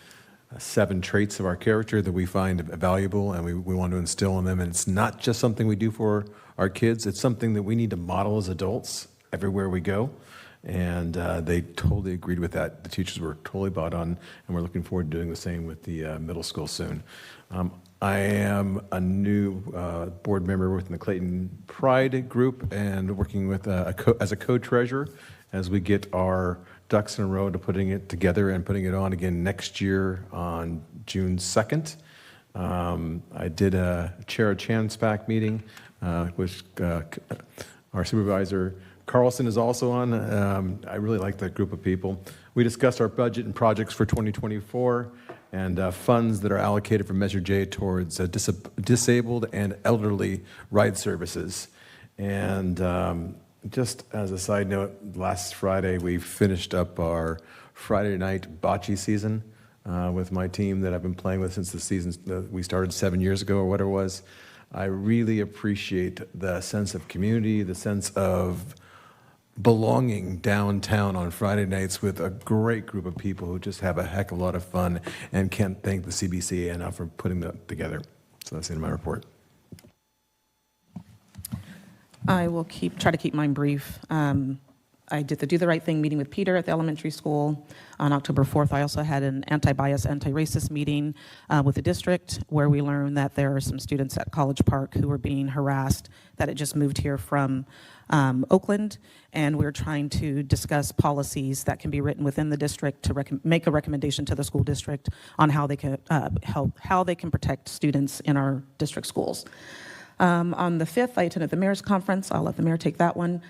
7 traits of our character that we find valuable and we want to instill in them. And it's not just something we do for our kids, it's something that we need to model as adults everywhere we go. And they totally agreed with that. The teachers were totally bought on, and we're looking forward to doing the same with the middle school soon. I am a new board member within the Clayton Pride group and working with as a co-treasurer as we get our ducks in a row to putting it together and putting it on again next year on June 2nd. I did chair a ChanSPAC meeting, which our supervisor Carlson is also on. I really like that group of people. We discussed our budget and projects for 2024 and funds that are allocated from Measure J towards disabled and elderly ride services. And just as a side note, last Friday we finished up our Friday night bocce season with my team that I've been playing with since the season we started 7 years ago or whatever it was. I really appreciate the sense of community, the sense of belonging downtown on Friday nights with a great group of people who just have a heck of a lot of fun, and can't thank the CBCA enough for putting that together. So that's the end of my report. I will try to keep mine brief. I did the Do the Right Thing meeting with Peter at the elementary school on October 4th. I also had an anti-bias, anti-racist meeting with the district where we learned that there are some students at College Park who were being harassed that had just moved here from Oakland, and we're trying to discuss policies that can be written within the district to make a recommendation to the school district on how they can how they can protect students in our district schools. On the 5th, I attended the mayor's conference. I'll let the mayor take that one.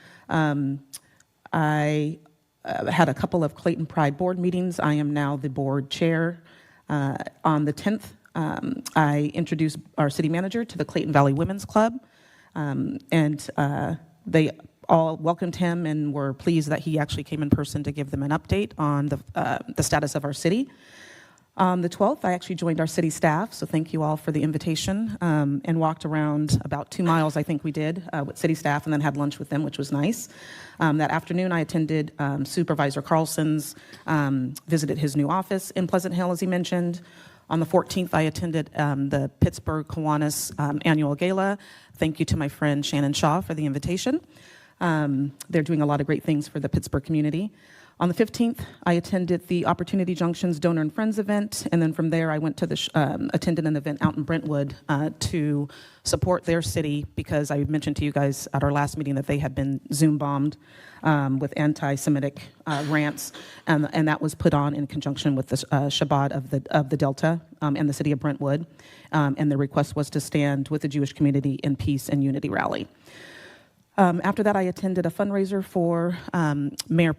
I had a couple of Clayton Pride board meetings. I am now the board chair. On the 10th, I introduced our city manager to the Clayton Valley Women's Club, and they all welcomed him and were pleased that he actually came in person to give them an update on the status of our city. On the 12th, I actually joined our city staff, so thank you all for the invitation, and walked around about 2 miles, I think we did, with city staff, and then had lunch with them, which was nice. That afternoon, I attended Supervisor Carlson's, visited his new office in Pleasant Hill, as he mentioned. On the 14th, I attended the Pittsburgh Kiwanis annual gala. Thank you to my friend Shannon Shaw for the invitation. They're doing a lot of great things for the Pittsburgh community. On the 15th, I attended the Opportunity Junctions Donor and Friends event, and then from there I went to attended an event out in Brentwood to support their city, because I mentioned to you guys at our last meeting that they had been Zoom bombed with anti-Semitic rants, and that was put on in conjunction with the Shabbat of the Delta and the city of Brentwood, and the request was to stand with the Jewish community in peace and unity rally. After that, I attended a fundraiser for Mayor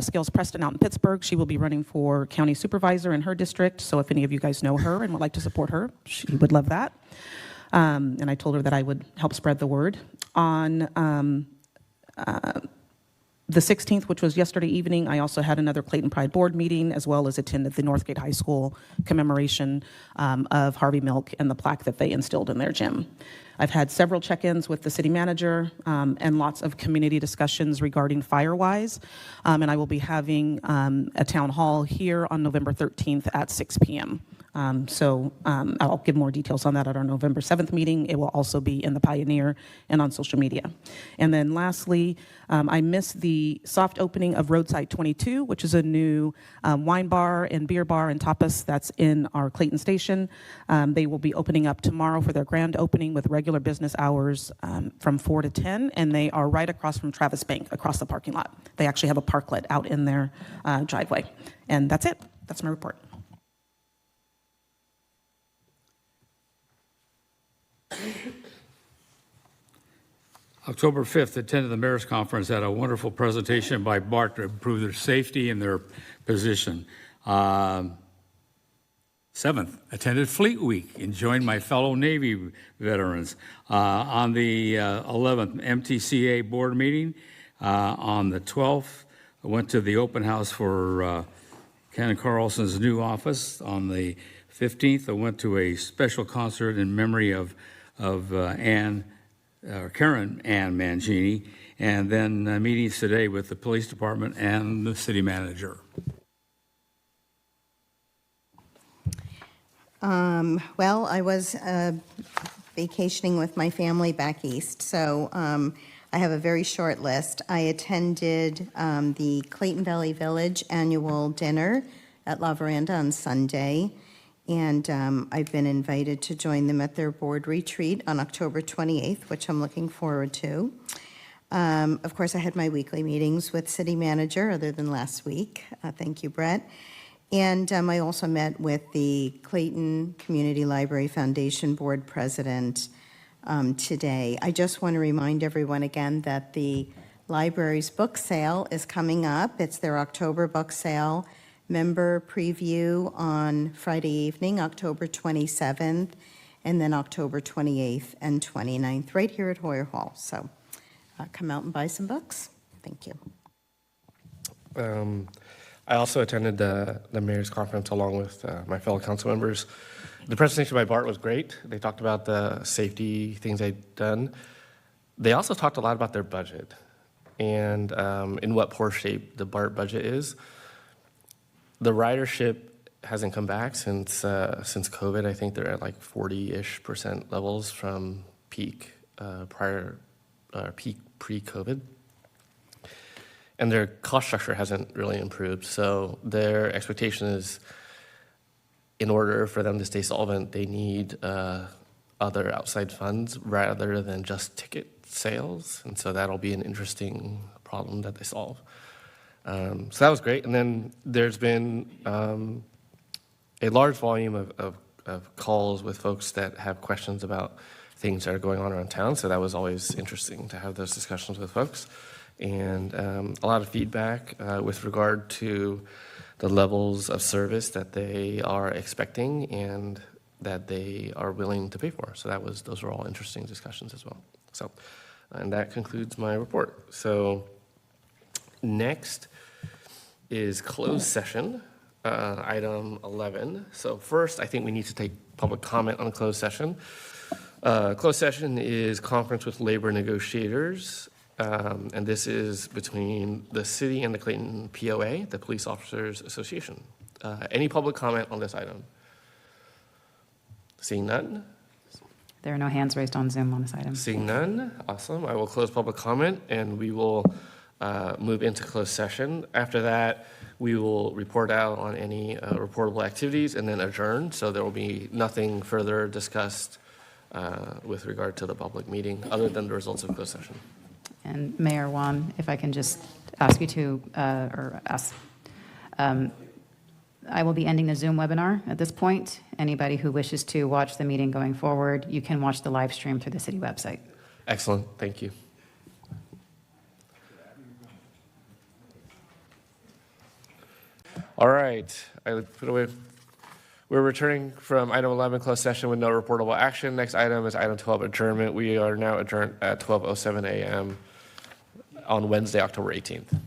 Scales Preston out in Pittsburgh. She will be running for county supervisor in her district, so if any of you guys know her and would like to support her, she would love that. And I told her that I would help spread the word. On the 16th, which was yesterday evening, I also had another Clayton Pride board meeting, as well as attended the Northgate High School commemoration of Harvey Milk and the plaque that they instilled in their gym. I've had several check-ins with the city manager and lots of community discussions regarding Firewise, and I will be having a town hall here on November 13th at 6 p.m. I'll give more details on that at our November 7th meeting. It will also be in the Pioneer and on social media. And then lastly, I missed the soft opening of Roadside 22, which is a new wine bar and beer bar and tapas that's in our Clayton station. They will be opening up tomorrow for their grand opening with regular business hours from 4 to 10, and they are right across from Travis Bank, across the parking lot. They actually have a parklet out in their driveway. And that's it. That's my report. October 5th, attended the mayor's conference, had a wonderful presentation by Bart to improve their safety and their position. 7th, attended Fleet Week and joined my fellow Navy veterans. On the 11th, MTCA board meeting. On the 12th, I went to the open house for Ken Carlson's new office. On the 15th, I went to a special concert in memory of Karen Ann Mangini, and then meetings today with the police department and the city manager. Well, I was vacationing with my family back east, so I have a very short list. I attended the Clayton Valley Village annual dinner at La Veranda on Sunday, And I've been invited to join them at their board retreat on October 28th, which I'm looking forward to. Of course, I had my weekly meetings with city manager, other than last week. Thank you, Brett. And I also met with the Clayton Community Library Foundation Board President today. I just want to remind everyone again that the library's book sale is coming up. It's their October book sale. Member preview on Friday evening, October 27th, and then October 28th and 29th, right here at Hoyer Hall. So come out and buy some books. Thank you. I also attended the mayor's conference along with my fellow council members. The presentation by Bart was great. They talked about the safety things they'd done. They also talked a lot about their budget and in what poor shape the BART budget is. The ridership hasn't come back since COVID. I think they're at like 40-ish% levels from peak pre-COVID. And their cost structure hasn't really improved. So their expectation is, in order for them to stay solvent, they need other outside funds rather than just ticket sales. And so that'll be an interesting problem that they solve. So that was great. And then there's been a large volume of calls with folks that have questions about things that are going on around town. So that was always interesting to have those discussions with folks. And a lot of feedback with regard to the levels of service that they are expecting and that they are willing to pay for. So those were all interesting discussions as well. So, and that concludes my report. So next is closed session, item 11. So first, I think we need to take public comment on closed session. Closed session is conference with labor negotiators. And this is between the city and the Clayton POA, the Police Officers Association. Any public comment on this item? Seeing none? There are no hands raised on Zoom on this item. Seeing none, awesome. I will close public comment and we will move into closed session. After that, we will report out on any reportable activities and then adjourn. So there will be nothing further discussed with regard to the public meeting other than the results of closed session. And Mayor Juan, if I can just ask you to, I will be ending the Zoom webinar at this point. Anybody who wishes to watch the meeting going forward, you can watch the live stream through the city website. Excellent, thank you. All right, I put away. We're returning from item 11, closed session with no reportable action. Next item is item 12, adjournment. We are now adjourned at 12:07 a.m. on Wednesday, October 18th.